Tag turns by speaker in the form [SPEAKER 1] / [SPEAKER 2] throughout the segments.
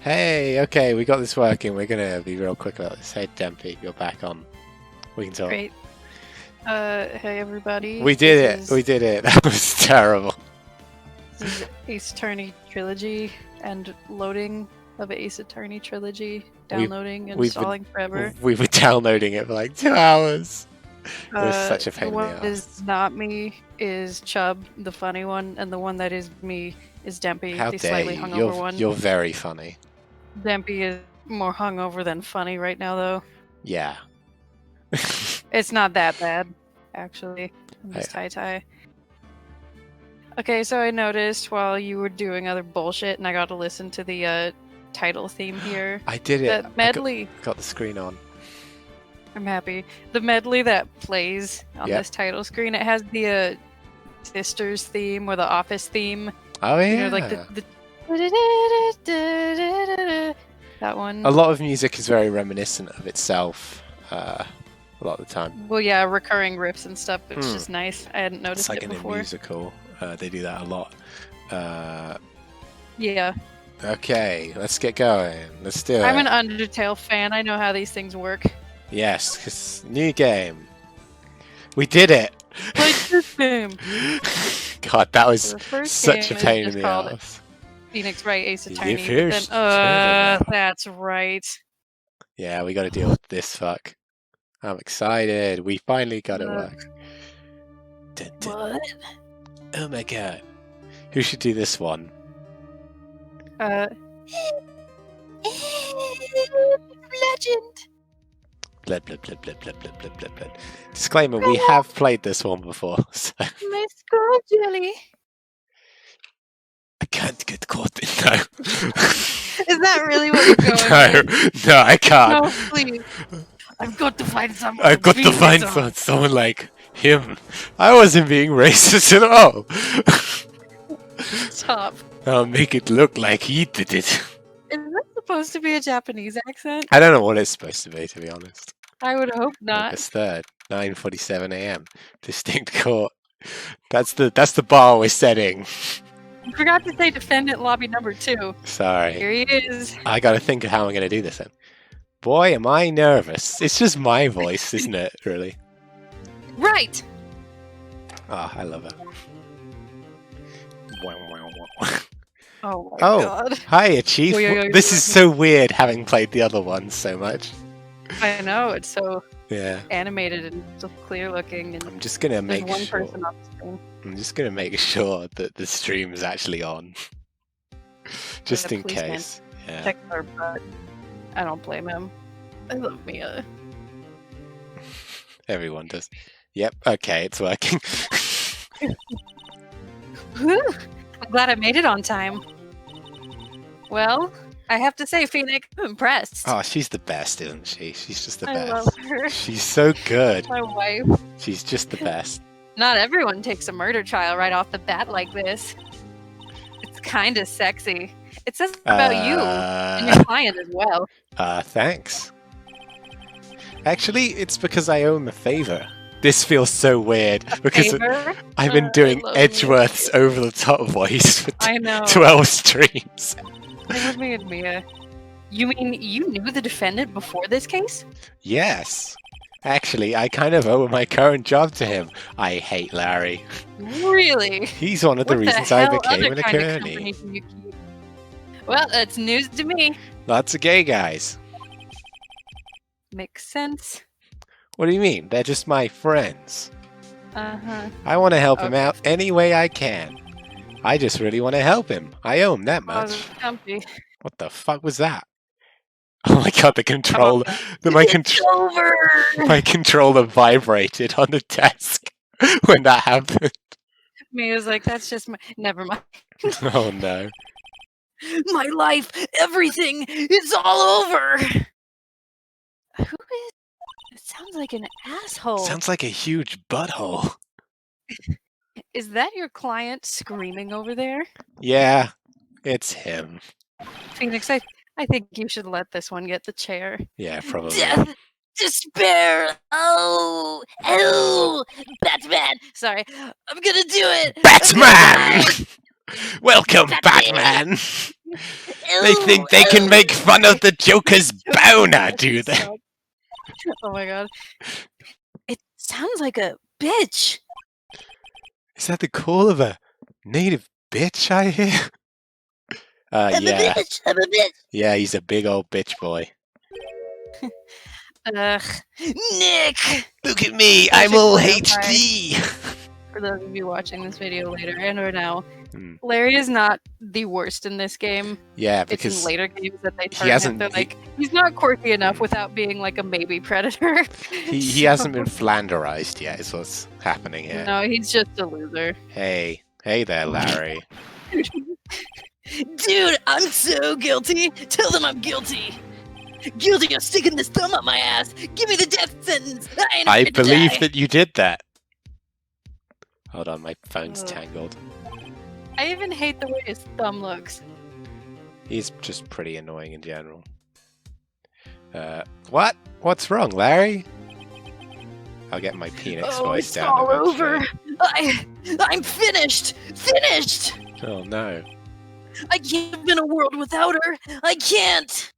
[SPEAKER 1] Hey, okay, we got this working. We're gonna be real quick about this. Hey, Dempy, you're back on. We can talk.
[SPEAKER 2] Great. Hey everybody.
[SPEAKER 1] We did it. We did it. That was terrible.
[SPEAKER 2] This is Ace Attorney Trilogy and loading of Ace Attorney Trilogy. Downloading and installing forever.
[SPEAKER 1] We were downloading it for like 2 hours. It was such a pain in the
[SPEAKER 2] one
[SPEAKER 1] ass.
[SPEAKER 2] that is not me is Chubb, the funny one, and the one that is me is Dempy,
[SPEAKER 1] How
[SPEAKER 2] the
[SPEAKER 1] dare
[SPEAKER 2] slightly
[SPEAKER 1] you?
[SPEAKER 2] hungover one.
[SPEAKER 1] You're very funny.
[SPEAKER 2] Dempy is more hungover than funny right now, though.
[SPEAKER 1] Yeah.
[SPEAKER 2] It's not that bad, actually. I'm just tie-tie. Okay, so I noticed while you were doing other bullshit, and I got to listen to the title theme here.
[SPEAKER 1] I did it.
[SPEAKER 2] The medley.
[SPEAKER 1] Got the screen on.
[SPEAKER 2] I'm happy. The medley that plays on this title screen, it has the Sisters theme or the Office theme.
[SPEAKER 1] Oh yeah.
[SPEAKER 2] You know, like the that one.
[SPEAKER 1] A lot of music is very reminiscent of itself. A lot of the time.
[SPEAKER 2] Well, yeah, recurring riffs and stuff. It's just nice. I hadn't noticed
[SPEAKER 1] it before. It's like
[SPEAKER 2] in a
[SPEAKER 1] musical. They do that a lot.
[SPEAKER 2] Yeah.
[SPEAKER 1] Okay, let's get going. Let's do it.
[SPEAKER 2] I'm an Undertale fan. I know how these things work.
[SPEAKER 1] Yes, because new game. We did it!
[SPEAKER 2] Like this game.
[SPEAKER 1] God, that was such a pain in the ass.
[SPEAKER 2] Phoenix Wright Ace Attorney. That's right.
[SPEAKER 1] Yeah, we got to deal with this fuck. I'm excited. We finally got it work.
[SPEAKER 2] What?
[SPEAKER 1] Oh my god. Who should do this one?
[SPEAKER 2] Legend.
[SPEAKER 1] Bled, bled, bled, bled, bled, bled, bled, bled, bled. Disclaimer, we have played this one before, so...
[SPEAKER 2] My skull jelly.
[SPEAKER 1] I can't get caught in no.
[SPEAKER 2] Is that really what you're going with?
[SPEAKER 1] No, I can't.
[SPEAKER 2] No, please. I've got to find someone.
[SPEAKER 1] I've got to find someone like him. I wasn't being racist at all.
[SPEAKER 2] Stop.
[SPEAKER 1] I'll make it look like he did it.
[SPEAKER 2] Is that supposed to be a Japanese accent?
[SPEAKER 1] I don't know what it's supposed to be, to be honest.
[SPEAKER 2] I would hope not.
[SPEAKER 1] August 3rd, 9:47 a.m. Distinct court. That's the bar we're setting.
[SPEAKER 2] You forgot to say defendant lobby number 2.
[SPEAKER 1] Sorry.
[SPEAKER 2] Here he is.
[SPEAKER 1] I gotta think of how I'm gonna do this then. Boy, am I nervous. It's just my voice, isn't it, really?
[SPEAKER 2] Right!
[SPEAKER 1] Oh, I love it.
[SPEAKER 2] Oh my god.
[SPEAKER 1] Hiya, Chief. This is so weird having played the other ones so much.
[SPEAKER 2] I know, it's so
[SPEAKER 1] yeah
[SPEAKER 2] animated and so clear looking. And
[SPEAKER 1] I'm just gonna make
[SPEAKER 2] one
[SPEAKER 1] sure.
[SPEAKER 2] Person on the screen.
[SPEAKER 1] I'm just gonna make sure that the stream is actually on, just in case. Yeah.
[SPEAKER 2] Check our butt. I don't blame him. I love Mia.
[SPEAKER 1] Everyone does. Yep. Okay, it's working.
[SPEAKER 2] I'm glad I made it on time. Well, I have to say, Phoenix, I'm impressed.
[SPEAKER 1] Oh, she's the best, isn't she? She's just the best.
[SPEAKER 2] I love her.
[SPEAKER 1] She's so good.
[SPEAKER 2] My wife.
[SPEAKER 1] She's just the best.
[SPEAKER 2] Not everyone takes a murder trial right off the bat like this. It's kind of sexy. It says about you and your client as well.
[SPEAKER 1] Thanks. Actually, it's because I own the favor. This feels so weird because I've been doing Edgeworth's over-the-top voice for 12 streams.
[SPEAKER 2] With me and Mia. You mean you knew the defendant before this case?
[SPEAKER 1] Yes. Actually, I kind of owe my current job to him. I hate Larry.
[SPEAKER 2] Really?
[SPEAKER 1] He's one of the reasons I became an attorney.
[SPEAKER 2] Well, that's news to me.
[SPEAKER 1] Lots of gay guys.
[SPEAKER 2] Makes sense.
[SPEAKER 1] What do you mean? They're just my friends.
[SPEAKER 2] Uh-huh.
[SPEAKER 1] I want to help him out any way I can. I just really want to help him. I owe him that much. What the fuck was that? Oh my god, the controller. My controller vibrated on the desk when that happened.
[SPEAKER 2] Mia's like, that's just my... Never mind.
[SPEAKER 1] Oh no.
[SPEAKER 2] My life, everything, it's all over! Who is... It sounds like an asshole.
[SPEAKER 1] Sounds like a huge butthole.
[SPEAKER 2] Is that your client screaming over there?
[SPEAKER 1] Yeah, it's him.
[SPEAKER 2] Phoenix, I think you should let this one get the chair.
[SPEAKER 1] Yeah, probably.
[SPEAKER 2] Death, despair, oh, Batman. Sorry, I'm gonna do it.
[SPEAKER 1] Batman! Welcome, Batman! They think they can make fun of the Joker's boner, do they?
[SPEAKER 2] Oh my god. It sounds like a bitch.
[SPEAKER 1] Is that the call of a native bitch I hear?
[SPEAKER 2] I'm
[SPEAKER 1] yeah.
[SPEAKER 2] a bitch. I'm a bitch.
[SPEAKER 1] Yeah, he's a big old bitch boy.
[SPEAKER 2] Ugh. Nick!
[SPEAKER 1] Look at me, I'm all HD!
[SPEAKER 2] For those of you watching this video later and or now, Larry is not the worst in this game.
[SPEAKER 1] Yeah, because
[SPEAKER 2] it's in later games that they turn him. They're like, he's not quirky enough without being like a maybe predator.
[SPEAKER 1] He hasn't been flanderized yet, is what's happening here.
[SPEAKER 2] No, he's just a loser.
[SPEAKER 1] Hey there, Larry.
[SPEAKER 2] Dude, I'm so guilty. Tell them I'm guilty. Guilty of sticking this thumb up my ass. Give me the death sentence.
[SPEAKER 1] I believe that you did that. Hold on, my phone's tangled.
[SPEAKER 2] I even hate the way his thumb looks.
[SPEAKER 1] He's just pretty annoying in general. What? What's wrong, Larry? I'll get my Phoenix voice down.
[SPEAKER 2] It's all over. I'm finished. Finished.
[SPEAKER 1] Oh no.
[SPEAKER 2] I can't live in a world without her. I can't.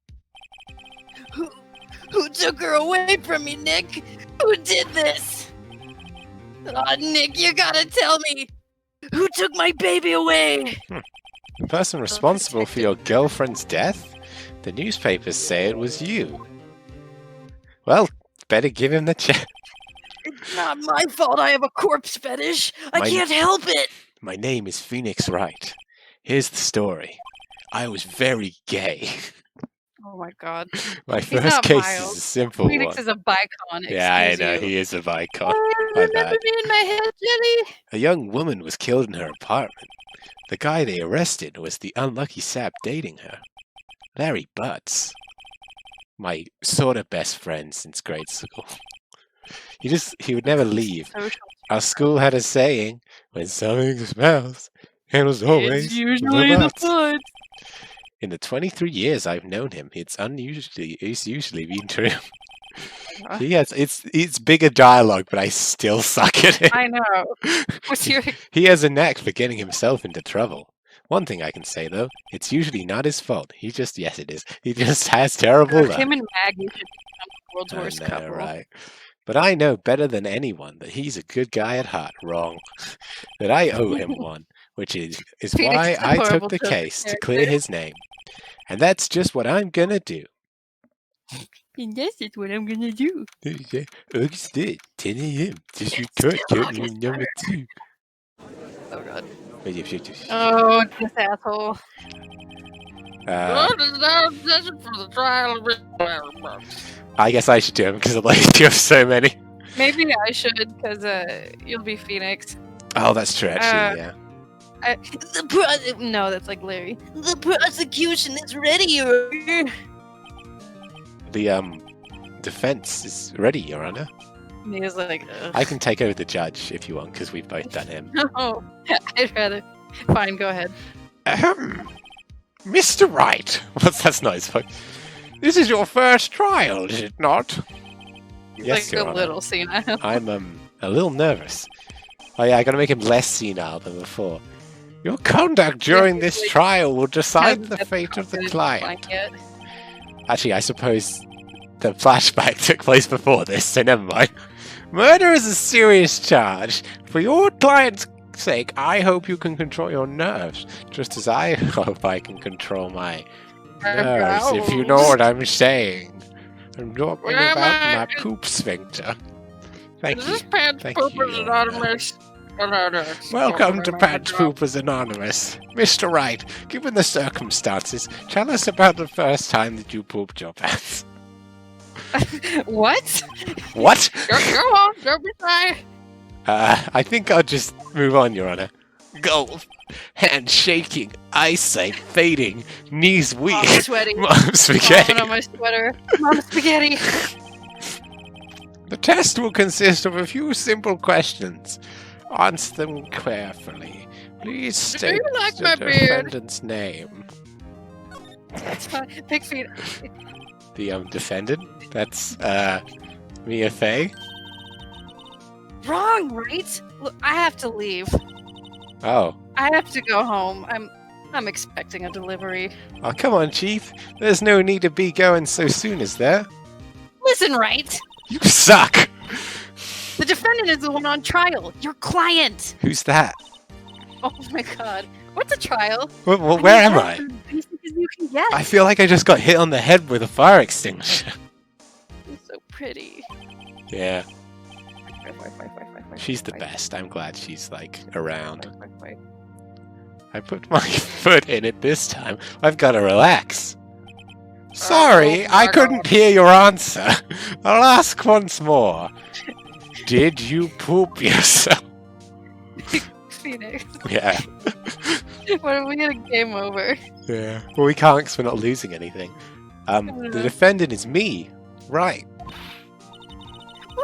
[SPEAKER 2] Who took her away from me, Nick? Who did this? Oh, Nick, you gotta tell me. Who took my baby away?
[SPEAKER 1] The person responsible for your girlfriend's death? The newspapers say it was you. Well, better give him the chance.
[SPEAKER 2] It's not my fault I have a corpse fetish. I can't help it.
[SPEAKER 1] My name is Phoenix Wright. Here's the story. I was very gay.
[SPEAKER 2] Oh my god.
[SPEAKER 1] My first case is a simple
[SPEAKER 2] Phoenix
[SPEAKER 1] one.
[SPEAKER 2] is a bicon.
[SPEAKER 1] Yeah, I know, he is a bicon.
[SPEAKER 2] Remember me in my head, Jenny?
[SPEAKER 1] A young woman was killed in her apartment. The guy they arrested was the unlucky sap dating her. Larry Butts. My sort of best friend since grade school. He would never leave. Our school had a saying, when something smells, it was always
[SPEAKER 2] it's usually the foot.
[SPEAKER 1] In the 23 years I've known him, it's usually been true. It's bigger dialogue, but I still suck at it.
[SPEAKER 2] I know.
[SPEAKER 1] He has a knack for getting himself into trouble. One thing I can say though, it's usually not his fault. Yes it is. He just has terrible luck.
[SPEAKER 2] Him and Maggie should become the world's worst couple.
[SPEAKER 1] Right. But I know better than anyone that he's a good guy at heart. Wrong. That I owe him one, which is why I took the case to clear his name. And that's just what I'm gonna do.
[SPEAKER 2] And that's just what I'm gonna do.
[SPEAKER 1] August 3rd, 10 a.m. Disregard courtroom number 2.
[SPEAKER 2] Oh god.
[SPEAKER 1] Oh,
[SPEAKER 2] this asshole.
[SPEAKER 1] I guess I should do him because you have so many.
[SPEAKER 2] Maybe I should because you'll be Phoenix.
[SPEAKER 1] Oh, that's true. Actually, yeah.
[SPEAKER 2] No, that's like Larry. The prosecution is ready, Your Honor.
[SPEAKER 1] The defense is ready, Your Honor.
[SPEAKER 2] And he was like, ugh.
[SPEAKER 1] I can take over the judge if you want, because we've both done him.
[SPEAKER 2] No, I'd rather. Fine, go ahead.
[SPEAKER 1] Mr. Wright. That's not his voice. This is your first trial, is it not?
[SPEAKER 2] Yes, like a little senile.
[SPEAKER 1] I'm a little nervous. Oh yeah, I gotta make him less senile than before. Your conduct during this trial will decide the fate of the client. Actually, I suppose the flashback took place before this, so never mind. Murder is a serious charge. For your client's sake, I hope you can control your nerves, just as I hope I can control my nerves, if you know what I'm saying. I'm talking about my poop sphincter. Thank you. Thank you. Welcome to Pants Poopers Anonymous. Mr. Wright, given the circumstances, tell us about the first time that you pooped your pants.
[SPEAKER 2] What?
[SPEAKER 1] What?
[SPEAKER 2] Go on, don't be shy.
[SPEAKER 1] I think I'll just move on, Your Honor. Go. Hand shaking, eyesight fading, knees weak.
[SPEAKER 2] Mom sweaty.
[SPEAKER 1] Mom spaghetti.
[SPEAKER 2] On my sweater. Mom spaghetti.
[SPEAKER 1] The test will consist of a few simple questions. Answer them carefully. Please state the defendant's name.
[SPEAKER 2] That's fine. Pig feet.
[SPEAKER 1] The defendant? That's Mia Fey.
[SPEAKER 2] Wrong, right? Look, I have to leave.
[SPEAKER 1] Oh.
[SPEAKER 2] I have to go home. I'm expecting a delivery.
[SPEAKER 1] Oh, come on, Chief. There's no need to be going so soon, is there?
[SPEAKER 2] Listen, right?
[SPEAKER 1] You suck!
[SPEAKER 2] The defendant is the one on trial. Your client.
[SPEAKER 1] Who's that?
[SPEAKER 2] Oh my god. What's a trial?
[SPEAKER 1] Well, where am I?
[SPEAKER 2] As basic as you can get.
[SPEAKER 1] I feel like I just got hit on the head with a fire extinguisher.
[SPEAKER 2] You're so pretty.
[SPEAKER 1] Yeah. She's the best. I'm glad she's, like, around. I put my foot in it this time. I've got to relax. Sorry, I couldn't hear your answer. I'll ask once more. Did you poop yourself?
[SPEAKER 2] Phoenix.
[SPEAKER 1] Yeah.
[SPEAKER 2] What if we get a game over?
[SPEAKER 1] Yeah. Well, we can't because we're not losing anything. The defendant is me. Right.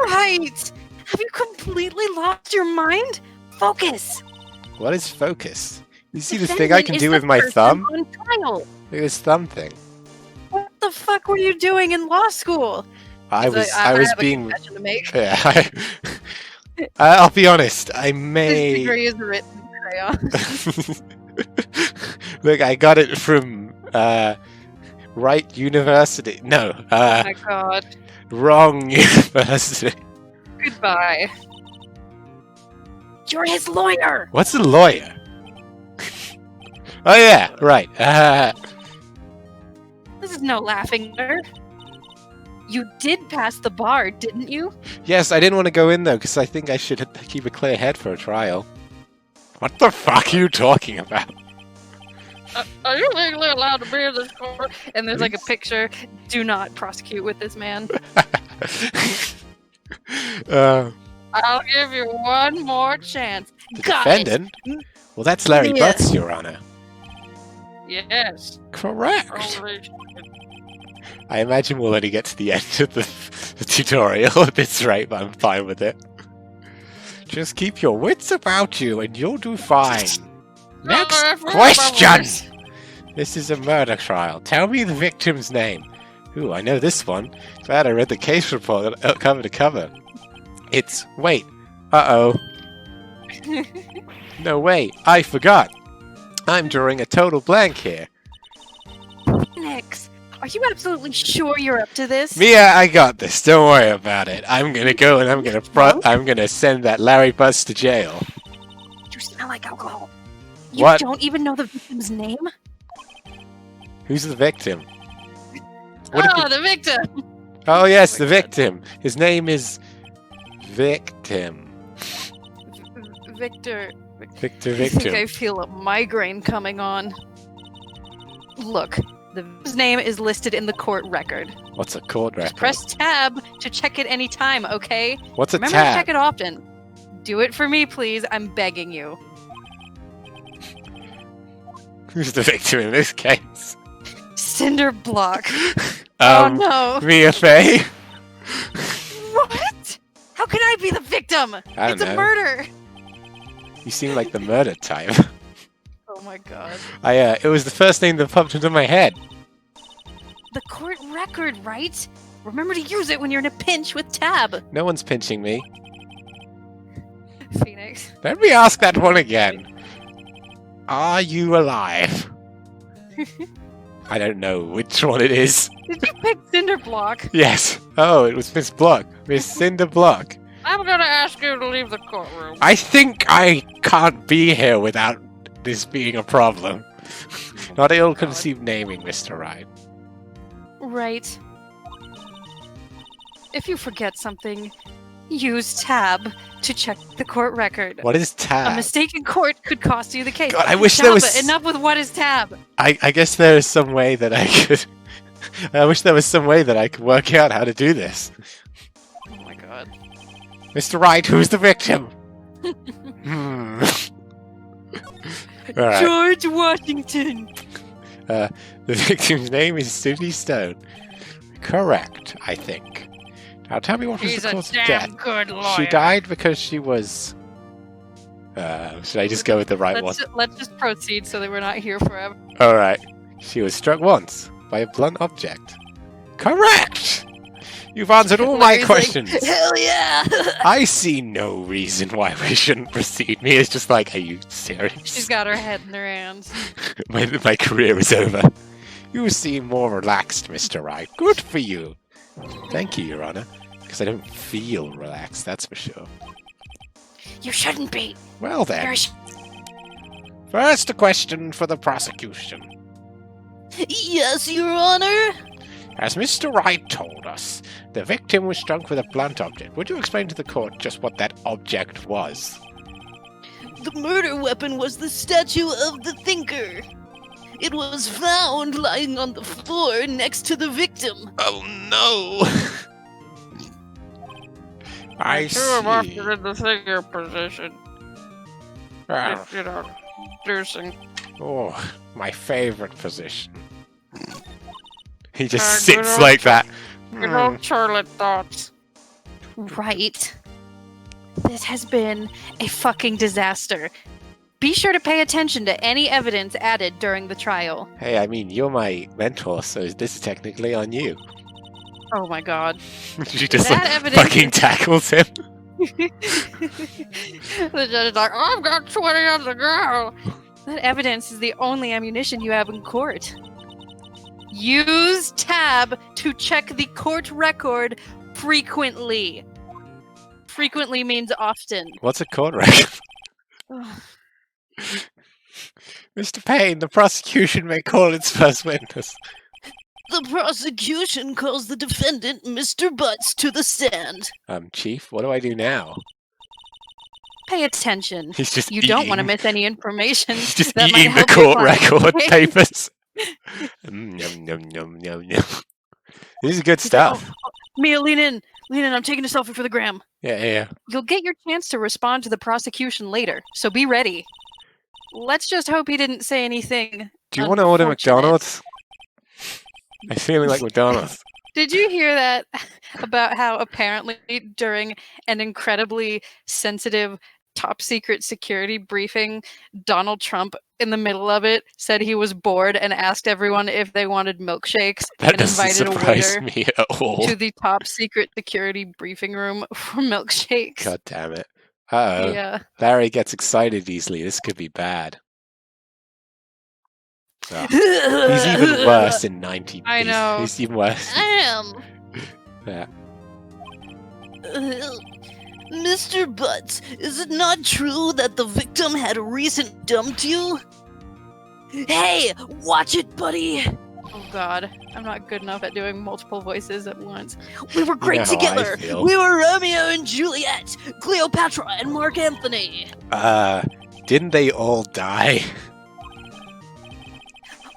[SPEAKER 2] Right! Have you completely lost your mind? Focus!
[SPEAKER 1] What is focus? You see this thing I can do with my thumb?
[SPEAKER 2] On trial.
[SPEAKER 1] Look at this thumb thing.
[SPEAKER 2] What the fuck were you doing in law school?
[SPEAKER 1] I was being.
[SPEAKER 2] A confession to make.
[SPEAKER 1] Yeah. I'll be honest. I may.
[SPEAKER 2] This degree is written in crayon.
[SPEAKER 1] Look, I got it from Right University. No.
[SPEAKER 2] Oh my god.
[SPEAKER 1] Wrong university.
[SPEAKER 2] Goodbye. You're his lawyer.
[SPEAKER 1] What's a lawyer? Oh yeah, right.
[SPEAKER 2] This is no laughing matter. You did pass the bar, didn't you?
[SPEAKER 1] Yes, I didn't want to go in though because I think I should keep a clear head for a trial. What the fuck are you talking about?
[SPEAKER 2] Are you legally allowed to be in this court? And there's like a picture. Do not prosecute with this man. I'll give you one more chance.
[SPEAKER 1] The defendant? Well, that's Larry Butts, Your Honor.
[SPEAKER 2] Yes.
[SPEAKER 1] Correct. I imagine we'll only get to the end of the tutorial at this rate, but I'm fine with it. Just keep your wits about you and you'll do fine. Next question! This is a murder trial. Tell me the victim's name. Ooh, I know this one. Glad I read the case report cover to cover. It's... Wait. Uh-oh. No, wait. I forgot. I'm drawing a total blank here.
[SPEAKER 2] Nix, are you absolutely sure you're up to this?
[SPEAKER 1] Mia, I got this. Don't worry about it. I'm gonna go and I'm gonna send that Larry Butts to jail.
[SPEAKER 2] You smell like alcohol. You
[SPEAKER 1] What?
[SPEAKER 2] don't even know the victim's name?
[SPEAKER 1] Who's the victim?
[SPEAKER 2] The victim!
[SPEAKER 1] Oh yes, the victim. His name is Victim.
[SPEAKER 2] Victor.
[SPEAKER 1] Victor
[SPEAKER 2] I think
[SPEAKER 1] Victim.
[SPEAKER 2] I feel a migraine coming on. Look, the victim's name is listed in the court record.
[SPEAKER 1] What's a court record?
[SPEAKER 2] Just press tab to check it anytime, okay?
[SPEAKER 1] What's a
[SPEAKER 2] Remember
[SPEAKER 1] tab?
[SPEAKER 2] to check it often. Do it for me, please. I'm begging you.
[SPEAKER 1] Who's the victim in this case?
[SPEAKER 2] Cinder block. Oh no.
[SPEAKER 1] Mia Fey?
[SPEAKER 2] What? How can I be the victim?
[SPEAKER 1] I don't
[SPEAKER 2] It's
[SPEAKER 1] know.
[SPEAKER 2] a murder.
[SPEAKER 1] You seem like the murder type.
[SPEAKER 2] Oh my god.
[SPEAKER 1] It was the first thing that popped into my head.
[SPEAKER 2] The court record, right? Remember to use it when you're in a pinch with tab.
[SPEAKER 1] No one's pinching me.
[SPEAKER 2] Phoenix.
[SPEAKER 1] Let me ask that one again. Are you alive? I don't know which one it is.
[SPEAKER 2] Did you pick Cinder Block?
[SPEAKER 1] Yes. Oh, it was Miss Block. Miss Cinder Block.
[SPEAKER 2] I'm gonna ask you to leave the courtroom.
[SPEAKER 1] I think I can't be here without this being a problem. Not ill-conceived naming, Mr. Wright.
[SPEAKER 2] Right. If you forget something, use tab to check the court record.
[SPEAKER 1] What is tab?
[SPEAKER 2] A mistake in court could cost you the case.
[SPEAKER 1] God, I wish there was...
[SPEAKER 2] Enough with what is tab.
[SPEAKER 1] I guess there is some way that I could... I wish there was some way that I could work out how to do this.
[SPEAKER 2] Oh my god.
[SPEAKER 1] Mr. Wright, who's the victim? Right.
[SPEAKER 2] George Washington.
[SPEAKER 1] The victim's name is Susie Stone. Correct, I think. Now tell me what was the cause of death.
[SPEAKER 2] Good lawyer.
[SPEAKER 1] She died because she was... should I just go with the right one?
[SPEAKER 2] Let's just proceed so that we're not here forever.
[SPEAKER 1] Alright. She was struck once by a blunt object. Correct! You've answered all my questions.
[SPEAKER 3] Like, hell yeah!
[SPEAKER 1] I see no reason why we shouldn't proceed. Mia's just like, are you serious?
[SPEAKER 2] She's got her head in her hands.
[SPEAKER 1] my career is over. You seem more relaxed, Mr. Wright. Good for you. Thank you, Your Honor. Because I don't feel relaxed, that's for sure.
[SPEAKER 3] You shouldn't be.
[SPEAKER 1] Well then. First, a question for the prosecution.
[SPEAKER 3] Yes, Your Honor.
[SPEAKER 1] As Mr. Wright told us, the victim was struck with a blunt object. Would you explain to the court just what that object was?
[SPEAKER 3] The murder weapon was the statue of the Thinker. It was found lying on the floor next to the victim.
[SPEAKER 1] Oh no! I see.
[SPEAKER 2] Threw him off in the Thinker position. Juicing.
[SPEAKER 1] Oh, my favorite position. He just sits like that.
[SPEAKER 2] Good old Charlotte thoughts.
[SPEAKER 3] Right.
[SPEAKER 2] This has been a fucking disaster. Be sure to pay attention to any evidence added during the trial.
[SPEAKER 1] Hey, I mean, you're my mentor, so this is technically on you.
[SPEAKER 2] Oh my god.
[SPEAKER 1] She just fucking tackles him.
[SPEAKER 2] The judge is like, I've got 20 on the go. That evidence is the only ammunition you have in court. Use tab to check the court record frequently. Frequently means often.
[SPEAKER 1] What's a court record? Mr. Payne, the prosecution may call its first witness.
[SPEAKER 3] The prosecution calls the defendant, Mr. Butts, to the stand.
[SPEAKER 1] Chief, what do I do now?
[SPEAKER 2] Pay attention.
[SPEAKER 1] He's just
[SPEAKER 2] You don't want to miss any information.
[SPEAKER 1] He's just
[SPEAKER 2] that
[SPEAKER 1] eating
[SPEAKER 2] might
[SPEAKER 1] the
[SPEAKER 2] help
[SPEAKER 1] court record papers. Yum, yum, yum, yum, yum. This is good stuff.
[SPEAKER 2] Mia, lean in. Lean in. I'm taking a selfie for the gram.
[SPEAKER 1] Yeah.
[SPEAKER 2] You'll get your chance to respond to the prosecution later, so be ready. Let's just hope he didn't say anything.
[SPEAKER 1] Do you want to order McDonald's? I'm feeling like McDonald's.
[SPEAKER 2] Did you hear that about how apparently during an incredibly sensitive top secret security briefing, Donald Trump, in the middle of it, said he was bored and asked everyone if they wanted milkshakes
[SPEAKER 1] That
[SPEAKER 2] and
[SPEAKER 1] doesn't
[SPEAKER 2] invited
[SPEAKER 1] surprise
[SPEAKER 2] a waiter
[SPEAKER 1] me at all.
[SPEAKER 2] to the top secret security briefing room for milkshakes?
[SPEAKER 1] God damn it. Uh-oh.
[SPEAKER 2] Yeah.
[SPEAKER 1] Larry gets excited easily. This could be bad. Oh. He's even worse in 90.
[SPEAKER 2] I know.
[SPEAKER 1] He's even worse.
[SPEAKER 3] I am.
[SPEAKER 1] Yeah.
[SPEAKER 3] Mr. Butts, is it not true that the victim had recently dumped you? Hey, watch it, buddy!
[SPEAKER 2] Oh god, I'm not good enough at doing multiple voices at once.
[SPEAKER 3] We were great together! We were Romeo and Juliet, Cleopatra and Mark Anthony!
[SPEAKER 1] Didn't they all die?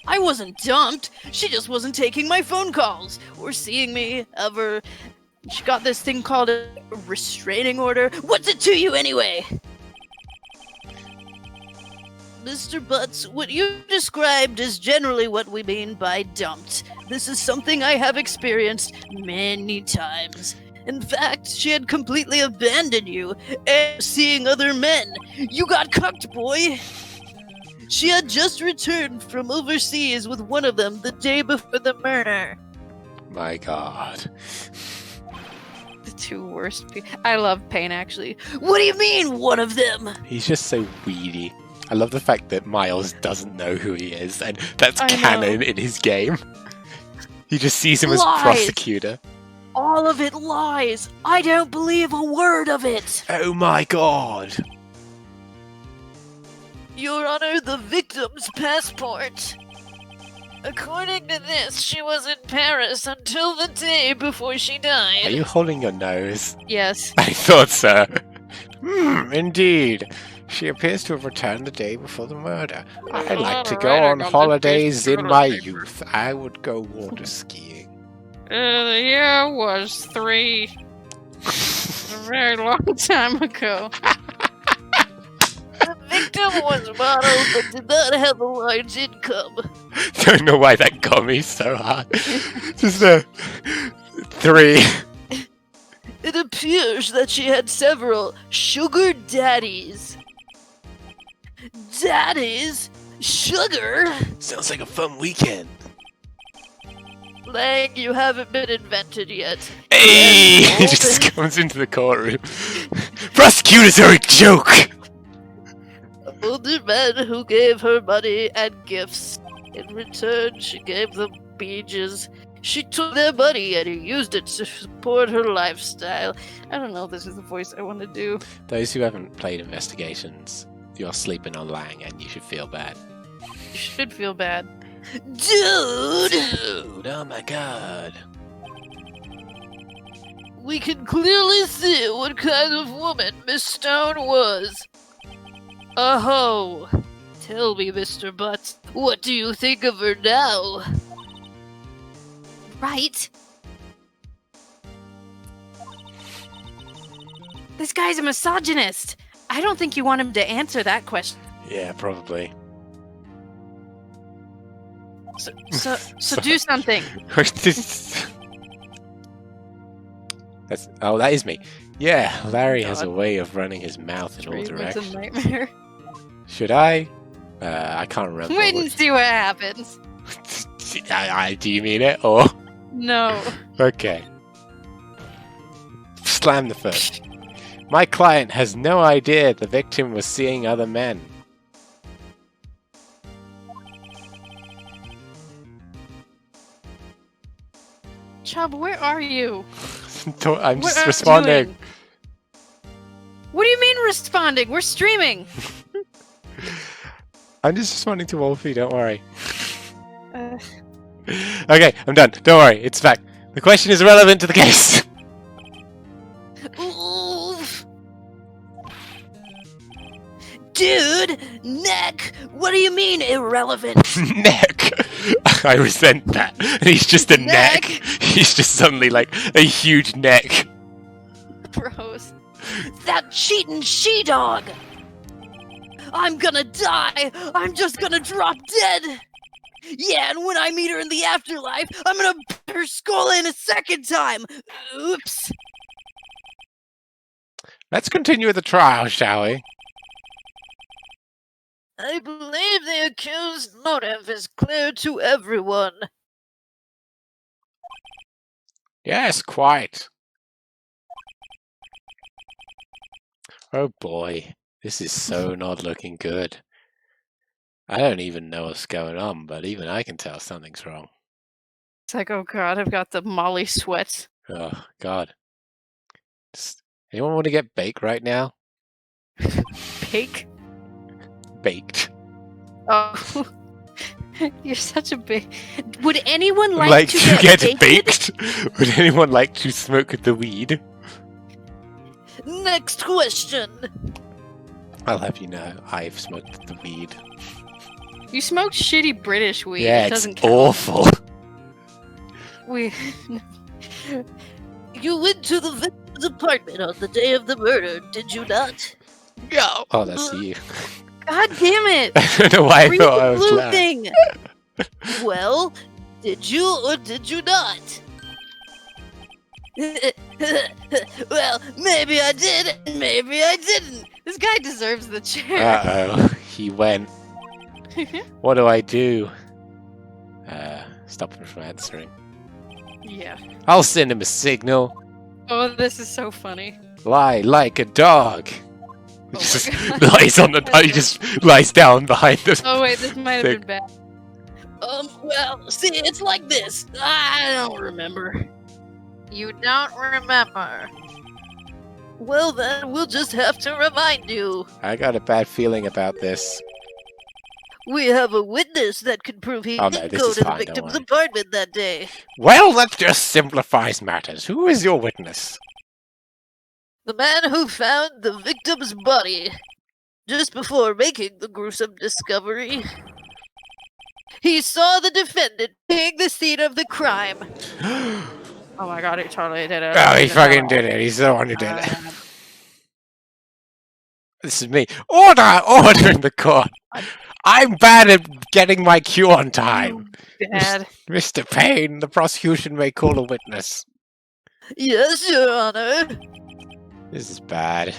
[SPEAKER 3] I wasn't dumped. She just wasn't taking my phone calls or seeing me ever. She got this thing called a restraining order. What's it to you anyway? Mr. Butts, what you described is generally what we mean by dumped. This is something I have experienced many times. In fact, she had completely abandoned you and seeing other men. You got cucked, boy. She had just returned from overseas with one of them the day before the murder.
[SPEAKER 1] My god.
[SPEAKER 2] The two worst people. I love Payne, actually.
[SPEAKER 3] What do you mean, one of them?
[SPEAKER 1] He's just so weedy. I love the fact that Miles doesn't know who he is, and that's
[SPEAKER 2] I
[SPEAKER 1] canon
[SPEAKER 2] know.
[SPEAKER 1] in his game. He just sees him as
[SPEAKER 3] Lies.
[SPEAKER 1] prosecutor.
[SPEAKER 3] All of it lies. I don't believe a word of it.
[SPEAKER 1] Oh my god.
[SPEAKER 3] Your Honor, the victim's passport. According to this, she was in Paris until the day before she died.
[SPEAKER 1] Are you holding your nose?
[SPEAKER 2] Yes.
[SPEAKER 1] I thought so. Indeed. She appears to have returned the day before the murder. I like to go on holidays in my youth. I would go water skiing.
[SPEAKER 2] The year was 3. A very long time ago.
[SPEAKER 3] The victim was model but did not have a large income.
[SPEAKER 1] Don't know why that got me so hard. Just a 3.
[SPEAKER 3] It appears that she had several sugar daddies. Daddies? Sugar?
[SPEAKER 1] Sounds like a fun weekend.
[SPEAKER 3] Lang, you haven't been invented yet.
[SPEAKER 1] Hey! He just comes into the courtroom. Prosecutors are a joke!
[SPEAKER 3] Older men who gave her money and gifts. In return, she gave them beaches. She took their money and used it to support her lifestyle. I don't know if this is the voice I want to do.
[SPEAKER 1] Those who haven't played Investigations, you're sleeping on Lang and you should feel bad.
[SPEAKER 2] You should feel bad.
[SPEAKER 3] Dude!
[SPEAKER 1] Oh my god.
[SPEAKER 3] We can clearly see what kind of woman Miss Stone was. A hoe. Tell me, Mr. Butts, what do you think of her now? Right?
[SPEAKER 2] This guy's a misogynist. I don't think you want him to answer that question.
[SPEAKER 1] Yeah, probably.
[SPEAKER 2] So do something.
[SPEAKER 1] That is me. Yeah, Larry has a way of running his mouth in all directions.
[SPEAKER 2] It's a nightmare.
[SPEAKER 1] Should I? I can't remember.
[SPEAKER 2] Wait and see what happens.
[SPEAKER 1] Do you mean it, or?
[SPEAKER 2] No.
[SPEAKER 1] Okay. Slam the first. My client has no idea the victim was seeing other men.
[SPEAKER 2] Chubb, where are you?
[SPEAKER 1] I'm just responding.
[SPEAKER 2] What do you mean responding? We're streaming.
[SPEAKER 1] I'm just responding to Wolfie, don't worry. Okay, I'm done. Don't worry, it's back. The question is relevant to the case.
[SPEAKER 3] Oof. Dude, neck. What do you mean irrelevant?
[SPEAKER 1] Neck. I resent that. He's just a neck. He's just suddenly like a huge neck.
[SPEAKER 2] Bros.
[SPEAKER 3] That cheating she-dog. I'm gonna die. I'm just gonna drop dead. Yeah, and when I meet her in the afterlife, I'm gonna put her skull in a second time. Oops.
[SPEAKER 1] Let's continue the trial, shall we?
[SPEAKER 3] I believe the accused's motive is clear to everyone.
[SPEAKER 1] Yes, quite. Oh boy, this is so not looking good. I don't even know what's going on, but even I can tell something's wrong.
[SPEAKER 2] It's like, oh god, I've got the Molly sweats.
[SPEAKER 1] Oh god. Anyone want to get baked right now?
[SPEAKER 2] Bake?
[SPEAKER 1] Baked.
[SPEAKER 2] Oh. You're such a big... Would anyone like to
[SPEAKER 1] get baked? Would anyone like to smoke the weed?
[SPEAKER 3] Next question.
[SPEAKER 1] I'll have you know, I've smoked the weed.
[SPEAKER 2] You smoke shitty British weed.
[SPEAKER 1] Yeah,
[SPEAKER 2] it doesn't
[SPEAKER 1] it's
[SPEAKER 2] count.
[SPEAKER 1] awful.
[SPEAKER 3] You went to the victim's apartment on the day of the murder, did you not?
[SPEAKER 1] No. Oh, that's you.
[SPEAKER 2] God damn it!
[SPEAKER 1] I don't know why I thought I was
[SPEAKER 3] blue
[SPEAKER 1] loud.
[SPEAKER 3] thing. Well, did you or did you not? Well, maybe I did, and maybe I didn't.
[SPEAKER 2] This guy deserves the chair.
[SPEAKER 1] Uh-oh, he went. What do I do? Stop him from answering.
[SPEAKER 2] Yeah.
[SPEAKER 1] I'll send him a signal.
[SPEAKER 2] Oh, this is so funny.
[SPEAKER 1] Lie like a dog.
[SPEAKER 2] Oh
[SPEAKER 1] Just
[SPEAKER 2] my God.
[SPEAKER 1] lies on the. He just lies down behind the.
[SPEAKER 2] Oh wait, this might have been bad.
[SPEAKER 3] Well, see, it's like this. I don't remember.
[SPEAKER 2] You don't remember.
[SPEAKER 3] Well, then, we'll just have to remind you.
[SPEAKER 1] I got a bad feeling about this.
[SPEAKER 3] We have a witness that can prove he
[SPEAKER 1] Oh, no,
[SPEAKER 3] didn't
[SPEAKER 1] this
[SPEAKER 3] go
[SPEAKER 1] is
[SPEAKER 3] to the
[SPEAKER 1] fine, don't
[SPEAKER 3] victim's
[SPEAKER 1] worry.
[SPEAKER 3] apartment that day.
[SPEAKER 1] Well, that just simplifies matters. Who is your witness?
[SPEAKER 3] The man who found the victim's body just before making the gruesome discovery. He saw the defendant take the scene of the crime.
[SPEAKER 2] Oh my god, he totally did it.
[SPEAKER 1] Oh, he fucking did it. He's the one who did it. This is me. Order! Order in the court! I'm bad at getting my cue on time.
[SPEAKER 2] Dad.
[SPEAKER 1] Mr. Payne, the prosecution may call a witness.
[SPEAKER 3] Yes, Your Honor.
[SPEAKER 1] This is bad.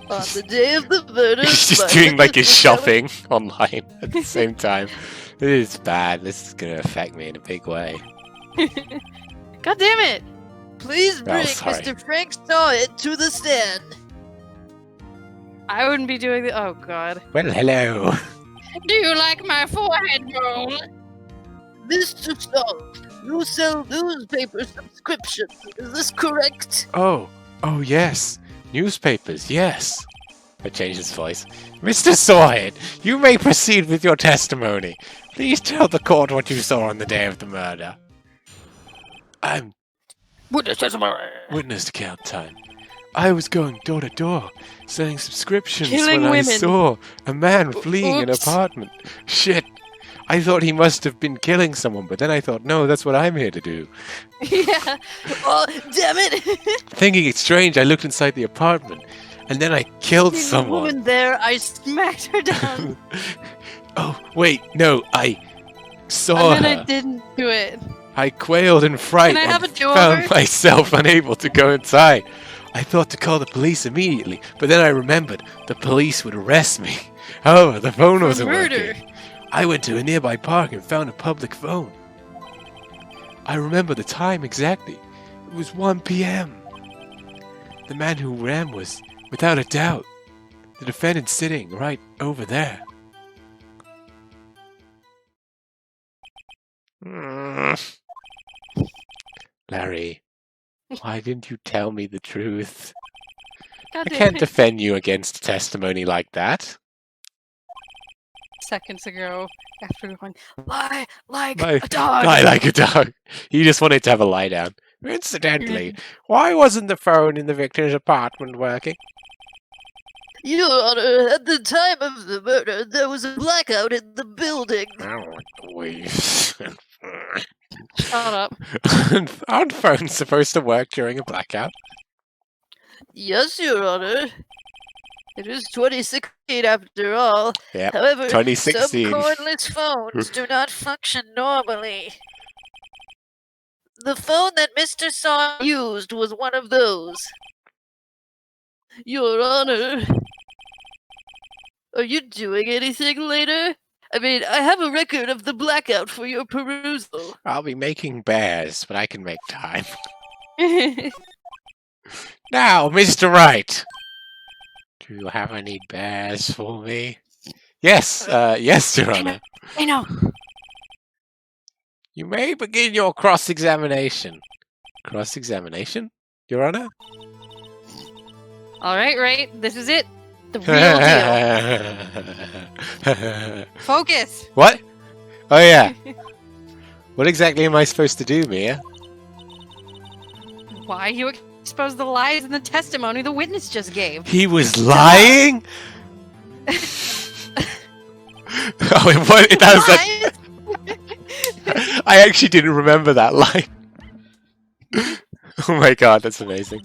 [SPEAKER 3] On the day of the murder,
[SPEAKER 1] He's just
[SPEAKER 3] my
[SPEAKER 1] doing like his
[SPEAKER 3] witness discovered-
[SPEAKER 1] shopping online at the same time. This is bad. This is gonna affect me in a big way.
[SPEAKER 2] God damn it!
[SPEAKER 3] Please bring Mr. Frank Sawit to the stand.
[SPEAKER 2] I wouldn't be doing the. Oh God.
[SPEAKER 1] Well, hello.
[SPEAKER 2] Do you like my forehead roll?
[SPEAKER 3] Mr. Sawit, you sell newspaper subscriptions. Is this correct?
[SPEAKER 1] Oh yes. Newspapers, yes. I changed his voice. Mr. Sawhead, you may proceed with your testimony. Please tell the court what you saw on the day of the murder. I'm...
[SPEAKER 2] Witness testimony.
[SPEAKER 1] Witness count time. I was going door to door, selling subscriptions
[SPEAKER 2] Killing
[SPEAKER 1] when
[SPEAKER 2] women.
[SPEAKER 1] I saw a man fleeing an
[SPEAKER 2] Oops.
[SPEAKER 1] apartment. Shit. I thought he must have been killing someone, but then I thought, no, that's what I'm here to do.
[SPEAKER 2] Yeah.
[SPEAKER 3] Oh, damn it!
[SPEAKER 1] Thinking it's strange, I looked inside the apartment, and then I killed
[SPEAKER 3] The
[SPEAKER 1] someone.
[SPEAKER 3] woman there, I smacked her down.
[SPEAKER 1] Oh, wait, no, I saw
[SPEAKER 2] And then
[SPEAKER 1] her.
[SPEAKER 2] I didn't do it.
[SPEAKER 1] I quailed in fright
[SPEAKER 2] Can I have
[SPEAKER 1] and
[SPEAKER 2] a do-over?
[SPEAKER 1] found myself unable to go inside. I thought to call the police immediately, but then I remembered the police would arrest me. However, the phone
[SPEAKER 2] For
[SPEAKER 1] wasn't
[SPEAKER 2] murder.
[SPEAKER 1] working. I went to a nearby park and found a public phone. I remember the time exactly. It was 1 p.m. The man who ran was, without a doubt, the defendant sitting right over there. Larry, why didn't you tell me the truth?
[SPEAKER 2] God
[SPEAKER 1] I
[SPEAKER 2] damn
[SPEAKER 1] can't
[SPEAKER 2] it.
[SPEAKER 1] defend you against testimony like that.
[SPEAKER 2] Seconds ago, after going, lie like
[SPEAKER 1] Lie-
[SPEAKER 2] a dog.
[SPEAKER 1] Lie like a dog. He just wanted to have a lie down. Incidentally, why wasn't the phone in the victim's apartment working?
[SPEAKER 3] Your Honor, at the time of the murder, there was a blackout in the building.
[SPEAKER 2] Shut up.
[SPEAKER 1] Aren't phones supposed to work during a blackout?
[SPEAKER 3] Yes, Your Honor. It is 2016 after all.
[SPEAKER 1] Yep,
[SPEAKER 3] However,
[SPEAKER 1] 2016.
[SPEAKER 3] some cordless phones do not function normally. The phone that Mr. Saw used was one of those. Your Honor. Are you doing anything later? I mean, I have a record of the blackout for your perusal.
[SPEAKER 1] I'll be making bears, but I can make time. Now, Mr. Wright. Do you have any bears for me? Yes, yes, Your Honor.
[SPEAKER 2] I know.
[SPEAKER 1] You may begin your cross-examination. Cross-examination, Your Honor?
[SPEAKER 2] All right. This is it. The real deal. Focus.
[SPEAKER 1] What? Oh, yeah. What exactly am I supposed to do, Mia?
[SPEAKER 2] Why you expose the lies in the testimony the witness just gave?
[SPEAKER 1] He was lying? Oh, that was I actually didn't remember that line. Oh my god, that's amazing.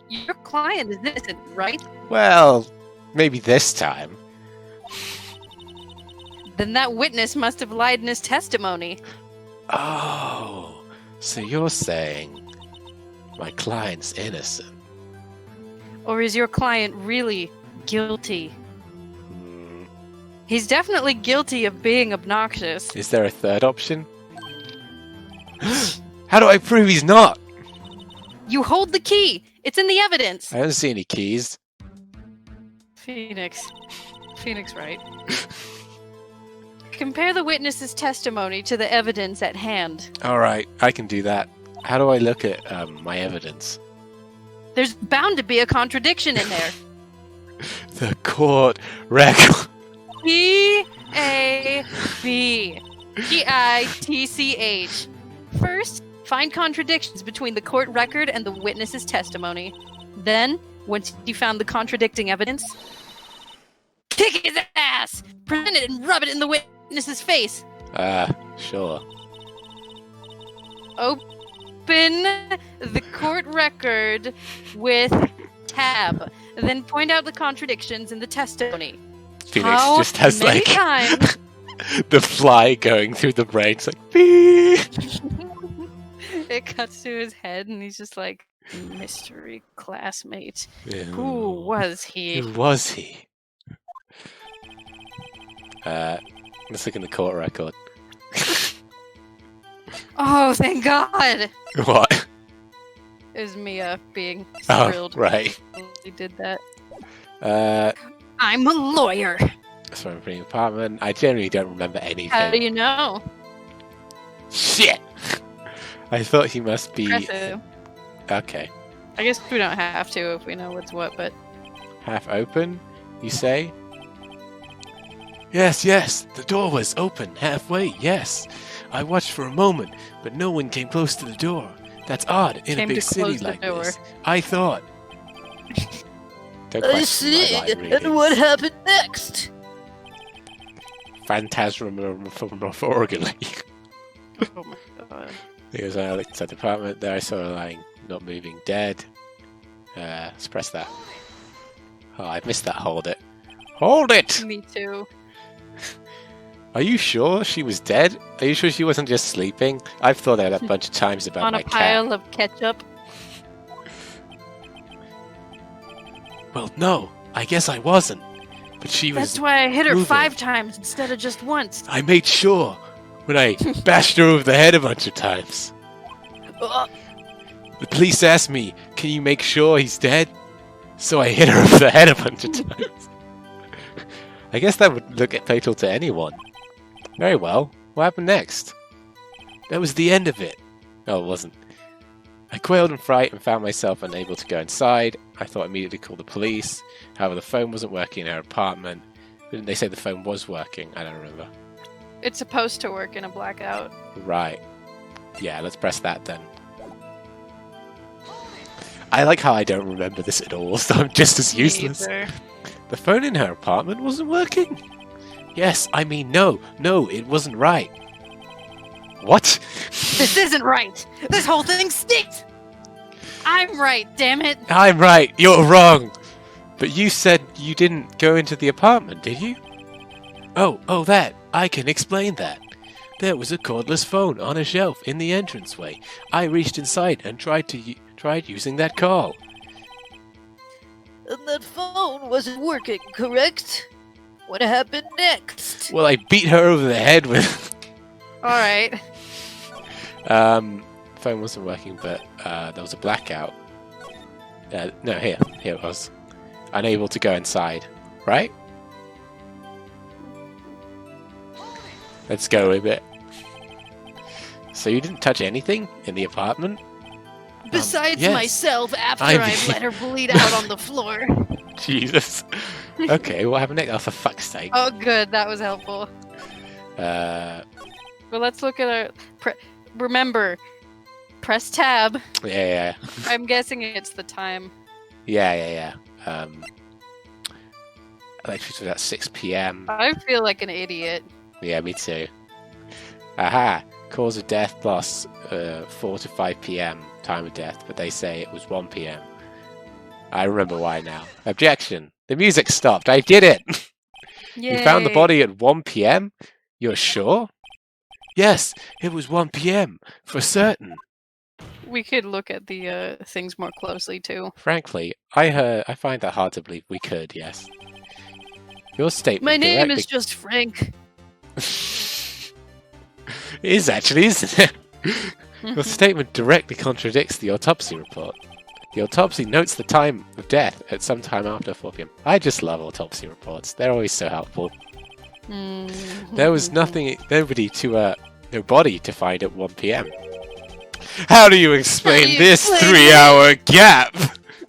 [SPEAKER 2] Your client is innocent, right?
[SPEAKER 1] Well, maybe this time.
[SPEAKER 2] Then that witness must have lied in his testimony.
[SPEAKER 1] Oh, so you're saying my client's innocent?
[SPEAKER 2] Or is your client really guilty? He's definitely guilty of being obnoxious.
[SPEAKER 1] Is there a third option? How do I prove he's not?
[SPEAKER 2] You hold the key. It's in the evidence.
[SPEAKER 1] I don't see any keys.
[SPEAKER 2] Phoenix, right? Compare the witness's testimony to the evidence at hand.
[SPEAKER 1] Alright, I can do that. How do I look at my evidence?
[SPEAKER 2] There's bound to be a contradiction in there.
[SPEAKER 1] The court record.
[SPEAKER 2] P-A-B. P-I-T-C-H. First, find contradictions between the court record and the witness's testimony. Then, once you found the contradicting evidence, kick his ass! Present it and rub it in the witness's face.
[SPEAKER 1] Sure.
[SPEAKER 2] Open the court record with tab. Then point out the contradictions in the testimony.
[SPEAKER 1] Phoenix
[SPEAKER 2] How
[SPEAKER 1] just has
[SPEAKER 2] many
[SPEAKER 1] like
[SPEAKER 2] times?
[SPEAKER 1] the fly going through the brain. It's like, beep.
[SPEAKER 2] It cuts to his head and he's just like, mystery classmate.
[SPEAKER 1] Yeah.
[SPEAKER 2] Who was he?
[SPEAKER 1] Who was he? Let's look in the court record.
[SPEAKER 2] Oh, thank God!
[SPEAKER 1] What?
[SPEAKER 2] It was Mia being
[SPEAKER 1] Oh,
[SPEAKER 2] thrilled.
[SPEAKER 1] right.
[SPEAKER 2] She did that.
[SPEAKER 3] I'm a lawyer.
[SPEAKER 1] So I'm putting apartment. I generally don't remember anything.
[SPEAKER 2] How do you know?
[SPEAKER 1] Shit! I thought he must be...
[SPEAKER 2] Impressive.
[SPEAKER 1] Okay.
[SPEAKER 2] I guess we don't have to if we know what's what, but...
[SPEAKER 1] Half open, you say? Yes, the door was open halfway, yes. I watched for a moment, but no one came close to the door. That's odd in a big city like this. I thought.
[SPEAKER 3] I see. And what happened next?
[SPEAKER 1] Phantasmagorically.
[SPEAKER 2] Oh my God.
[SPEAKER 1] Because I looked at the apartment there, I saw her lying, not moving, dead. Let's press that. Oh, I missed that. Hold it. Hold it!
[SPEAKER 2] Me too.
[SPEAKER 1] Are you sure she was dead? Are you sure she wasn't just sleeping? I've thought that a bunch of times about my cat.
[SPEAKER 2] On a pile of ketchup?
[SPEAKER 1] Well, no. I guess I wasn't. But she was
[SPEAKER 2] That's why I hit her
[SPEAKER 1] moving.
[SPEAKER 2] 5 times instead of just once.
[SPEAKER 1] I made sure when I bashed her over the head a bunch of times. The police asked me, can you make sure he's dead? So I hit her over the head a bunch of times. I guess that would look fatal to anyone. Very well. What happened next? That was the end of it. No, it wasn't. I quailed in fright and found myself unable to go inside. I thought immediately to call the police. However, the phone wasn't working in her apartment. Didn't they say the phone was working? I don't remember.
[SPEAKER 2] It's supposed to work in a blackout.
[SPEAKER 1] Right. Yeah, let's press that then. I like how I don't remember this at all, so I'm just as useless.
[SPEAKER 2] Either.
[SPEAKER 1] The phone in her apartment wasn't working. Yes, I mean no, it wasn't right. What?
[SPEAKER 2] This isn't right. This whole thing stinks. I'm right, damn it.
[SPEAKER 1] I'm right, you're wrong. But you said you didn't go into the apartment, did you? Oh, that. I can explain that. There was a cordless phone on a shelf in the entranceway. I reached inside and tried using that call.
[SPEAKER 3] And that phone wasn't working, correct? What happened next?
[SPEAKER 1] Well, I beat her over the head with...
[SPEAKER 2] Alright.
[SPEAKER 1] Phone wasn't working, but there was a blackout. No, here it was. Unable to go inside, right? Let's go with it. So you didn't touch anything in the apartment?
[SPEAKER 3] Besides
[SPEAKER 1] yes.
[SPEAKER 3] myself, after I let her bleed out on the floor.
[SPEAKER 1] Jesus. Okay, what happened next? Oh, for fuck's sake.
[SPEAKER 2] Oh, good. That was helpful. Well, let's look at our... Remember, press tab.
[SPEAKER 1] Yeah.
[SPEAKER 2] I'm guessing it's the time.
[SPEAKER 1] Yeah. Electricity was at 6 p.m.
[SPEAKER 2] I feel like an idiot.
[SPEAKER 1] Yeah, me too. Aha! Cause of death plus 4 to 5 p.m. time of death, but they say it was 1 p.m. I remember why now. Objection! The music stopped. I did it!
[SPEAKER 2] Yay.
[SPEAKER 1] You found the body at 1 p.m.? You're sure? Yes, it was 1 p.m. for certain.
[SPEAKER 2] We could look at the things more closely too.
[SPEAKER 1] Frankly, I find that hard to believe we could, yes. Your statement.
[SPEAKER 3] My name is just Frank.
[SPEAKER 1] It is actually, isn't it? Your statement directly contradicts the autopsy report. The autopsy notes the time of death at some time after 4 p.m. I just love autopsy reports. They're always so helpful. There was no body to find at 1 p.m. How do you explain this 3-hour gap?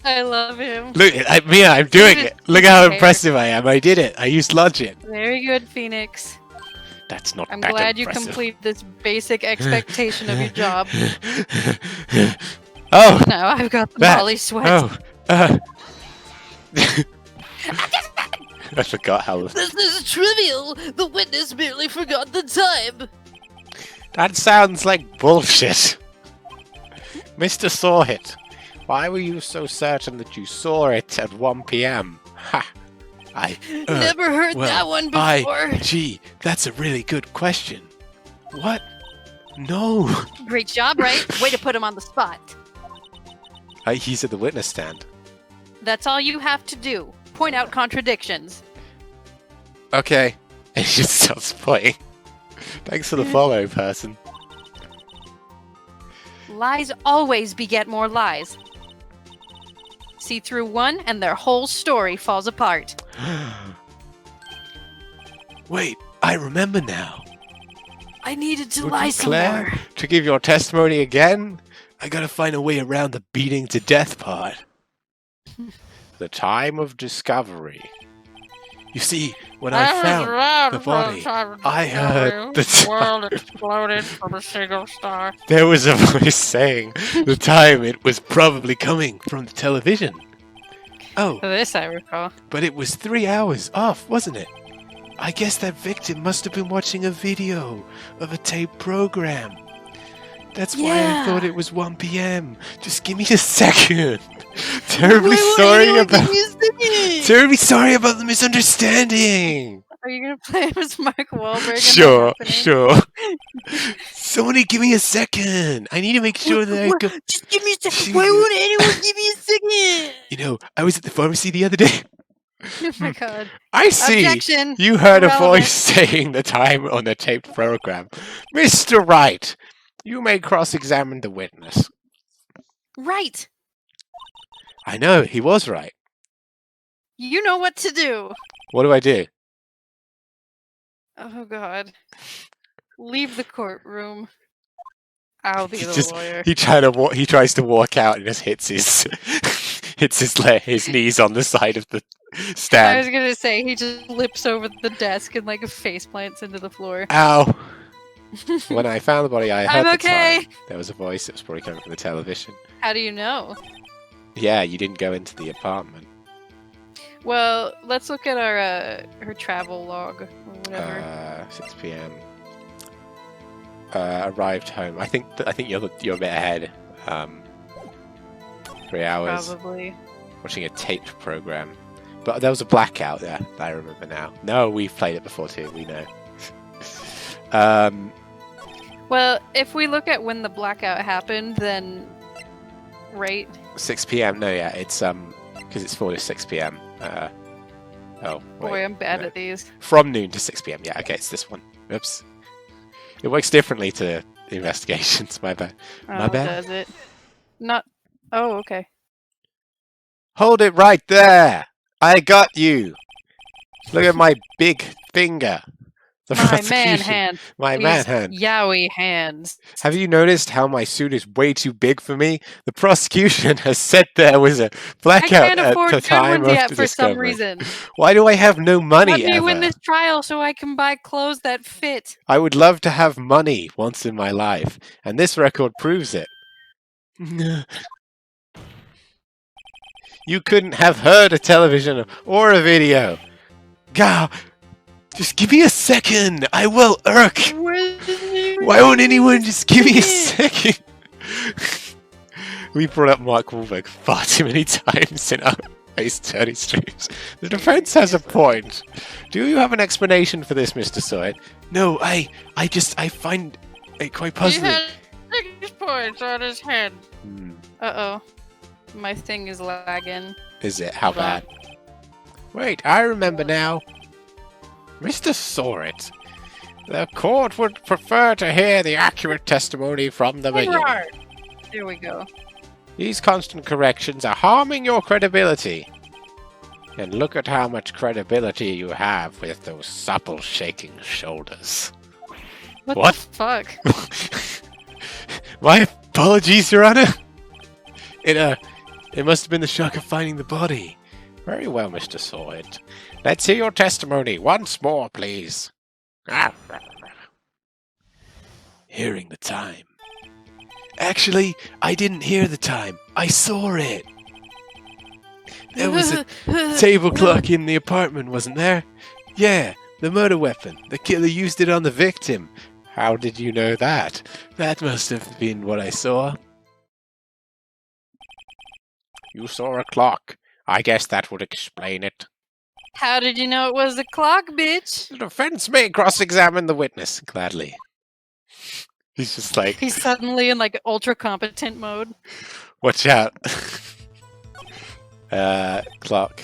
[SPEAKER 2] I love him.
[SPEAKER 1] Look, Mia, I'm doing it. Look how impressive I am. I did it. I used logic.
[SPEAKER 2] Very good, Phoenix.
[SPEAKER 1] That's not
[SPEAKER 2] I'm
[SPEAKER 1] that
[SPEAKER 2] glad
[SPEAKER 1] impressive.
[SPEAKER 2] you complete this basic expectation of your job.
[SPEAKER 1] Oh!
[SPEAKER 2] Now I've got the Molly sweat.
[SPEAKER 1] Oh! I forgot how...
[SPEAKER 3] This is trivial. The witness merely forgot the time.
[SPEAKER 1] That sounds like bullshit. Mr. Sawhit, why were you so certain that you saw it at 1 p.m.? Ha!
[SPEAKER 3] Never heard that one before.
[SPEAKER 1] Gee, that's a really good question. What? No.
[SPEAKER 2] Great job, right? Way to put him on the spot.
[SPEAKER 1] He's at the witness stand.
[SPEAKER 2] That's all you have to do. Point out contradictions.
[SPEAKER 1] Okay. And he just stops playing. Thanks for the follow, person.
[SPEAKER 2] Lies always beget more lies. See through one, and their whole story falls apart.
[SPEAKER 1] Wait, I remember now.
[SPEAKER 3] I needed to
[SPEAKER 1] Would
[SPEAKER 3] lie
[SPEAKER 1] you,
[SPEAKER 3] some
[SPEAKER 1] Claire,
[SPEAKER 3] more.
[SPEAKER 1] to give your testimony again? I gotta find a way around the beating to death part. The time of discovery. You see, when I found the body, I heard the world
[SPEAKER 2] exploded from a single star.
[SPEAKER 1] There was a voice saying the time it was probably coming from the television. Oh,
[SPEAKER 2] This I recall.
[SPEAKER 1] but it was 3 hours off, wasn't it? I guess that victim must have been watching a video of a tape program. That's why I thought it was 1 p.m. Just give me a second. Terribly sorry about the misunderstanding.
[SPEAKER 2] Are you gonna play as Mark Wahlberg?
[SPEAKER 1] Sure. Somebody give me a second. I need to make sure that I go.
[SPEAKER 3] Just give me a second. Why won't anyone give me a second?
[SPEAKER 1] You know, I was at the pharmacy the other day.
[SPEAKER 2] Oh my god.
[SPEAKER 1] I see.
[SPEAKER 2] Objection.
[SPEAKER 1] You heard a
[SPEAKER 2] Irrelevant.
[SPEAKER 1] voice saying the time on the taped program. Mr. Wright, you may cross-examine the witness.
[SPEAKER 2] Right.
[SPEAKER 1] I know, he was right.
[SPEAKER 2] You know what to do.
[SPEAKER 1] What do I do?
[SPEAKER 2] Oh god. Leave the courtroom. I'll be the lawyer.
[SPEAKER 1] He tries to walk out and just hits his knees on the side of the stand.
[SPEAKER 2] I was gonna say he just flips over the desk and like face plants into the floor.
[SPEAKER 1] Ow! When I found the body, I heard
[SPEAKER 2] I'm
[SPEAKER 1] the
[SPEAKER 2] okay.
[SPEAKER 1] time. There was a voice that was probably coming from the television.
[SPEAKER 2] How do you know?
[SPEAKER 1] Yeah, you didn't go into the apartment.
[SPEAKER 2] Well, let's look at her travel log or whatever.
[SPEAKER 1] 6 p.m. Arrived home. I think you're a bit ahead. 3 hours.
[SPEAKER 2] Probably.
[SPEAKER 1] Watching a taped program. But there was a blackout there. I remember now. No, we've played it before too. We know.
[SPEAKER 2] Well, if we look at when the blackout happened, then right.
[SPEAKER 1] 6 p.m. No, yeah, it's because it's 4 to 6 p.m. Oh, wait,
[SPEAKER 2] Boy, I'm bad
[SPEAKER 1] no.
[SPEAKER 2] at these.
[SPEAKER 1] From noon to 6 p.m. Yeah, okay, it's this one. Oops. It works differently to the investigations. My bad. My bad.
[SPEAKER 2] Does it? Not. Oh, okay.
[SPEAKER 1] Hold it right there. I got you. Look at my big finger. The
[SPEAKER 2] My man
[SPEAKER 1] prosecution-
[SPEAKER 2] hand.
[SPEAKER 1] My
[SPEAKER 2] These
[SPEAKER 1] man hand.
[SPEAKER 2] Yowie hands.
[SPEAKER 1] Have you noticed how my suit is way too big for me? The prosecution has said there was a
[SPEAKER 2] I
[SPEAKER 1] blackout
[SPEAKER 2] can't
[SPEAKER 1] at
[SPEAKER 2] afford
[SPEAKER 1] the
[SPEAKER 2] good
[SPEAKER 1] time
[SPEAKER 2] ones
[SPEAKER 1] of
[SPEAKER 2] yet
[SPEAKER 1] the
[SPEAKER 2] for some
[SPEAKER 1] discovery.
[SPEAKER 2] reason.
[SPEAKER 1] Why do I have no money
[SPEAKER 2] Let me
[SPEAKER 1] ever?
[SPEAKER 2] win this trial so I can buy clothes that fit.
[SPEAKER 1] I would love to have money once in my life, and this record proves it. You couldn't have heard a television or a video. Gah! Just give me a second! I will irk! Why won't anyone just give me a second? We brought up Mark Wahlberg far too many times in our Ace Attorney streams. The defense has a point. Do you have an explanation for this, Mr. Sawyer? No, I find it quite puzzling.
[SPEAKER 2] He had 6 points on his head. Uh-oh. My thing is lagging.
[SPEAKER 1] Is it? How
[SPEAKER 2] Hold on.
[SPEAKER 1] bad? Wait, I remember now. Mr. Sorit, the court would prefer to hear the accurate testimony from the beginning.
[SPEAKER 2] There we go.
[SPEAKER 1] These constant corrections are harming your credibility. And look at how much credibility you have with those supple shaking shoulders.
[SPEAKER 2] What the fuck?
[SPEAKER 1] My apologies, Your Honor. It must have been the shock of finding the body. Very well, Mr. Sword. Let's hear your testimony once more, please. Hearing the time. Actually, I didn't hear the time. I saw it. There was a table clock in the apartment, wasn't there? Yeah, the murder weapon. The killer used it on the victim. How did you know that? That must have been what I saw. You saw a clock. I guess that would explain it.
[SPEAKER 2] How did you know it was the clock, bitch?
[SPEAKER 1] The defense may cross-examine the witness. Gladly. He's just like...
[SPEAKER 2] He's suddenly in like ultra competent mode.
[SPEAKER 1] Watch out. Clock.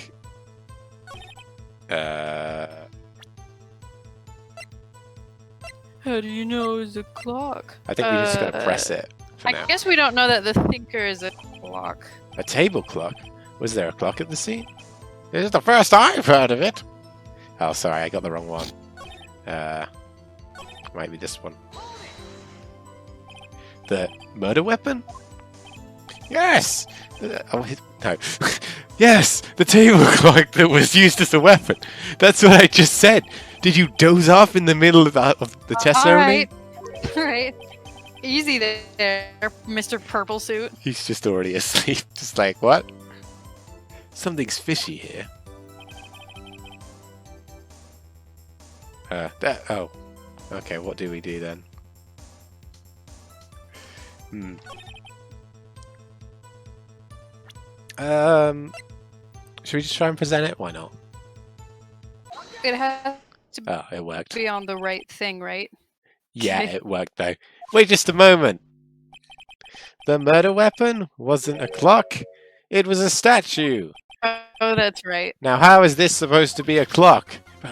[SPEAKER 2] How do you know it's a clock?
[SPEAKER 1] I think we just gotta press it for now.
[SPEAKER 2] I guess we don't know that the thinker is a clock.
[SPEAKER 1] A table clock? Was there a clock at the scene? This is the first I've heard of it. Oh, sorry, I got the wrong one. Might be this one. The murder weapon? Yes! No. Yes! The table clock that was used as a weapon! That's what I just said! Did you doze off in the middle of the chess ceremony?
[SPEAKER 2] Alright. Easy there, Mr. Purple Suit.
[SPEAKER 1] He's just already asleep. Just like, what? Something's fishy here. Oh. Okay, what do we do then? Should we just try and present it? Why not?
[SPEAKER 2] It has to
[SPEAKER 1] Oh, it worked.
[SPEAKER 2] be on the right thing, right?
[SPEAKER 1] Yeah, it worked though. Wait just a moment. The murder weapon wasn't a clock. It was a statue.
[SPEAKER 2] Oh, that's right.
[SPEAKER 1] Now, how is this supposed to be a clock? I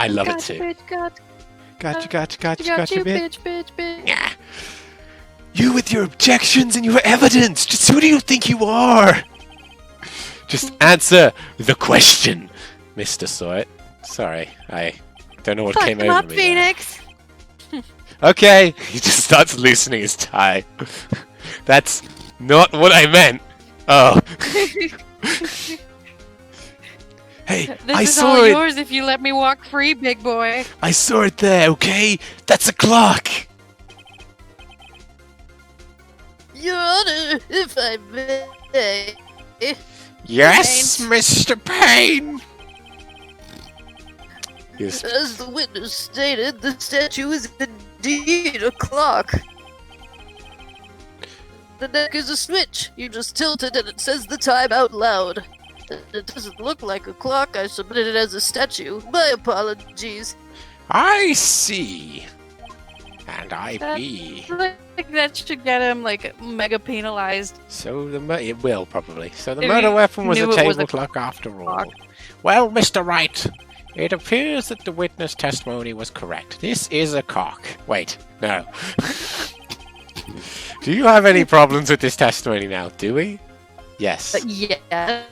[SPEAKER 1] love it too. Gotcha, bitch. Yeah. You with your objections and your evidence. Just who do you think you are? Just answer the question, Mr. Sawyer. Sorry, I don't know what came over me.
[SPEAKER 2] Phoenix.
[SPEAKER 1] Okay, he just starts loosening his tie. That's not what I meant. Oh. Hey,
[SPEAKER 2] this
[SPEAKER 1] I
[SPEAKER 2] is
[SPEAKER 1] saw
[SPEAKER 2] all
[SPEAKER 1] it.
[SPEAKER 2] yours if you let me walk free, big boy.
[SPEAKER 1] I saw it there, okay? That's a clock.
[SPEAKER 3] Your Honor, if I may.
[SPEAKER 1] Yes, Mr. Payne. Yes.
[SPEAKER 3] As the witness stated, the statue is indeed a clock. The neck is a switch. You just tilt it and it says the time out loud. It doesn't look like a clock. I submitted it as a statue. My apologies.
[SPEAKER 1] I see. And I be.
[SPEAKER 2] Like that should get him like mega penalized.
[SPEAKER 1] So it will probably. So the murder weapon was a table clock after all. Well, Mr. Wright, it appears that the witness testimony was correct. This is a cock. Wait, no. Do you have any problems with this testimony now? Do we? Yes.
[SPEAKER 2] Yeah.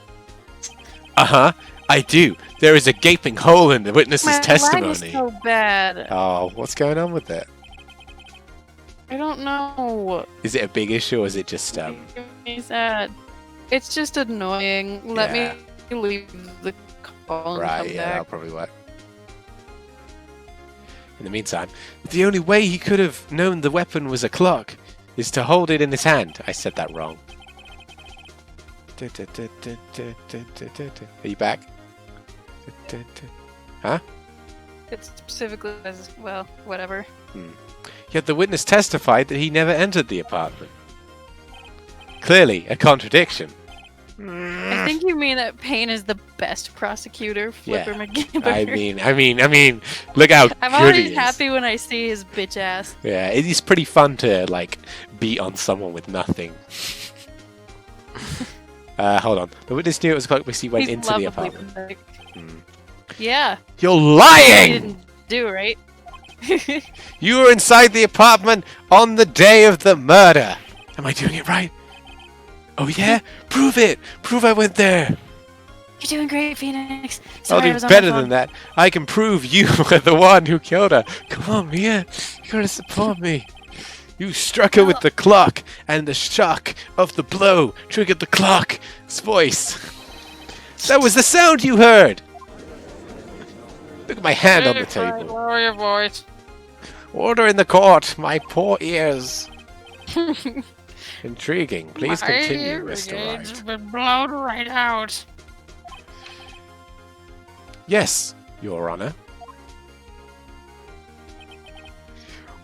[SPEAKER 1] Uh-huh. I do. There is a gaping hole in the witness's testimony.
[SPEAKER 2] Line is so bad.
[SPEAKER 1] Oh, what's going on with it?
[SPEAKER 2] I don't know.
[SPEAKER 1] Is it a big issue or is it just
[SPEAKER 2] It's sad. It's just annoying. Let me leave the call and come
[SPEAKER 1] yeah,
[SPEAKER 2] back.
[SPEAKER 1] that'll probably work. In the meantime, the only way he could have known the weapon was a clock is to hold it in his hand. I said that wrong. Are you back? Huh?
[SPEAKER 2] It's specifically as well, whatever.
[SPEAKER 1] Yet the witness testified that he never entered the apartment. Clearly, a contradiction.
[SPEAKER 2] I think you mean that Payne is the best prosecutor, Flipper McGimber.
[SPEAKER 1] I mean, look how
[SPEAKER 2] I'm
[SPEAKER 1] good
[SPEAKER 2] always
[SPEAKER 1] he is.
[SPEAKER 2] happy when I see his bitch ass.
[SPEAKER 1] Yeah, it is pretty fun to, like, beat on someone with nothing. Hold on. The witness knew it was a clock because he went into the apartment.
[SPEAKER 2] Yeah.
[SPEAKER 1] You're lying!
[SPEAKER 2] You didn't do, right?
[SPEAKER 1] You were inside the apartment on the day of the murder. Am I doing it right? Oh yeah? Prove it! Prove I went there!
[SPEAKER 2] You're doing great, Phoenix. Sorry,
[SPEAKER 1] I'll do better than that. I can prove you were the one who killed her. Come on, Mia. You gotta support me. You struck her with the clock, and the shock of the blow triggered the clock's voice. That was the sound you heard! Look at my hand on the table.
[SPEAKER 2] Lower your voice.
[SPEAKER 1] Order in the court, my poor ears. Intriguing. Please continue, Mr. Wright.
[SPEAKER 2] It's been blown right out.
[SPEAKER 1] Yes, Your Honor.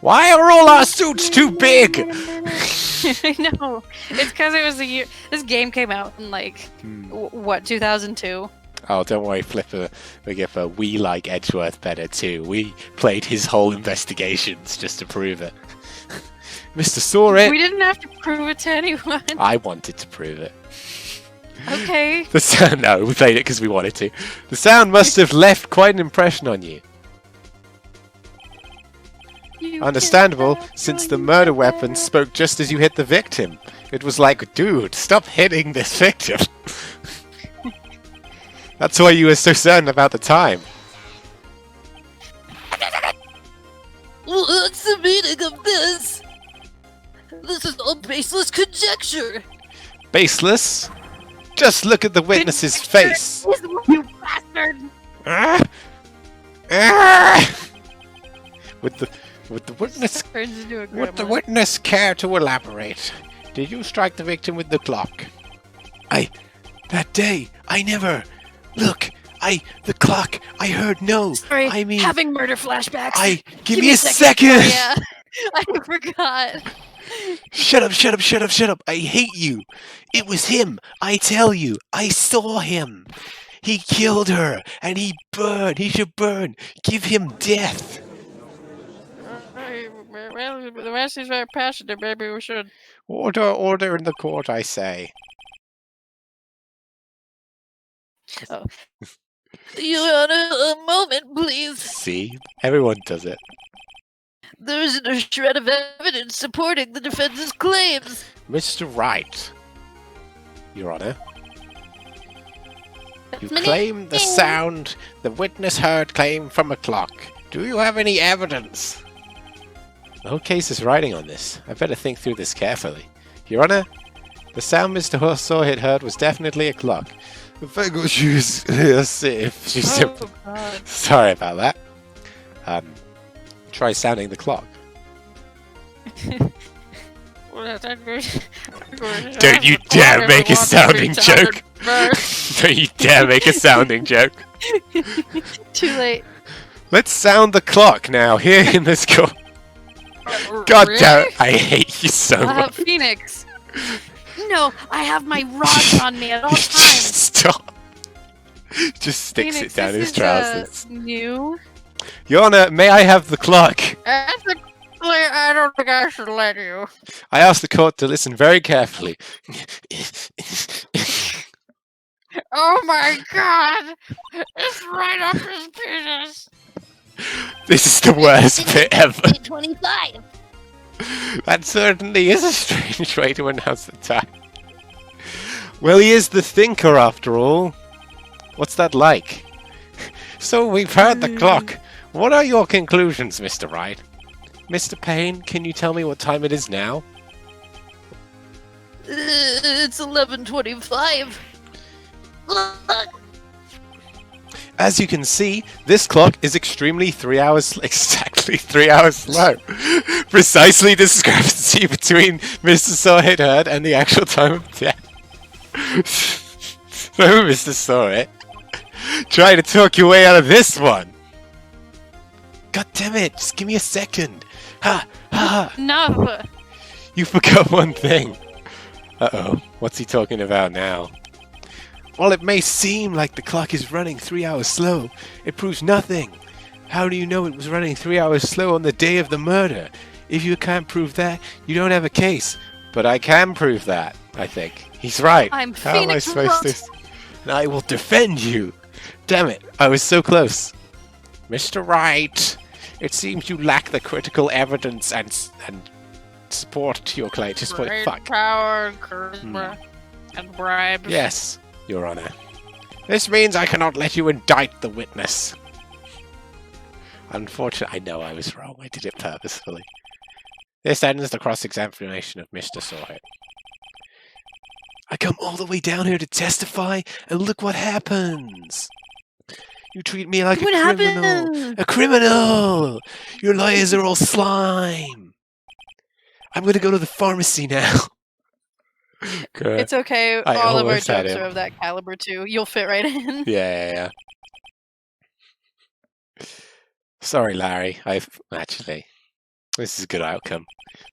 [SPEAKER 1] Why are all our suits too big?
[SPEAKER 2] I know. It's because it was the year. This game came out in like what 2002.
[SPEAKER 1] Oh, don't worry, Flipper. We like Edgeworth better too. We played his whole investigations just to prove it. Mr. Saw it.
[SPEAKER 2] We didn't have to prove it to anyone.
[SPEAKER 1] I wanted to prove it.
[SPEAKER 2] Okay.
[SPEAKER 1] The sound. No, we played it because we wanted to. The sound must have left quite an impression on you. Understandable, since the murder weapon spoke just as you hit the victim. It was like, dude, stop hitting this victim. That's why you were so certain about the time.
[SPEAKER 3] What's the meaning of this? This is all baseless conjecture.
[SPEAKER 1] Baseless? Just look at the witness's face.
[SPEAKER 2] You bastard!
[SPEAKER 1] Would the witness
[SPEAKER 2] Turns into a
[SPEAKER 1] would the
[SPEAKER 2] gremlin.
[SPEAKER 1] witness care to elaborate? Did you strike the victim with the clock? That day, I never. Look, the clock. I heard no.
[SPEAKER 2] Sorry,
[SPEAKER 1] I mean,
[SPEAKER 2] having murder flashbacks.
[SPEAKER 1] give me a second.
[SPEAKER 2] Yeah, I forgot.
[SPEAKER 1] Shut up. I hate you. It was him. I tell you, I saw him. He killed her, and he burned. He should burn. Give him death.
[SPEAKER 2] Well, the rest is very passionate. Maybe we should.
[SPEAKER 1] Order in the court, I say.
[SPEAKER 2] Oh.
[SPEAKER 3] Your Honor, a moment, please.
[SPEAKER 1] See? Everyone does it.
[SPEAKER 3] There isn't a shred of evidence supporting the defense's claims.
[SPEAKER 1] Mr. Wright, Your Honor. You claim the sound the witness heard came from a clock. Do you have any evidence? The whole case is riding on this. I better think through this carefully. Your Honor, the sound Mr. Sawhead heard was definitely a clock. The fact was
[SPEAKER 2] God.
[SPEAKER 1] Sorry about that. Try sounding the clock. Don't you dare make a sounding joke! Don't you dare make a sounding joke!
[SPEAKER 2] Too late.
[SPEAKER 1] Let's sound the clock now, here in this court. God damn it, I hate you so much.
[SPEAKER 2] Phoenix. No, I have my rods on me at all times.
[SPEAKER 1] Stop. Just sticks
[SPEAKER 2] Phoenix,
[SPEAKER 1] it down
[SPEAKER 2] this
[SPEAKER 1] his
[SPEAKER 2] is,
[SPEAKER 1] trousers.
[SPEAKER 2] New.
[SPEAKER 1] Your Honor, may I have the clock?
[SPEAKER 2] Ethically, I don't think I should let you.
[SPEAKER 1] I ask the court to listen very carefully.
[SPEAKER 2] Oh my god! It's right up his penis!
[SPEAKER 1] This is the worst bit ever.
[SPEAKER 3] 25.
[SPEAKER 1] That certainly is a strange way to announce the time. Well, he is the thinker after all. What's that like? So we've heard the clock. What are your conclusions, Mr. Wright? Mr. Payne, can you tell me what time it is now?
[SPEAKER 3] It's 11:25.
[SPEAKER 1] As you can see, this clock is exactly 3 hours slow. Precisely discrepancy between Mr. Sawhead heard and the actual time of death. So, Mr. Sawhead, try to talk your way out of this one. God damn it, just give me a second. Ha! Ha!
[SPEAKER 2] No!
[SPEAKER 1] You forgot one thing. Uh-oh, what's he talking about now? While it may seem like the clock is running 3 hours slow, it proves nothing. How do you know it was running 3 hours slow on the day of the murder? If you can't prove that, you don't have a case. But I can prove that, I think. He's right.
[SPEAKER 2] I'm
[SPEAKER 1] How am I
[SPEAKER 2] Phoenix
[SPEAKER 1] supposed to? And I will defend you. Damn it, I was so close. Mr. Wright, it seems you lack the critical evidence and support to your claim. Just what the fuck.
[SPEAKER 2] Power and charisma and bribes.
[SPEAKER 1] Yes, Your Honor. This means I cannot let you indict the witness. Unfortunately, I know I was wrong. I did it purposefully. This ends the cross-examination of Mr. Sawhead. I come all the way down here to testify, and look what happens. You treat me like a criminal. A criminal! Your liars are all slime. I'm going to go to the pharmacy now. Good.
[SPEAKER 2] It's okay.
[SPEAKER 1] I
[SPEAKER 2] All of our
[SPEAKER 1] almost had
[SPEAKER 2] jokes
[SPEAKER 1] him.
[SPEAKER 2] are of that caliber too. You'll fit right in.
[SPEAKER 1] Yeah. Sorry, Larry. Actually, this is a good outcome.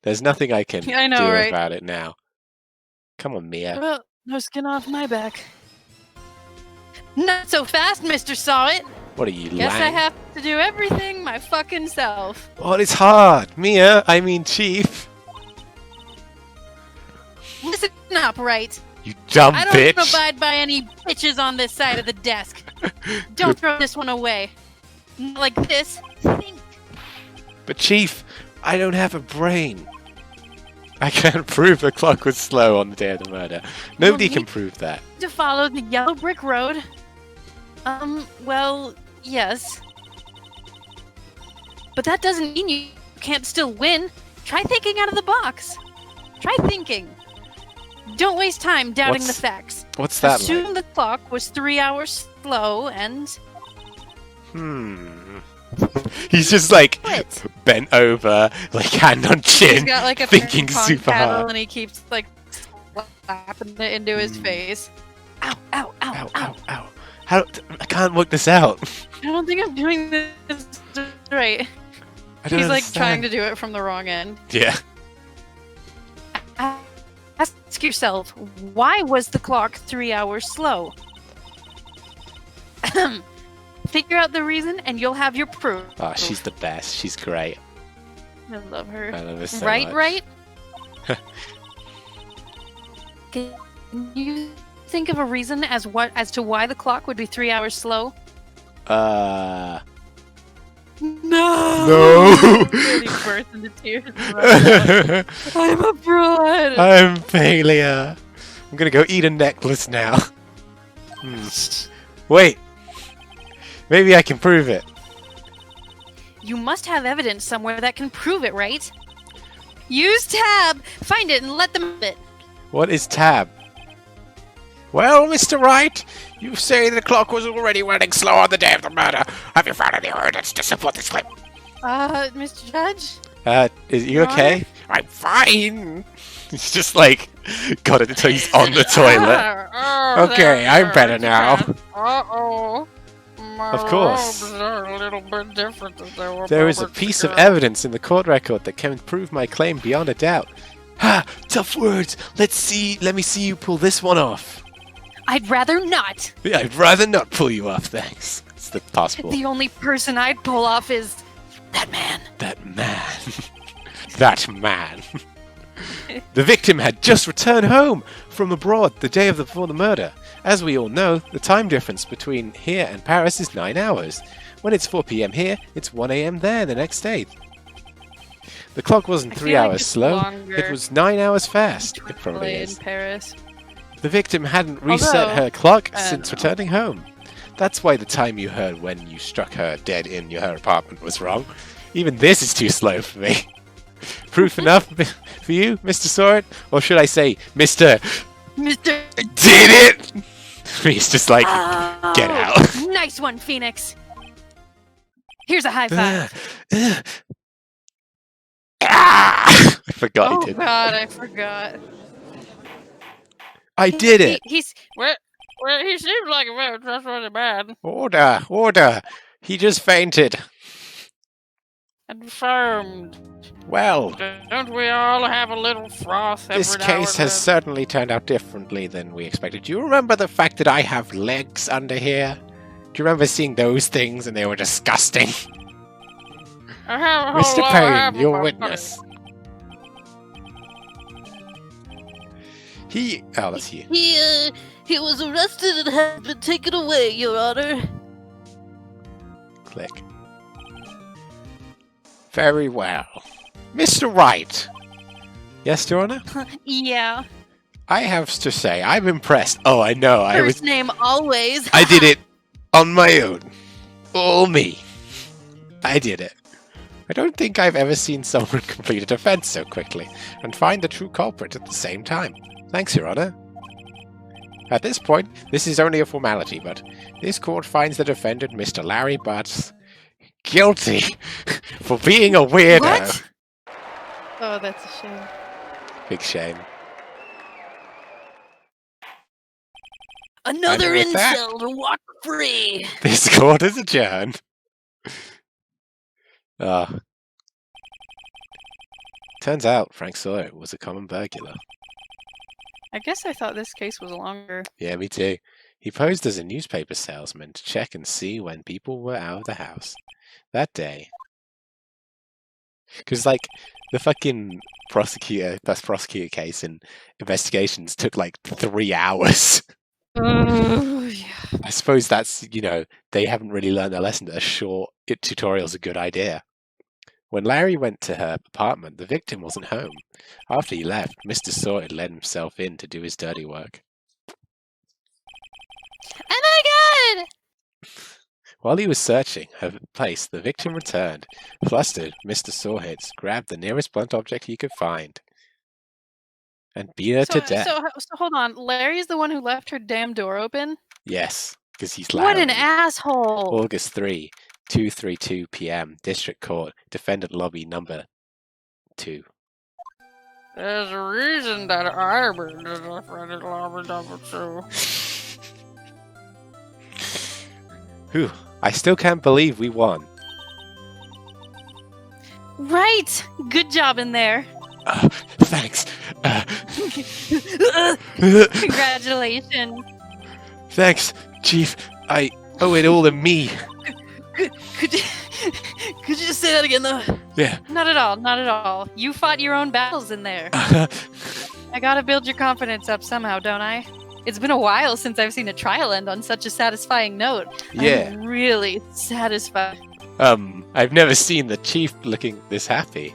[SPEAKER 1] There's nothing I can
[SPEAKER 2] I know,
[SPEAKER 1] do
[SPEAKER 2] right?
[SPEAKER 1] about it now. Come on, Mia.
[SPEAKER 2] Well, no skin off my back. Not so fast, Mr. Sawit.
[SPEAKER 1] What are you,
[SPEAKER 2] Guess I
[SPEAKER 1] lying?
[SPEAKER 2] have to do everything my fucking self.
[SPEAKER 1] Oh, it's hard. Mia, I mean Chief.
[SPEAKER 2] Listen up, right?
[SPEAKER 1] You dumb bitch!
[SPEAKER 2] I don't abide by any bitches on this side of the desk. Don't throw this one away. Not like this. Think.
[SPEAKER 1] But Chief, I don't have a brain. I can't prove the clock was slow on the day of the murder. Nobody can prove that.
[SPEAKER 2] To follow the yellow brick road. Well, yes. But that doesn't mean you can't still win. Try thinking out of the box. Try thinking. Don't waste time doubting the facts.
[SPEAKER 1] What's that
[SPEAKER 2] Assume the clock was 3 hours slow and...
[SPEAKER 1] He's just like bent over, like hand on chin,
[SPEAKER 2] he's got, like, a
[SPEAKER 1] thinking super hard.
[SPEAKER 2] And he keeps like slapping it into his face. Ow, ow, ow,
[SPEAKER 1] Ow, ow, ow. How? I can't work this out.
[SPEAKER 2] I don't think I'm doing this right. He's like trying to do it from the wrong end.
[SPEAKER 1] Yeah.
[SPEAKER 2] Ask yourself, why was the clock 3 hours slow? Figure out the reason and you'll have your proof.
[SPEAKER 1] Oh, she's the best. She's great.
[SPEAKER 2] I love her.
[SPEAKER 1] I love her so
[SPEAKER 2] right,
[SPEAKER 1] much.
[SPEAKER 2] right? Can you think of a reason as to why the clock would be 3 hours slow?
[SPEAKER 1] No!
[SPEAKER 2] He burst into tears. I'm a fraud.
[SPEAKER 1] I'm failure. I'm gonna go eat a necklace now. Wait. Maybe I can prove it.
[SPEAKER 2] You must have evidence somewhere that can prove it, right? Use tab! Find it and let them have it.
[SPEAKER 1] What is tab? Well, Mr. Wright, you say the clock was already running slow on the day of the murder. Have you found any evidence to support this claim?
[SPEAKER 2] Mr. Judge?
[SPEAKER 1] Is you okay? I'm fine. He's just like, got it until he's on the toilet. Okay, I'm better now.
[SPEAKER 2] Uh-oh.
[SPEAKER 1] Of course.
[SPEAKER 2] A little bit different than they were.
[SPEAKER 1] There is a piece of evidence in the court record that can prove my claim beyond a doubt. Ha! Tough words. Let me see you pull this one off.
[SPEAKER 2] I'd rather not.
[SPEAKER 1] Yeah, I'd rather not pull you off, thanks. It's the possible.
[SPEAKER 2] The only person I'd pull off is that man.
[SPEAKER 1] That man. That man. The victim had just returned home from abroad the day before the murder. As we all know, the time difference between here and Paris is 9 hours. When it's 4 p.m. here, it's 1 a.m. there the next day. The clock wasn't 3 hours slow, it was 9 hours fast. It probably is.
[SPEAKER 2] In Paris.
[SPEAKER 1] The victim hadn't reset her clock since returning home. That's why the time you heard when you struck her dead in her apartment was wrong. Even this is too slow for me. Proof enough for you, Mr. Sword? Or should I say, Mr.
[SPEAKER 2] Mr.
[SPEAKER 1] Did it! He's just like, get out.
[SPEAKER 2] Nice one, Phoenix. Here's a high five.
[SPEAKER 1] I forgot he did.
[SPEAKER 2] Oh god, I forgot.
[SPEAKER 1] I did it.
[SPEAKER 2] He seems like that's really bad.
[SPEAKER 1] Order, order. He just fainted.
[SPEAKER 2] Confirmed.
[SPEAKER 1] Well,
[SPEAKER 2] don't we all have a little froth every
[SPEAKER 1] this case has certainly turned out differently than we expected. Do you remember the fact that I have legs under here? Do you remember seeing those things and they were disgusting? Mr. Payne, your witness. Oh, that's you.
[SPEAKER 3] He was arrested and has been taken away, Your Honor.
[SPEAKER 1] Click. Very well. Mr. Wright. Yes, Your Honor?
[SPEAKER 2] Yeah.
[SPEAKER 1] I have to say, I'm impressed. Oh, I know.
[SPEAKER 3] First name always.
[SPEAKER 1] I did it on my own. All me. I did it. I don't think I've ever seen someone complete a defense so quickly and find the true culprit at the same time. Thanks, Your Honor. At this point, this is only a formality, but this court finds the defendant, Mr. Larry Butts, guilty for being a weirdo.
[SPEAKER 2] What? Oh, that's a shame.
[SPEAKER 1] Big shame.
[SPEAKER 3] Another incel to walk free.
[SPEAKER 1] This court is adjourned. Turns out Frank Sawyer was a common burglar.
[SPEAKER 2] I guess I thought this case was longer.
[SPEAKER 1] Yeah, me too. He posed as a newspaper salesman to check and see when people were out of the house. That day, Because, like, the fucking best prosecutor case and investigations took, like, 3 hours.
[SPEAKER 2] Yeah.
[SPEAKER 1] I suppose that's, they haven't really learned their lesson that a short tutorial's a good idea. When Larry went to her apartment, the victim wasn't home. After he left, Mr. Sorted let himself in to do his dirty work.
[SPEAKER 2] Oh my god!
[SPEAKER 1] While he was searching her place, the victim returned. Flustered, Mr. Sawheads grabbed the nearest blunt object he could find and beat her to death.
[SPEAKER 2] So hold on. Larry's the one who left her damn door open?
[SPEAKER 1] Yes, because he's Larry.
[SPEAKER 2] What an asshole!
[SPEAKER 1] August 3, 2:32 p.m. District Court, Defendant Lobby Number 2.
[SPEAKER 2] There's a reason that I'm in the Defendant Lobby Number 2.
[SPEAKER 1] Whew, I still can't believe we won.
[SPEAKER 2] Right! Good job in there.
[SPEAKER 1] Thanks.
[SPEAKER 2] Congratulations.
[SPEAKER 1] Thanks, Chief. I owe it all to me.
[SPEAKER 3] Could you just say that again, though?
[SPEAKER 1] Yeah.
[SPEAKER 2] Not at all. You fought your own battles in there. I gotta build your confidence up somehow, don't I? It's been a while since I've seen a trial end on such a satisfying note.
[SPEAKER 1] Yeah.
[SPEAKER 2] I'm really satisfied.
[SPEAKER 1] I've never seen the Chief looking this happy.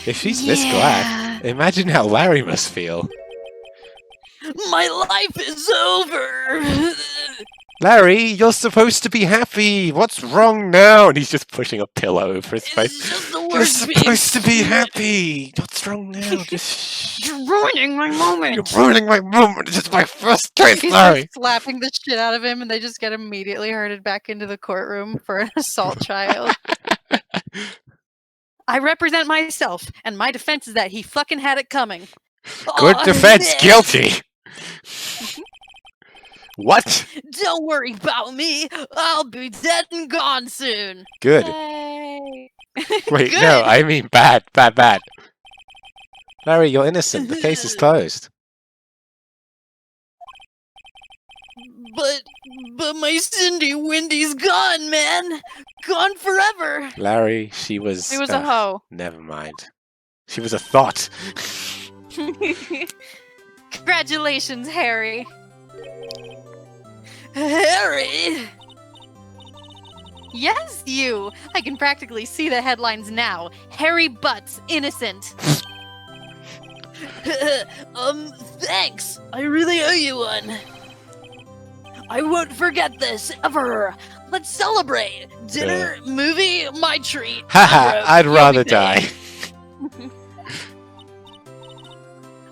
[SPEAKER 1] If she's this glad, imagine how Larry must feel.
[SPEAKER 3] My life is over!
[SPEAKER 1] Larry, you're supposed to be happy. What's wrong now? And he's just pushing a pillow over his face. You're supposed to be happy. What's wrong now?
[SPEAKER 2] You're ruining my moment.
[SPEAKER 1] You're ruining my moment. This is my first case,
[SPEAKER 2] He's
[SPEAKER 1] Larry.
[SPEAKER 2] just slapping the shit out of him, and they just get immediately herded back into the courtroom for an assault trial. I represent myself, and my defense is that he fucking had it coming.
[SPEAKER 1] Good defense, guilty. What?
[SPEAKER 3] Don't worry about me. I'll be dead and gone soon.
[SPEAKER 1] Good.
[SPEAKER 2] Yay.
[SPEAKER 1] Wait,
[SPEAKER 2] Good.
[SPEAKER 1] no, I mean bad. Larry, you're innocent. The case is closed.
[SPEAKER 3] But my Cindy Windy's gone, man. Gone forever.
[SPEAKER 1] Larry, she was
[SPEAKER 2] a hoe.
[SPEAKER 1] Never mind. She was a thought.
[SPEAKER 2] Congratulations, Harry.
[SPEAKER 3] Harry!
[SPEAKER 2] Yes, you! I can practically see the headlines now. Harry Butts, innocent.
[SPEAKER 3] Thanks. I really owe you one. I won't forget this, ever. Let's celebrate. Dinner, movie, my treat.
[SPEAKER 1] Haha, I'd rather die.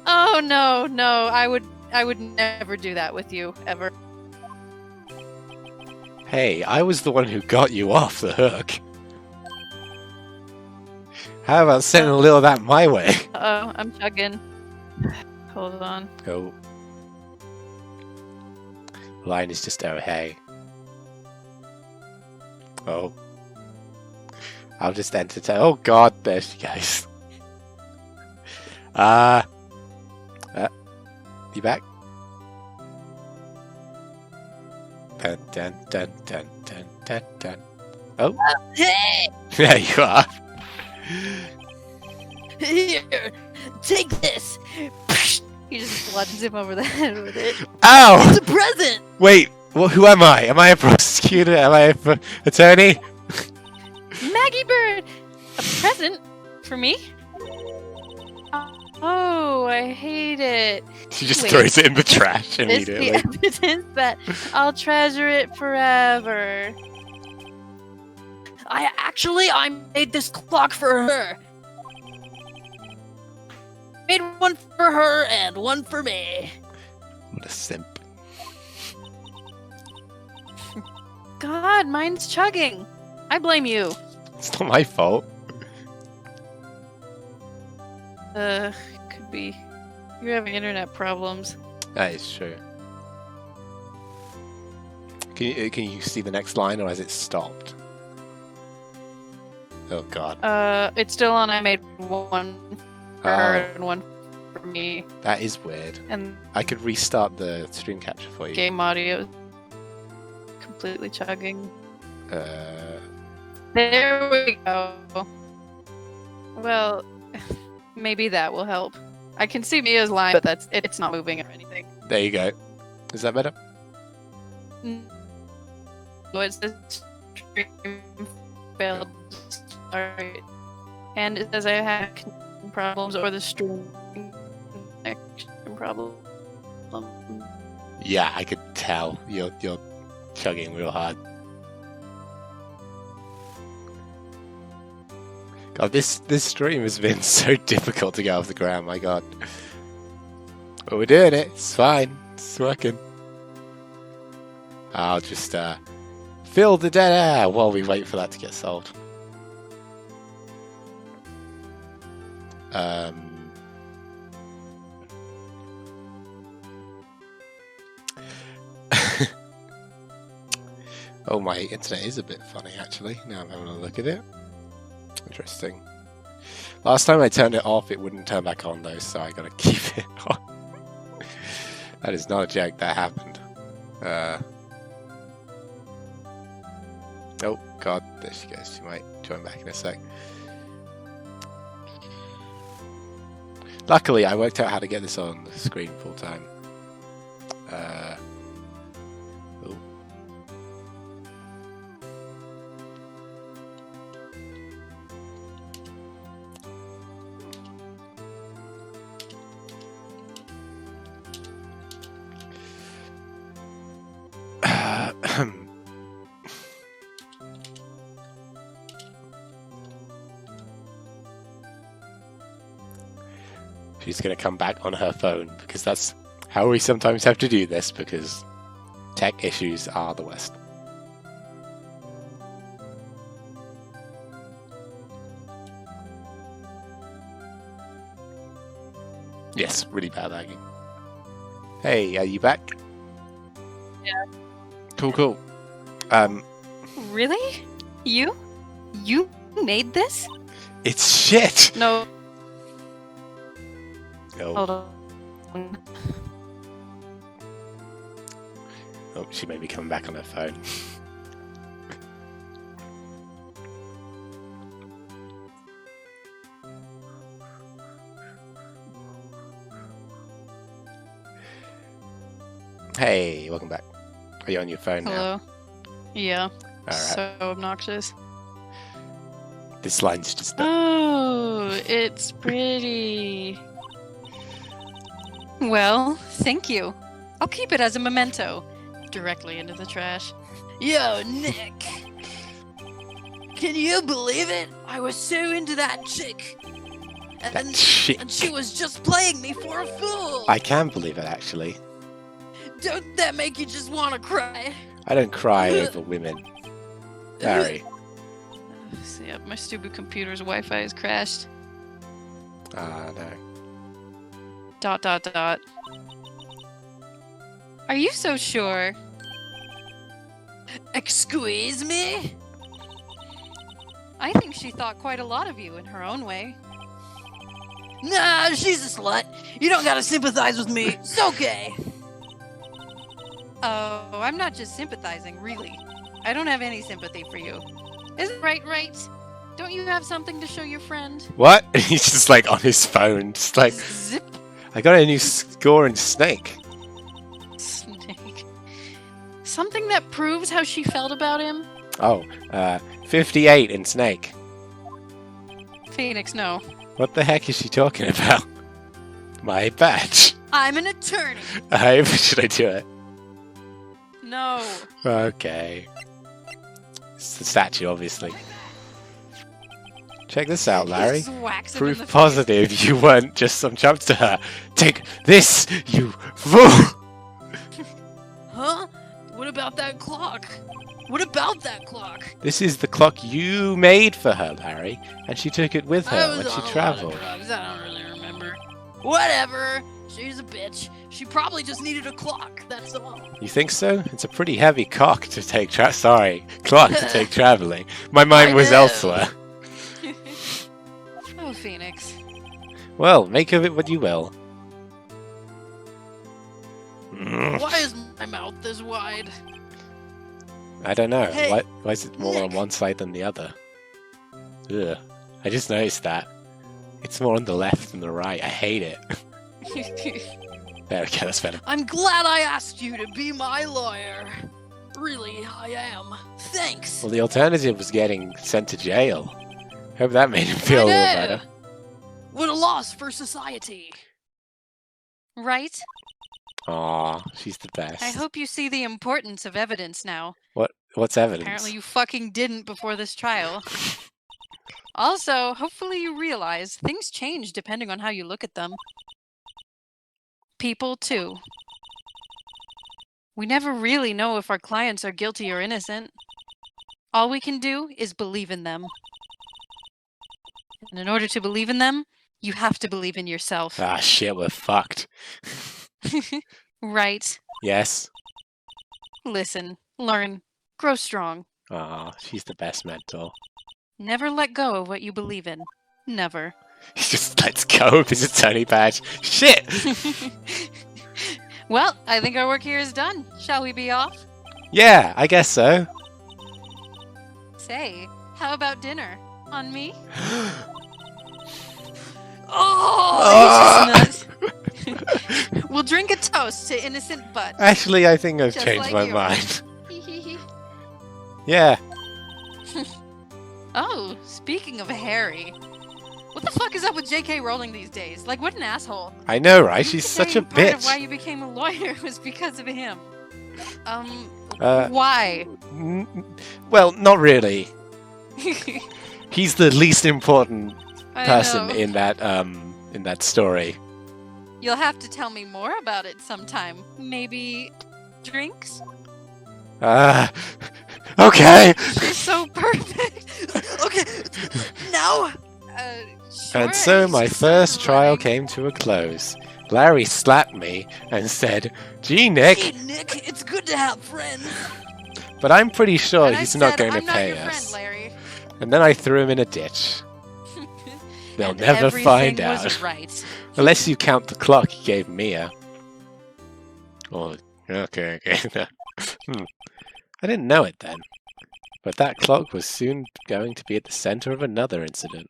[SPEAKER 2] Oh, no. I would never do that with you, ever.
[SPEAKER 1] Hey, I was the one who got you off the hook. How about sending a little of that my way?
[SPEAKER 2] Uh-oh, I'm chugging. Hold on.
[SPEAKER 1] Oh. Line is just oh hey. Oh. I'll just entertain. Oh god, there she goes. You back? Dun dun dun dun dun dun dun. Oh.
[SPEAKER 3] Hey!
[SPEAKER 1] There you are.
[SPEAKER 3] Here, take this.
[SPEAKER 2] He just bludgeons him over the head with it.
[SPEAKER 1] Ow!
[SPEAKER 3] It's a present.
[SPEAKER 1] Wait, well, who am I? Am I a prosecutor? Am I an attorney?
[SPEAKER 2] Maggie Bird! A present? For me? Oh, I hate it.
[SPEAKER 1] She just throws it in the trash
[SPEAKER 2] It's
[SPEAKER 1] immediately.
[SPEAKER 2] the evidence that I'll treasure it forever.
[SPEAKER 3] I made this clock for her. Made one for her and one for me.
[SPEAKER 1] What a simp.
[SPEAKER 2] God, mine's chugging. I blame you.
[SPEAKER 1] It's not my fault.
[SPEAKER 2] Could be. You're having internet problems.
[SPEAKER 1] That is true. Can you see the next line, or has it stopped? Oh god.
[SPEAKER 2] It's still on. I made one for her and one for me.
[SPEAKER 1] That is weird.
[SPEAKER 2] And
[SPEAKER 1] I could restart the stream capture for you.
[SPEAKER 2] game audio completely chugging.
[SPEAKER 1] Uh,
[SPEAKER 2] There we go. Well, maybe that will help. I can see Mia's line, but it's not moving or anything.
[SPEAKER 1] There you go. Is that better?
[SPEAKER 2] So it says stream failed to start. And it says I had problems or the stream connection problem.
[SPEAKER 1] Yeah, I could tell. You're chugging real hard. God, this stream has been so difficult to get off the ground, my god. But we're doing it. It's fine. It's working. I'll just fill the dead air while we wait for that to get solved. Oh, my internet is a bit funny, actually. Now I'm having a look at it. Interesting. Last time I turned it off, it wouldn't turn back on, though, so I gotta keep it on. That is not a joke, that happened. Oh, God, there she goes. She might join back in a sec. Luckily, I worked out how to get this on the screen full time. Oh. She's going to come back on her phone because that's how we sometimes have to do this because tech issues are the worst. Yes, really bad lagging. Hey, are you back?
[SPEAKER 2] Yeah.
[SPEAKER 1] Cool.
[SPEAKER 2] Really? You made this?
[SPEAKER 1] It's shit!
[SPEAKER 2] No.
[SPEAKER 1] Oh.
[SPEAKER 2] Hold on.
[SPEAKER 1] Oh, she may be coming back on her phone. Hey, welcome back. Are you on your phone
[SPEAKER 2] Hello.
[SPEAKER 1] now?
[SPEAKER 2] Yeah.
[SPEAKER 1] Alright.
[SPEAKER 2] So obnoxious.
[SPEAKER 1] This line's just...
[SPEAKER 2] Oh, it's pretty. Well, thank you. I'll keep it as a memento. Directly into the trash.
[SPEAKER 3] Yo, Nick! Can you believe it? I was so into that chick.
[SPEAKER 1] That chick.
[SPEAKER 3] And she was just playing me for a fool.
[SPEAKER 1] I can believe it, actually.
[SPEAKER 3] Don't that make you just want to cry?
[SPEAKER 1] I don't cry over women. Sorry.
[SPEAKER 2] Yeah, my stupid computer's Wi-Fi has crashed.
[SPEAKER 1] No. ...
[SPEAKER 2] Are you so sure?
[SPEAKER 3] Excuse me?
[SPEAKER 2] I think she thought quite a lot of you in her own way.
[SPEAKER 3] Nah, she's a slut. You don't gotta sympathize with me. It's okay.
[SPEAKER 2] Oh, I'm not just sympathizing, really. I don't have any sympathy for you. Isn't right? Don't you have something to show your friend?
[SPEAKER 1] What? He's just like on his phone, just like...
[SPEAKER 2] Zip.
[SPEAKER 1] I got a new score in Snake.
[SPEAKER 2] Snake. Something that proves how she felt about him?
[SPEAKER 1] Oh, 58 in Snake.
[SPEAKER 2] Phoenix, no.
[SPEAKER 1] What the heck is she talking about? My badge.
[SPEAKER 3] I'm an attorney.
[SPEAKER 1] Should I do it?
[SPEAKER 2] No.
[SPEAKER 1] Okay. It's the statue, obviously. Check this out, Larry. Proof positive you weren't just some chump to her. Take this, you fool!
[SPEAKER 3] Huh? What about that clock?
[SPEAKER 1] This is the clock you made for her, Larry, and she took it with her when she traveled.
[SPEAKER 3] I don't really remember. Whatever. She's a bitch. She probably just needed a clock. That's all.
[SPEAKER 1] You think so? It's a pretty heavy clock to take clock to take traveling. My mind was elsewhere.
[SPEAKER 2] Oh, Phoenix.
[SPEAKER 1] Well, make of it what you will.
[SPEAKER 3] Why is my mouth this wide?
[SPEAKER 1] I don't know.
[SPEAKER 3] Hey,
[SPEAKER 1] why is it more on one side than the other? Ugh. I just noticed that. It's more on the left than the right. I hate it. There we go, that's better.
[SPEAKER 3] I'm glad I asked you to be my lawyer. Really, I am. Thanks.
[SPEAKER 1] Well, the alternative was getting sent to jail. Hope that made him feel a little better.
[SPEAKER 3] What a loss for society.
[SPEAKER 2] Right?
[SPEAKER 1] Aw, she's the best.
[SPEAKER 2] I hope you see the importance of evidence now.
[SPEAKER 1] What's evidence?
[SPEAKER 2] Apparently you fucking didn't before this trial. Also, hopefully you realize things change depending on how you look at them. People, too. We never really know if our clients are guilty or innocent. All we can do is believe in them. And in order to believe in them, you have to believe in yourself.
[SPEAKER 1] Ah, shit, we're fucked.
[SPEAKER 2] Right.
[SPEAKER 1] Yes.
[SPEAKER 2] Listen, learn, grow strong.
[SPEAKER 1] Aw, she's the best mentor.
[SPEAKER 2] Never let go of what you believe in. Never.
[SPEAKER 1] He just lets go of his attorney badge. Shit!
[SPEAKER 2] Well, I think our work here is done. Shall we be off?
[SPEAKER 1] Yeah, I guess so.
[SPEAKER 2] Say, how about dinner? On me?
[SPEAKER 1] Oh!
[SPEAKER 2] Nuts. We'll drink a toast to innocent butt.
[SPEAKER 1] Actually, I think I've
[SPEAKER 2] Just
[SPEAKER 1] changed
[SPEAKER 2] like
[SPEAKER 1] my
[SPEAKER 2] yours.
[SPEAKER 1] mind. Yeah.
[SPEAKER 2] Oh, speaking of Harry. What the fuck is up with J.K. Rowling these days? Like, what an asshole.
[SPEAKER 1] I know, right? She's
[SPEAKER 2] Saying
[SPEAKER 1] such a
[SPEAKER 2] part of
[SPEAKER 1] bitch.
[SPEAKER 2] why you became a lawyer was because of him. Why?
[SPEAKER 1] Well, not really. He's the least important person in that story.
[SPEAKER 2] You'll have to tell me more about it sometime. Maybe drinks?
[SPEAKER 1] Okay.
[SPEAKER 2] She's so perfect.
[SPEAKER 3] Okay, now?
[SPEAKER 2] Sure,
[SPEAKER 1] And so my
[SPEAKER 2] she's
[SPEAKER 1] first
[SPEAKER 2] so
[SPEAKER 1] trial
[SPEAKER 2] like-
[SPEAKER 1] came to a close. Larry slapped me and said, "Gee, Nick."
[SPEAKER 3] Hey, Nick, it's good to have friends.
[SPEAKER 1] But I'm pretty sure
[SPEAKER 2] And I
[SPEAKER 1] he's not
[SPEAKER 2] said,
[SPEAKER 1] going to
[SPEAKER 2] I'm not
[SPEAKER 1] pay
[SPEAKER 2] your
[SPEAKER 1] us.
[SPEAKER 2] friend, Larry.
[SPEAKER 1] And then I threw him in a ditch. They'll
[SPEAKER 2] And
[SPEAKER 1] never find
[SPEAKER 2] everything was
[SPEAKER 1] out.
[SPEAKER 2] right.
[SPEAKER 1] Unless you count the clock he gave Mia. Oh, okay. I didn't know it then. But that clock was soon going to be at the center of another incident.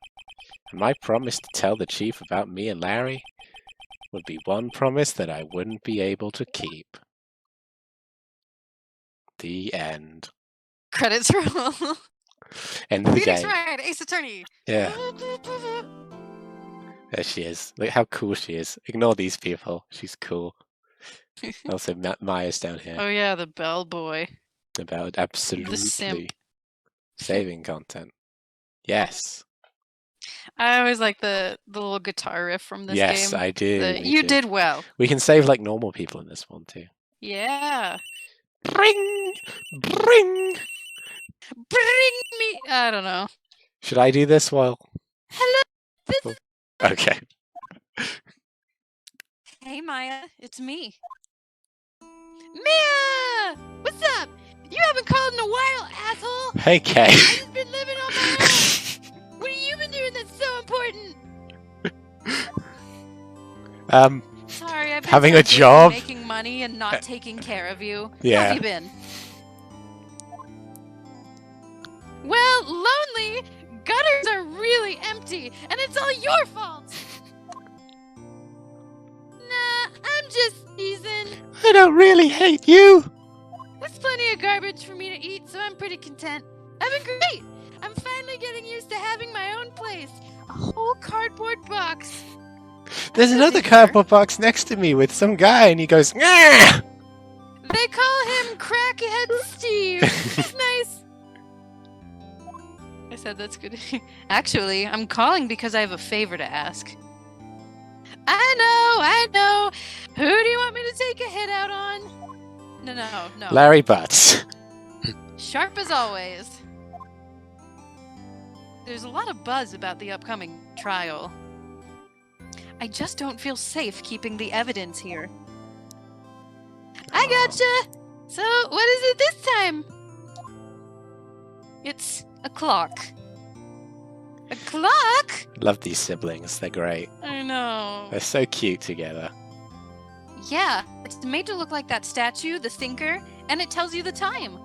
[SPEAKER 1] And my promise to tell the chief about me and Larry would be one promise that I wouldn't be able to keep. The end.
[SPEAKER 2] Credits roll.
[SPEAKER 1] End of the
[SPEAKER 2] Phoenix
[SPEAKER 1] game.
[SPEAKER 2] Wright, Ace Attorney.
[SPEAKER 1] Yeah. There she is. Look how cool she is. Ignore these people. She's cool. Also, Maya's down here.
[SPEAKER 2] Oh yeah, the bellboy.
[SPEAKER 1] About absolutely
[SPEAKER 2] simp.
[SPEAKER 1] saving content. Yes.
[SPEAKER 2] I always like the little guitar riff from this
[SPEAKER 1] Yes,
[SPEAKER 2] game.
[SPEAKER 1] I do.
[SPEAKER 2] You did well.
[SPEAKER 1] We can save like normal people in this one too.
[SPEAKER 2] Yeah.
[SPEAKER 1] Bring!
[SPEAKER 2] Bring me. I don't know.
[SPEAKER 1] Should I do this while?
[SPEAKER 2] Hello. This
[SPEAKER 1] Okay.
[SPEAKER 2] Hey Maya, it's me. Mia! What's up? You haven't called in a while, asshole!
[SPEAKER 1] Hey, Kay.
[SPEAKER 3] I've just been living on my own. What have you been doing that's so important?
[SPEAKER 2] Sorry, I've been
[SPEAKER 1] Having
[SPEAKER 2] so
[SPEAKER 1] a
[SPEAKER 2] busy
[SPEAKER 1] job?
[SPEAKER 2] making money and not taking care of you.
[SPEAKER 1] Yeah.
[SPEAKER 2] How have you been? Well, lonely. Gutters are really empty, and it's all your fault. Nah, I'm just teasing.
[SPEAKER 1] I don't really hate you.
[SPEAKER 3] There's plenty of garbage for me to eat, so I'm pretty content. I've been great. I'm finally getting used to having my own place. A whole cardboard box.
[SPEAKER 1] There's another cardboard box next to me with some guy, and he goes, "Nah!"
[SPEAKER 3] They call him Crackhead Steve. He's nice.
[SPEAKER 2] I said that's good. Actually, I'm calling because I have a favor to ask.
[SPEAKER 3] I know. Who do you want me to take a hit out on?
[SPEAKER 2] No.
[SPEAKER 1] Larry Butts.
[SPEAKER 2] Sharp as always. There's a lot of buzz about the upcoming trial. I just don't feel safe keeping the evidence here.
[SPEAKER 3] I gotcha. So, what is it this time?
[SPEAKER 2] It's a clock.
[SPEAKER 3] A clock?
[SPEAKER 1] Love these siblings. They're great.
[SPEAKER 2] I know.
[SPEAKER 1] They're so cute together.
[SPEAKER 2] Yeah, it's made to look like that statue, the thinker, and it tells you the time.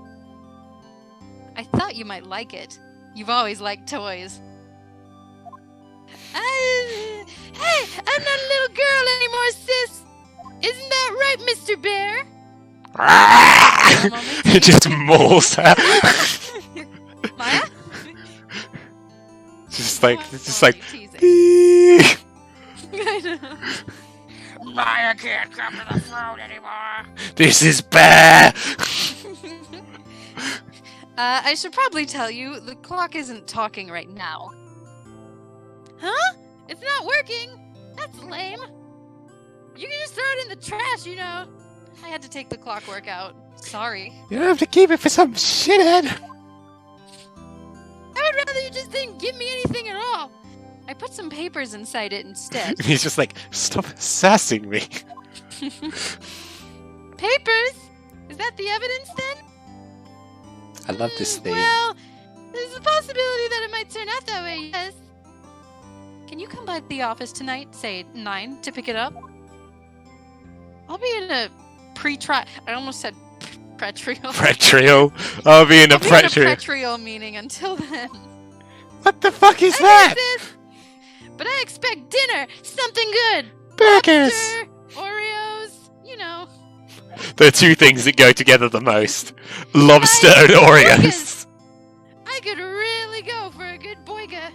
[SPEAKER 2] I thought you might like it. You've always liked toys.
[SPEAKER 3] I Hey, I'm not a little girl anymore, sis. Isn't that right, Mr. Bear?
[SPEAKER 1] It just mauls her.
[SPEAKER 3] Maya?
[SPEAKER 1] Just like.
[SPEAKER 3] Maya can't come to the throne anymore.
[SPEAKER 1] This is Bear.
[SPEAKER 2] I should probably tell you, the clock isn't talking right now.
[SPEAKER 3] Huh? It's not working? That's lame. You can just throw it in the trash, you know.
[SPEAKER 2] I had to take the clockwork out. Sorry.
[SPEAKER 1] You don't have to keep it for some shithead.
[SPEAKER 3] I would rather you just didn't give me anything at all.
[SPEAKER 2] I put some papers inside it instead.
[SPEAKER 1] He's just like, stop sassing me.
[SPEAKER 3] Papers? Is that the evidence then?
[SPEAKER 1] I love this theme.
[SPEAKER 3] Well, there's a possibility that it might turn out that way, yes.
[SPEAKER 2] Can you come by the office tonight, say 9, to pick it up? I'll be in a pre-trial. I almost said pretrial.
[SPEAKER 1] Pretrial? I'll be in a pretrial.
[SPEAKER 2] Pretrial meaning until then.
[SPEAKER 1] What the fuck is that?
[SPEAKER 3] Sis, but I expect dinner. Something good.
[SPEAKER 1] Burgers!
[SPEAKER 3] Lobster, Oreos, you know.
[SPEAKER 1] The two things that go together the most. Lobster and Oreos.
[SPEAKER 3] I could really go for a good boiga.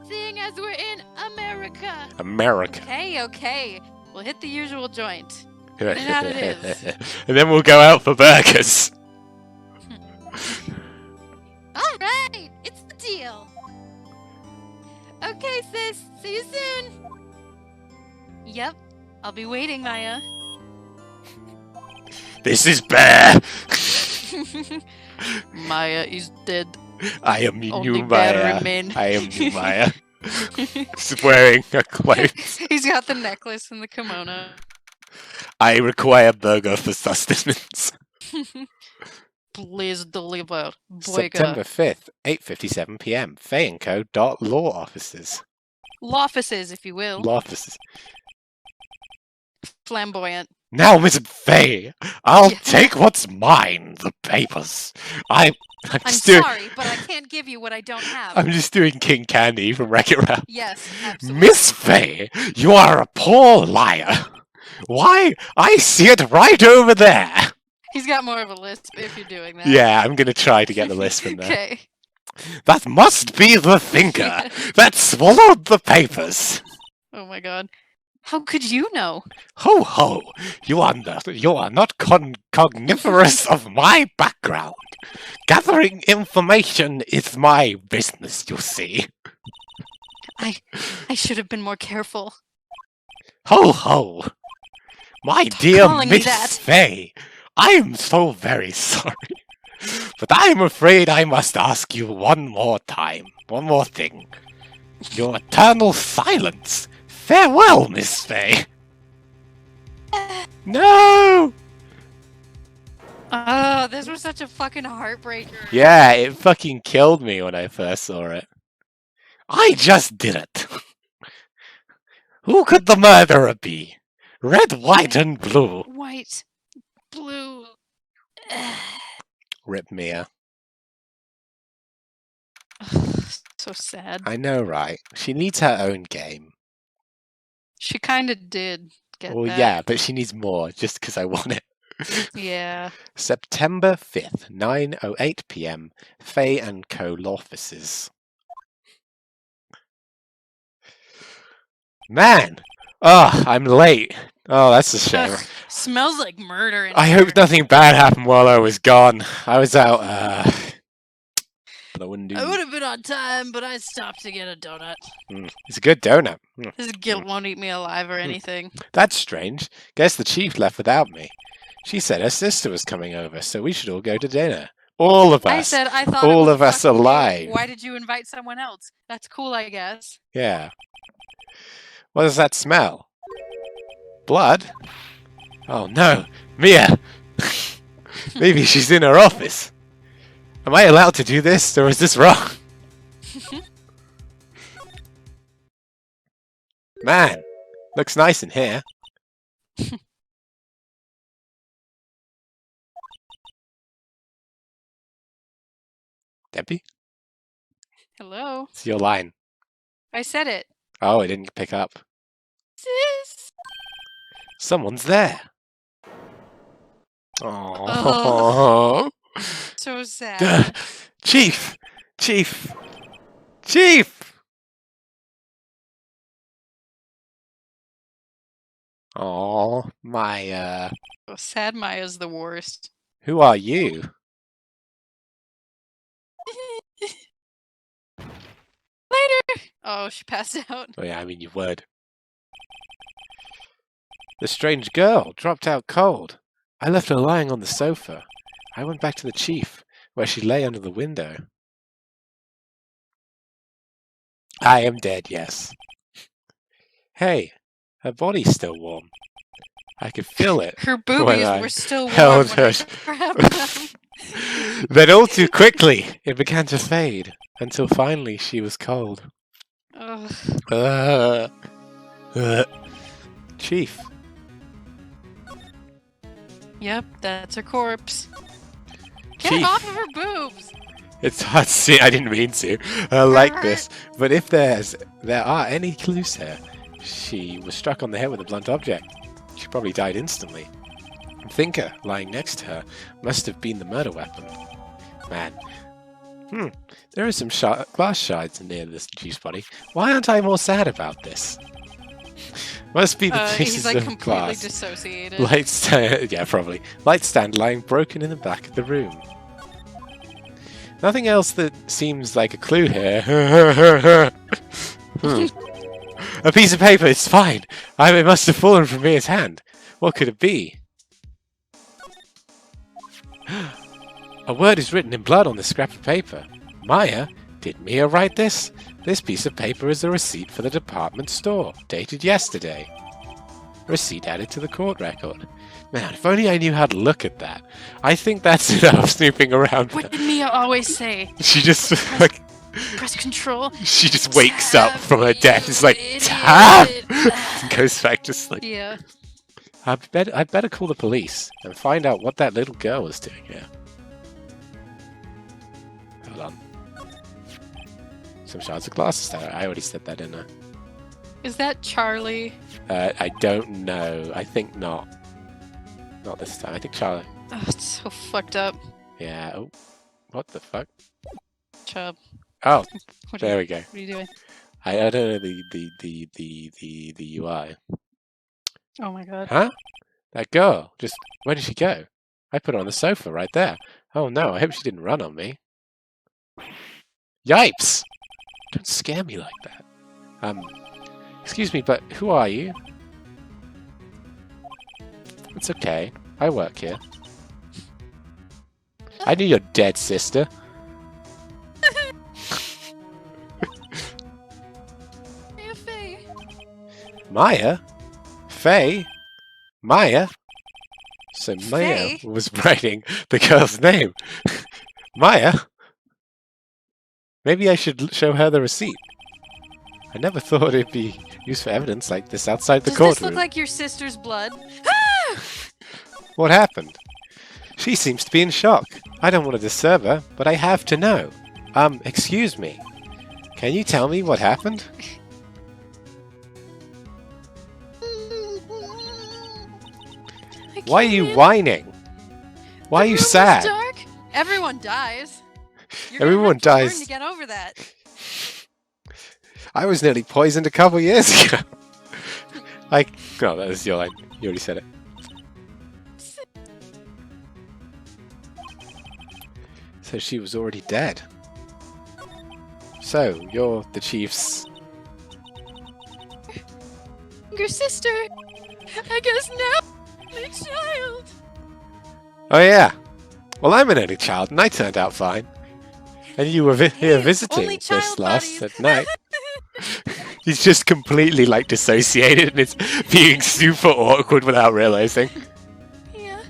[SPEAKER 3] Seeing as we're in America.
[SPEAKER 1] America.
[SPEAKER 2] Okay. We'll hit the usual joint. And out it is.
[SPEAKER 1] And then we'll go out for burgers.
[SPEAKER 3] Alright, it's the deal. Okay, sis. See you soon.
[SPEAKER 2] Yep. I'll be waiting, Maya.
[SPEAKER 1] This is Bear.
[SPEAKER 2] Maya is dead.
[SPEAKER 1] I am new
[SPEAKER 2] Only
[SPEAKER 1] Maya.
[SPEAKER 2] Bear remain.
[SPEAKER 1] I am new Maya. He's wearing a clothes.
[SPEAKER 2] He's got the necklace and the kimono.
[SPEAKER 1] I require burger for sustenance.
[SPEAKER 2] Please deliver.
[SPEAKER 1] September 5th, 8:57 p.m. Fay & Co. Law offices.
[SPEAKER 2] Law offices, if you will.
[SPEAKER 1] Law offices.
[SPEAKER 2] Flamboyant.
[SPEAKER 1] Now, Miss Fay, I'll take what's mine, the papers. I'm
[SPEAKER 2] sorry, but I can't give you what I don't have.
[SPEAKER 1] I'm just doing King Candy from Wreck-It Ralph.
[SPEAKER 2] Yes, absolutely.
[SPEAKER 1] Miss Fay, you are a poor liar. Why, I see it right over there.
[SPEAKER 2] He's got more of a lisp if you're doing that.
[SPEAKER 1] Yeah, I'm going to try to get the list from there.
[SPEAKER 2] Okay.
[SPEAKER 1] That must be the thinker that swallowed the papers.
[SPEAKER 2] Oh my god. How could you know?
[SPEAKER 1] Ho ho! You are not cogniferous of my background. Gathering information is my business, you see.
[SPEAKER 2] I should have been more careful.
[SPEAKER 1] Ho ho! My dear Miss Fay, I am so very sorry. But I am afraid I must ask you one more thing. Your eternal silence. Farewell, Miss Fay. No!
[SPEAKER 2] Oh, this was such a fucking heartbreaker.
[SPEAKER 1] Yeah, it fucking killed me when I first saw it. I just did it. Who could the murderer be? Red, white, and blue.
[SPEAKER 2] White, blue.
[SPEAKER 1] Rip Mia.
[SPEAKER 2] So sad.
[SPEAKER 1] I know, right? She needs her own game.
[SPEAKER 2] She kind of did get
[SPEAKER 1] well,
[SPEAKER 2] that.
[SPEAKER 1] Yeah, but she needs more, just because I want it.
[SPEAKER 2] Yeah.
[SPEAKER 1] September 5th, 9:08 p.m. Fay & Co. law offices. Man! Oh, I'm late. Oh, that's a shame.
[SPEAKER 2] Ugh, smells like murder in
[SPEAKER 1] I
[SPEAKER 2] here.
[SPEAKER 1] hope nothing bad happened while I was gone. I was out, but I wouldn't do...
[SPEAKER 3] I would have been on time, but I stopped to get a donut.
[SPEAKER 1] It's a good donut.
[SPEAKER 2] This guilt won't eat me alive or anything.
[SPEAKER 1] That's strange. Guess the chief left without me. She said her sister was coming over, so we should all go to dinner. All of us.
[SPEAKER 2] I said I thought
[SPEAKER 1] all
[SPEAKER 2] it was
[SPEAKER 1] of us alive.
[SPEAKER 2] Why did you invite someone else? That's cool, I guess.
[SPEAKER 1] Yeah. What does that smell? Blood? Oh no, Mia! Maybe she's in her office. Am I allowed to do this, or is this wrong? Man, looks nice in here. Debbie?
[SPEAKER 2] Hello?
[SPEAKER 1] It's your line.
[SPEAKER 2] I said it.
[SPEAKER 1] Oh, I didn't pick up.
[SPEAKER 2] Sis!
[SPEAKER 1] Someone's there. Oh.
[SPEAKER 2] So sad.
[SPEAKER 1] Chief! Chief! Chief! Oh, Maya.
[SPEAKER 2] Oh, sad Maya's the worst.
[SPEAKER 1] Who are you?
[SPEAKER 2] Later! Oh, she passed out.
[SPEAKER 1] Oh yeah, I mean you would. The strange girl dropped out cold. I left her lying on the sofa. I went back to the chief, where she lay under the window. I am dead, yes. Hey, her body's still warm. I could feel it.
[SPEAKER 2] Her boobies were still warm
[SPEAKER 1] held
[SPEAKER 2] when
[SPEAKER 1] her.
[SPEAKER 2] I grabbed them.
[SPEAKER 1] Then all too quickly, it began to fade, until finally she was cold. Chief.
[SPEAKER 2] Yep, that's her corpse. Get
[SPEAKER 1] Chief.
[SPEAKER 2] off of her boobs!
[SPEAKER 1] It's hard to see. I didn't mean to. Like this. But if there are any clues here, she was struck on the head with a blunt object. She probably died instantly. And Thinker, lying next to her, must have been the murder weapon. Man. There are some glass shards near this chief's body. Why aren't I more sad about this? Must be the pieces
[SPEAKER 2] he's like
[SPEAKER 1] of
[SPEAKER 2] completely
[SPEAKER 1] glass.
[SPEAKER 2] Dissociated.
[SPEAKER 1] Light stand, yeah, probably. Light stand lying broken in the back of the room. Nothing else that seems like a clue here. A piece of paper, it's fine. It must have fallen from Mia's hand. What could it be? A word is written in blood on this scrap of paper. Maya? Did Mia write this? This piece of paper is a receipt for the department store, dated yesterday. Receipt added to the court record. Man, if only I knew how to look at that. I think that's enough snooping around.
[SPEAKER 2] What did Mia always say?
[SPEAKER 1] She just like
[SPEAKER 2] press control.
[SPEAKER 1] She just wakes up from her death. It's like Tab and goes back to sleep.
[SPEAKER 2] Yeah.
[SPEAKER 1] I'd better call the police and find out what that little girl was doing here. Hold on. Some shards of glass there. I already said that, didn't I?
[SPEAKER 2] Is that Charlie?
[SPEAKER 1] I don't know. I think not. Not this time. I think Charlie.
[SPEAKER 2] Oh, it's so fucked up.
[SPEAKER 1] Yeah. Oh, what the fuck?
[SPEAKER 2] Chub.
[SPEAKER 1] Oh, there we go.
[SPEAKER 2] What are you doing?
[SPEAKER 1] I don't know the UI.
[SPEAKER 2] Oh my god.
[SPEAKER 1] Huh? That girl. Just where did she go? I put her on the sofa right there. Oh no! I hope she didn't run on me. Yipes! Don't scare me like that. Excuse me, but who are you? It's okay. I work here. I knew your dead sister. Maya? Faye? Maya? So Maya was writing the girl's name. Maya? Maybe I should show her the receipt. I never thought it'd be used for evidence like this outside the courtroom.
[SPEAKER 2] Does this look like your sister's blood?
[SPEAKER 1] What happened? She seems to be in shock. I don't want to disturb her, but I have to know. Excuse me. Can you tell me what happened? Why are you whining? Why are you sad?
[SPEAKER 2] Dark? Everyone dies.
[SPEAKER 1] Everyone dies.
[SPEAKER 2] To get over that.
[SPEAKER 1] I was nearly poisoned a couple years ago. Oh, that was your line. You already said it. So she was already dead. So, you're the chief's...
[SPEAKER 2] Your sister. I guess now I'm a child.
[SPEAKER 1] Oh yeah. Well, I'm an only child, and I turned out fine. And you were here visiting this last night. He's just completely, dissociated, and it's being super awkward without realizing.
[SPEAKER 2] Yeah.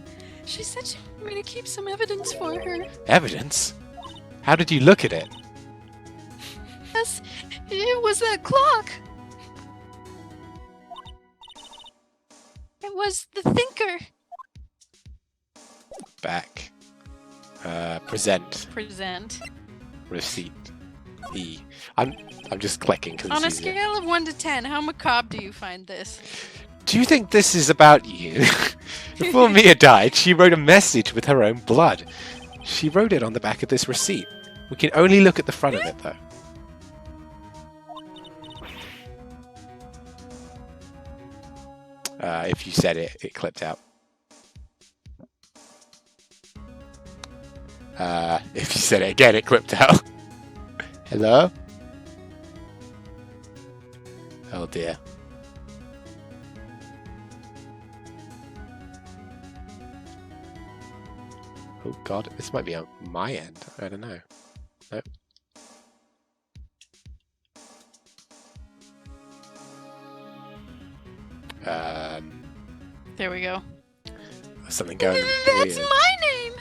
[SPEAKER 2] She said she wanted me to keep some evidence for her.
[SPEAKER 1] Evidence? How did you look at it?
[SPEAKER 2] Yes, it was that clock. It was the thinker.
[SPEAKER 1] Back. Present.
[SPEAKER 2] Present.
[SPEAKER 1] Receipt. E. I'm just clicking because
[SPEAKER 2] on a scale of 1 to 10, how macabre do you find this?
[SPEAKER 1] Do you think this is about you? Before Mia died, she wrote a message with her own blood. She wrote it on the back of this receipt. We can only look at the front of it, though. If you said it, it clipped out. If you said it again, it clipped out. Hello? Oh dear. Oh god, this might be on my end. I don't know. Nope.
[SPEAKER 2] There we go.
[SPEAKER 1] Something going
[SPEAKER 3] That's
[SPEAKER 1] weird.
[SPEAKER 3] my name!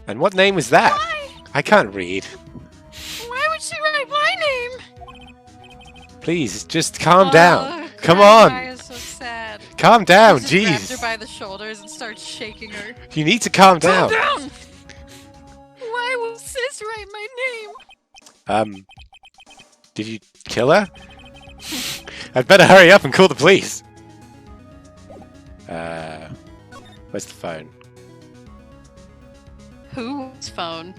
[SPEAKER 1] And what name is that?
[SPEAKER 3] Why?
[SPEAKER 1] I can't read.
[SPEAKER 3] Why would she write my name?
[SPEAKER 1] Please, just calm down. Come
[SPEAKER 2] Crying
[SPEAKER 1] on.
[SPEAKER 2] Guy is so sad.
[SPEAKER 1] Calm down,
[SPEAKER 2] He just grabs her
[SPEAKER 1] jeez.
[SPEAKER 2] by the shoulders and starts shaking her.
[SPEAKER 1] You need to calm down.
[SPEAKER 2] Calm down! Why will sis write my name?
[SPEAKER 1] Did you kill her? I'd better hurry up and call the police. Where's the phone?
[SPEAKER 2] Whose phone?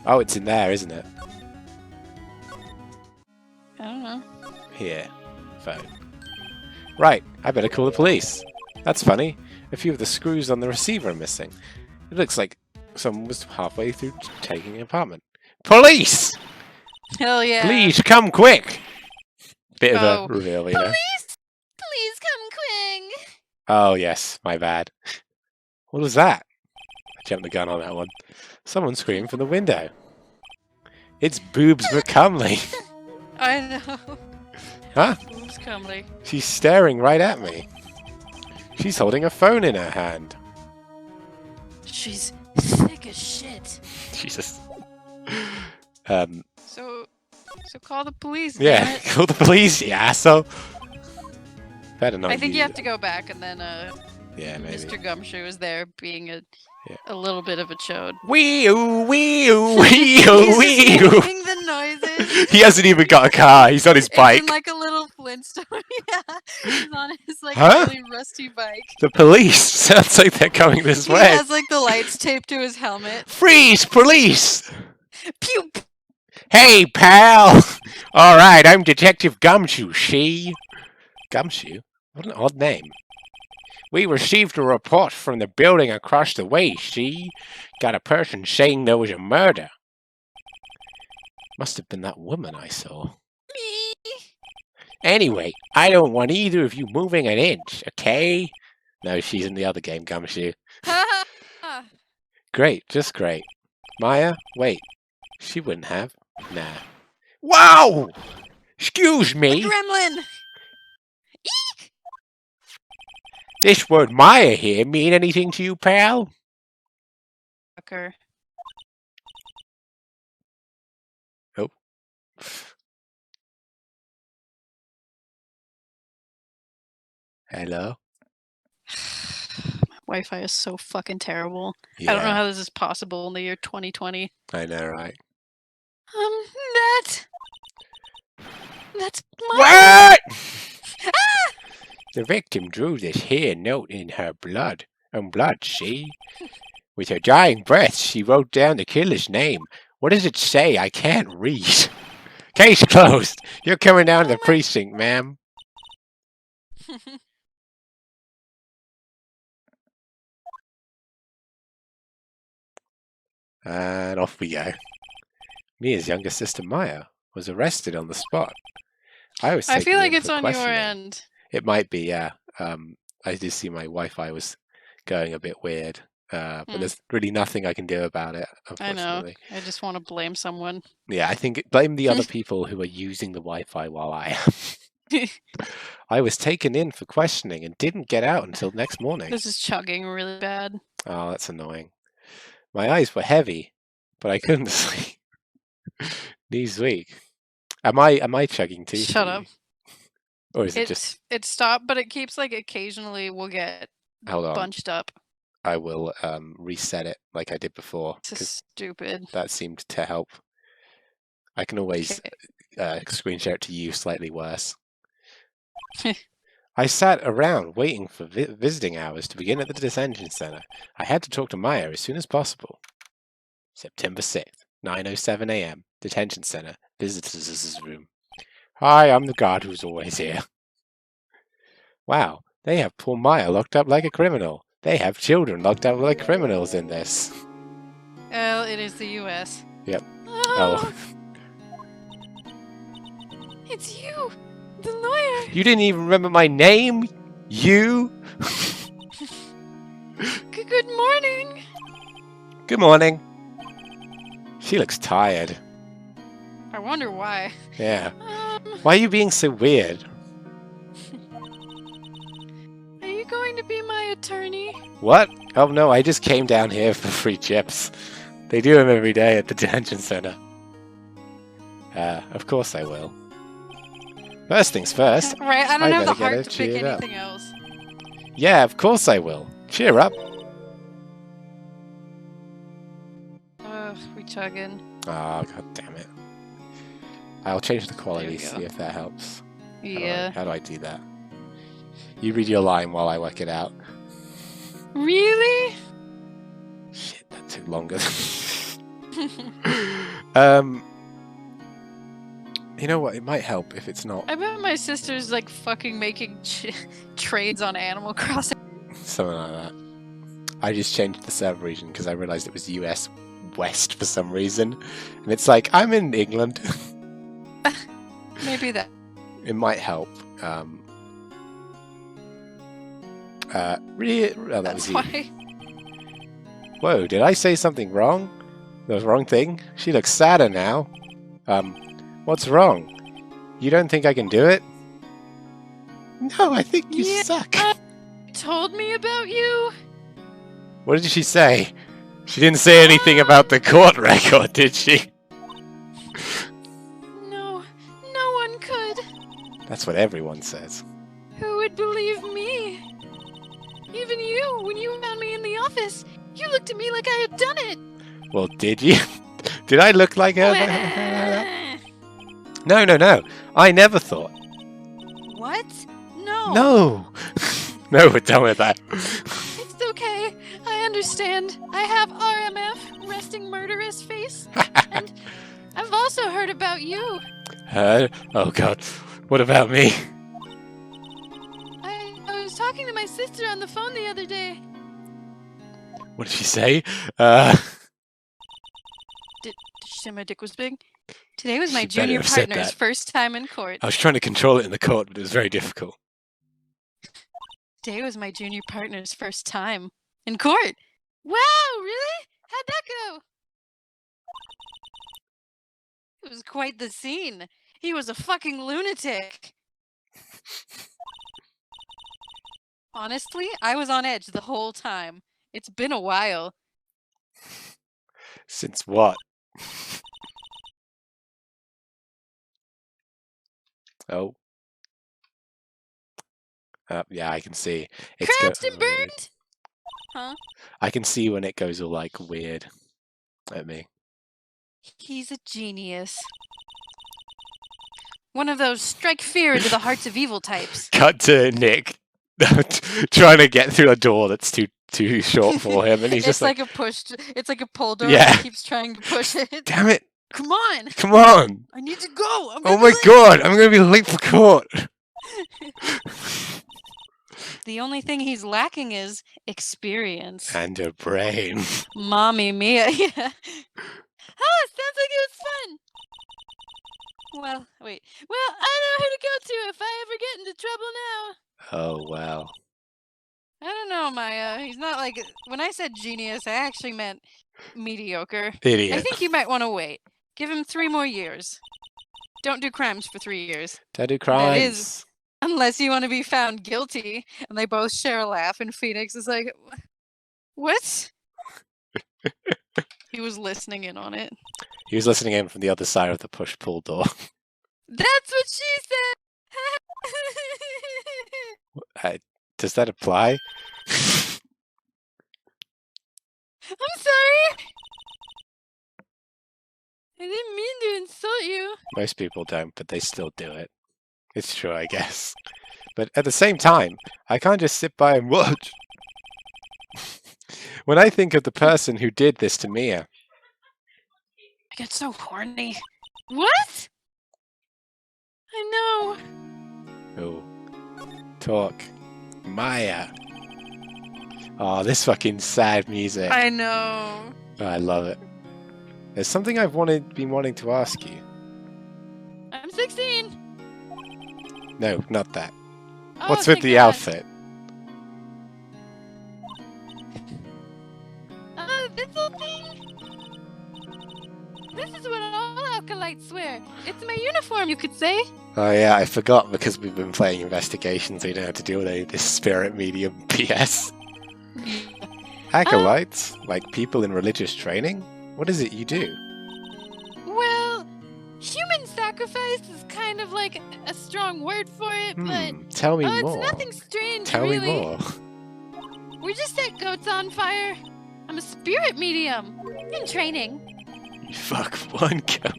[SPEAKER 1] Oh, it's in there, isn't it?
[SPEAKER 2] I don't know.
[SPEAKER 1] Here. Phone. Right, I better call the police. That's funny. A few of the screws on the receiver are missing. It looks like someone was halfway through taking an apartment. Police!
[SPEAKER 2] Hell yeah.
[SPEAKER 1] Please, come quick! Bit of
[SPEAKER 2] Oh.
[SPEAKER 1] a reveal, you know.
[SPEAKER 3] Please! Please come quick!
[SPEAKER 1] Oh, yes, my bad. What was that? I jumped the gun on that one. Someone screamed from the window. It's Boobs McCumley.
[SPEAKER 2] I know.
[SPEAKER 1] Huh?
[SPEAKER 2] Boobs comely.
[SPEAKER 1] She's staring right at me. She's holding a phone in her hand.
[SPEAKER 3] She's thick as shit.
[SPEAKER 1] Jesus.
[SPEAKER 2] So call the police. damn
[SPEAKER 1] Yeah,
[SPEAKER 2] it.
[SPEAKER 1] call the police, you asshole. Better not
[SPEAKER 2] I think you
[SPEAKER 1] use
[SPEAKER 2] have
[SPEAKER 1] it.
[SPEAKER 2] to go back and then
[SPEAKER 1] Yeah, maybe.
[SPEAKER 2] Mr. Gumshoe is there being a little bit of a chode.
[SPEAKER 1] Wee-oo, wee-oo,
[SPEAKER 2] He's
[SPEAKER 1] wee-oo,
[SPEAKER 2] just
[SPEAKER 1] wee-oo.
[SPEAKER 2] making the noises.
[SPEAKER 1] He hasn't even got a car. He's on his
[SPEAKER 2] It's
[SPEAKER 1] bike.
[SPEAKER 2] in like a little Flintstone. Yeah, he's on his like
[SPEAKER 1] Huh?
[SPEAKER 2] really rusty bike.
[SPEAKER 1] The police. Sounds like they're coming this
[SPEAKER 2] He
[SPEAKER 1] way.
[SPEAKER 2] has like the lights taped to his helmet.
[SPEAKER 1] Freeze, police!
[SPEAKER 2] Pew!
[SPEAKER 1] Hey, pal! Alright, I'm Detective Gumshoe, she. Gumshoe? What an odd name. We received a report from the building across the way, she. Got a person saying there was a murder. Must have been that woman I saw.
[SPEAKER 3] Me.
[SPEAKER 1] Anyway, I don't want either of you moving an inch, okay? No, she's in the other game, Gumshoe. Great, just great. Maya, wait. She wouldn't have. Nah. Wow! Excuse me.
[SPEAKER 2] Gremlin!
[SPEAKER 1] This word Maya here mean anything to you, pal?
[SPEAKER 2] Fucker.
[SPEAKER 1] Oh. Hello?
[SPEAKER 2] My Wi-Fi is so fucking terrible.
[SPEAKER 1] Yeah,
[SPEAKER 2] I don't know how this is possible in the year 2020.
[SPEAKER 1] I know, right?
[SPEAKER 3] That's my.
[SPEAKER 1] What? The victim drew this here note in her blood. See? With her dying breath, she wrote down the killer's name. What does it say? I can't read. Case closed. You're coming down to the precinct, ma'am. And off we go. Mia's younger sister, Maya, was arrested on the spot. I
[SPEAKER 2] feel like it's on your end.
[SPEAKER 1] It might be, yeah. I did see my Wi-Fi was going a bit weird, but there's really nothing I can do about it, unfortunately.
[SPEAKER 2] I know. I just want to blame someone.
[SPEAKER 1] Yeah, I think blame the other people who are using the Wi-Fi while I am. I was taken in for questioning and didn't get out until next morning.
[SPEAKER 2] This is chugging really bad.
[SPEAKER 1] Oh, that's annoying. My eyes were heavy, but I couldn't sleep. Knees weak. Am I chugging too?
[SPEAKER 2] Shut up.
[SPEAKER 1] Or is it just...
[SPEAKER 2] It stopped, but it keeps like occasionally will get
[SPEAKER 1] Hold on.
[SPEAKER 2] bunched up.
[SPEAKER 1] I will reset it like I did before.
[SPEAKER 2] This is stupid.
[SPEAKER 1] That seemed to help. I can always screen share it to you slightly worse. I sat around waiting for visiting hours to begin at the detention center. I had to talk to Maya as soon as possible. September 6th, 9:07 a.m. Detention center. Visitors' room. Hi, I'm the guard who's always here. Wow, they have poor Maya locked up like a criminal. They have children locked up like criminals in this.
[SPEAKER 2] Well, it is the U.S.
[SPEAKER 1] Yep.
[SPEAKER 2] Oh. It's you, the lawyer.
[SPEAKER 1] You didn't even remember my name? You?
[SPEAKER 2] Good morning.
[SPEAKER 1] Good morning. She looks tired.
[SPEAKER 2] I wonder why.
[SPEAKER 1] Yeah. Why are you being so weird?
[SPEAKER 2] Are you going to be my attorney?
[SPEAKER 1] What? Oh no, I just came down here for free chips. They do them every day at the detention center. Of course I will. First things first.
[SPEAKER 2] Right, I don't have the heart to pick anything else.
[SPEAKER 1] Yeah, of course I will. Cheer up.
[SPEAKER 2] We chugging.
[SPEAKER 1] Oh, god damn it. I'll change the quality, see if that helps.
[SPEAKER 2] Yeah.
[SPEAKER 1] How do I do that? You read your line while I work it out.
[SPEAKER 2] Really?
[SPEAKER 1] Shit, that took longer. You know what? It might help if it's not.
[SPEAKER 2] I bet my sister's like fucking making trades on Animal Crossing.
[SPEAKER 1] Something like that. I just changed the server region because I realized it was US West for some reason. And it's like, I'm in England.
[SPEAKER 2] Maybe that.
[SPEAKER 1] It might help. Oh, that
[SPEAKER 2] That's
[SPEAKER 1] was you.
[SPEAKER 2] why.
[SPEAKER 1] Whoa, did I say something wrong? The wrong thing? She looks sadder now. What's wrong? You don't think I can do it? No, I think you suck.
[SPEAKER 2] Told me about you?
[SPEAKER 1] What did she say? She didn't say anything about the court record, did she?
[SPEAKER 2] No, no one could.
[SPEAKER 1] That's what everyone says.
[SPEAKER 2] Who would believe me? Even you, when you found me in the office, you looked at me like I had done it.
[SPEAKER 1] Well, did you? Did I look like her? No. I never thought.
[SPEAKER 2] What? No.
[SPEAKER 1] No. No, we're done with that.
[SPEAKER 2] It's okay. I understand. I have RMF, resting murderous face. And I've also heard about you.
[SPEAKER 1] Heard? Oh god. What about me?
[SPEAKER 2] I was talking to my sister on the phone the other day.
[SPEAKER 1] What did she say?
[SPEAKER 2] Did she say my dick was big? Today was my
[SPEAKER 1] She
[SPEAKER 2] junior
[SPEAKER 1] better have said
[SPEAKER 2] partner's
[SPEAKER 1] that.
[SPEAKER 2] first time in court.
[SPEAKER 1] I was trying to control it in the court, but it was very difficult.
[SPEAKER 2] Today was my junior partner's first time in court. Wow, really? How'd that go? It was quite the scene. He was a fucking lunatic. Honestly, I was on edge the whole time. It's been a while.
[SPEAKER 1] Since what? Oh. Yeah, I can see.
[SPEAKER 2] Crashed and burned? Huh?
[SPEAKER 1] I can see when it goes all like weird at me.
[SPEAKER 2] He's a genius. One of those strike fear into the hearts of evil types.
[SPEAKER 1] Cut to Nick trying to get through a door that's too short for him, and he's just like
[SPEAKER 2] a push. It's like a pull door.
[SPEAKER 1] Yeah.
[SPEAKER 2] He keeps trying to push it.
[SPEAKER 1] Damn it!
[SPEAKER 2] Come on!
[SPEAKER 1] Come on!
[SPEAKER 2] I need to go. I'm
[SPEAKER 1] Oh my god! I'm gonna be late for court.
[SPEAKER 2] The only thing he's lacking is experience.
[SPEAKER 1] And a brain.
[SPEAKER 2] Mommy mia, yeah. Oh, sounds like it was fun. Well, wait. Well, I know who to go to if I ever get into trouble now.
[SPEAKER 1] Oh wow.
[SPEAKER 2] I don't know, Maya. He's not like... When I said genius, I actually meant mediocre.
[SPEAKER 1] Idiot.
[SPEAKER 2] I think you might want to wait. Give him 3 more years. Don't do crimes for 3 years.
[SPEAKER 1] Don't do crimes.
[SPEAKER 2] That is, unless you want to be found guilty. And they both share a laugh, and Phoenix is like, what? He was listening in on it.
[SPEAKER 1] He was listening in from the other side of the push-pull door.
[SPEAKER 2] That's what she said!
[SPEAKER 1] Does that apply?
[SPEAKER 2] I'm sorry! I didn't mean to insult told you.
[SPEAKER 1] Most people don't, but they still do it. It's true, I guess. But at the same time, I can't just sit by and watch. When I think of the person who did this to Mia...
[SPEAKER 2] I get so horny. What? I know.
[SPEAKER 1] Oh. Talk. Maya. Oh, this fucking sad music.
[SPEAKER 2] I know.
[SPEAKER 1] Oh, I love it. There's something I've been wanting to ask you.
[SPEAKER 2] I'm 16.
[SPEAKER 1] No, not that.
[SPEAKER 2] Oh,
[SPEAKER 1] What's with the
[SPEAKER 2] God.
[SPEAKER 1] outfit?
[SPEAKER 2] This little thing. This is what all acolytes wear. It's my uniform, you could say.
[SPEAKER 1] Oh yeah, I forgot because we've been playing investigations. We don't have to deal with any of this spirit medium BS. Acolytes? Like people in religious training? What is it you do?
[SPEAKER 2] Well, human sacrifice is kind of like a strong word for it, but
[SPEAKER 1] Tell me
[SPEAKER 2] it's
[SPEAKER 1] more.
[SPEAKER 2] nothing strange,
[SPEAKER 1] Tell
[SPEAKER 2] really.
[SPEAKER 1] me more.
[SPEAKER 2] We just set goats on fire. I'm a spirit medium in training.
[SPEAKER 1] You fuck one goat.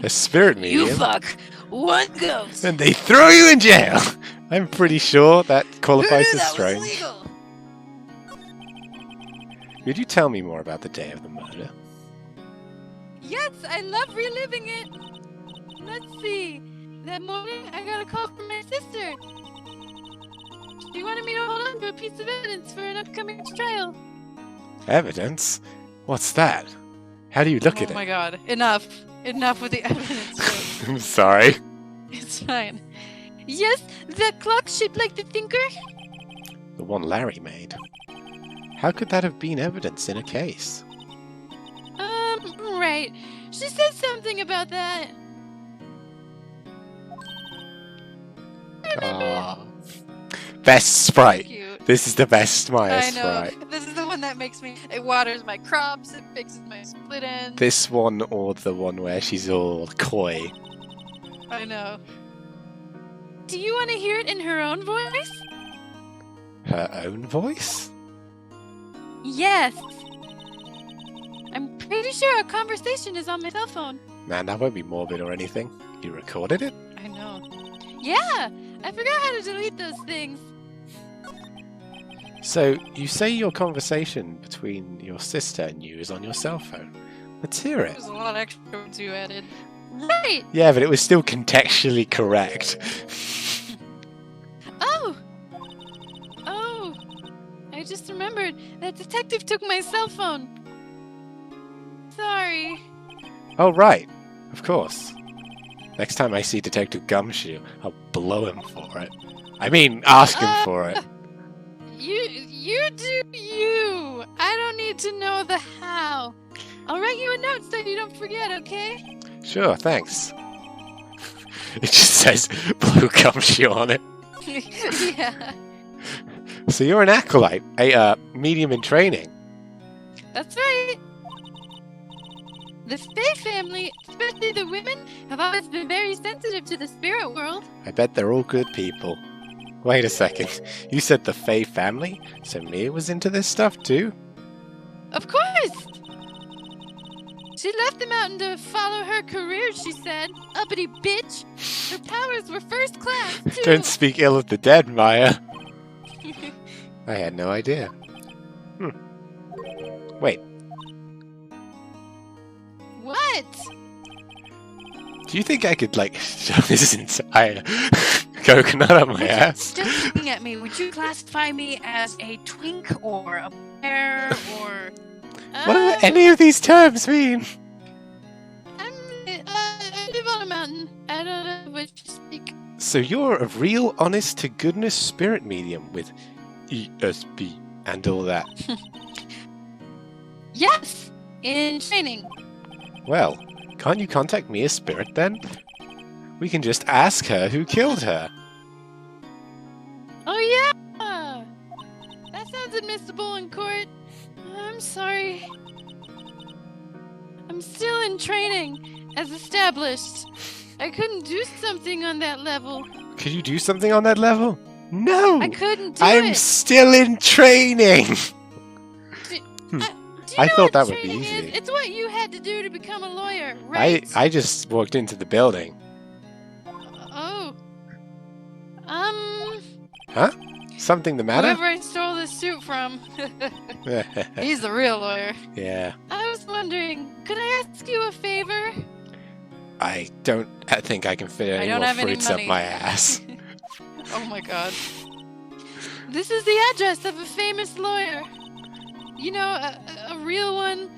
[SPEAKER 1] A spirit medium?
[SPEAKER 3] You fuck one goat.
[SPEAKER 1] And they throw you in jail! I'm pretty sure that qualifies as
[SPEAKER 3] That was
[SPEAKER 1] strange.
[SPEAKER 3] legal.
[SPEAKER 1] Could you tell me more about the day of the murder?
[SPEAKER 2] Yes, I love reliving it. Let's see. That morning, I got a call from my sister. She wanted me to hold on to a piece of evidence for an upcoming trial.
[SPEAKER 1] Evidence? What's that? How do you look at
[SPEAKER 2] Oh
[SPEAKER 1] it?
[SPEAKER 2] my god. Enough. Enough with the evidence.
[SPEAKER 1] I'm sorry.
[SPEAKER 2] It's fine. Yes, the clock shaped like the thinker.
[SPEAKER 1] The one Larry made. How could that have been evidence in a case?
[SPEAKER 2] Right. She said something about that.
[SPEAKER 1] Aww. Best sprite.
[SPEAKER 2] Cute.
[SPEAKER 1] This is the best Maya
[SPEAKER 2] I know.
[SPEAKER 1] sprite.
[SPEAKER 2] This is the one that makes me. It waters my crops. It fixes my split ends.
[SPEAKER 1] This one or the one where she's all coy.
[SPEAKER 2] I know. Do you want to hear it in her own voice?
[SPEAKER 1] Her own voice?
[SPEAKER 2] Yes. I'm pretty sure our conversation is on my cell phone.
[SPEAKER 1] Man, that won't be morbid or anything. You recorded it?
[SPEAKER 2] I know. Yeah, I forgot how to delete those things.
[SPEAKER 1] So, you say your conversation between your sister and you is on your cell phone. Let's hear it.
[SPEAKER 2] There's a lot of extra words you added. Right.
[SPEAKER 1] Yeah, but it was still contextually correct.
[SPEAKER 2] Oh. I just remembered that detective took my cell phone. Sorry.
[SPEAKER 1] Oh, right. Of course. Next time I see Detective Gumshoe, I'll blow him for it. I mean, ask him for it.
[SPEAKER 2] You do you. I don't need to know the how. I'll write you a note so you don't forget, okay?
[SPEAKER 1] Sure, thanks. It just says Blue Gumshoe on it.
[SPEAKER 2] Yeah.
[SPEAKER 1] So you're an acolyte, a medium in training.
[SPEAKER 2] That's right. The Fae family, especially the women, have always been very sensitive to the spirit world.
[SPEAKER 1] I bet they're all good people. Wait a second. You said the Fae family? So Mia was into this stuff too?
[SPEAKER 2] Of course! She left the mountain to follow her career, she said. Uppity bitch! Her powers were first class, too!
[SPEAKER 1] Don't speak ill of the dead, Maya. I had no idea. Wait,
[SPEAKER 2] What?
[SPEAKER 1] do you think I could, like, shove this entire coconut up my ass?
[SPEAKER 3] Just looking at me, would you classify me as a twink or a pear or...
[SPEAKER 1] What do any of these terms mean?
[SPEAKER 2] I live on a mountain. I don't know what you speak.
[SPEAKER 1] So you're a real honest-to-goodness spirit medium with ESP and all that.
[SPEAKER 2] Yes! In training.
[SPEAKER 1] Well, can't you contact Mia's spirit then? We can just ask her who killed her.
[SPEAKER 2] Oh yeah! That sounds admissible in court. I'm sorry. I'm still in training, as established. I couldn't do something on that level.
[SPEAKER 1] Could you do something on that level? No!
[SPEAKER 2] I couldn't do
[SPEAKER 1] I'm
[SPEAKER 2] it.
[SPEAKER 1] still in training!
[SPEAKER 2] Do
[SPEAKER 1] I thought that would be easy.
[SPEAKER 3] It's what you had to do to become a lawyer, right?
[SPEAKER 1] I just walked into the building.
[SPEAKER 3] Oh.
[SPEAKER 1] Huh? Something the matter?
[SPEAKER 3] Whoever I stole this suit from. He's the real lawyer.
[SPEAKER 1] Yeah.
[SPEAKER 3] I was wondering, could I ask you a favor?
[SPEAKER 1] I think I can fit any more fruits up my ass.
[SPEAKER 3] Oh my god. This is the address of a famous lawyer. You know, a real one.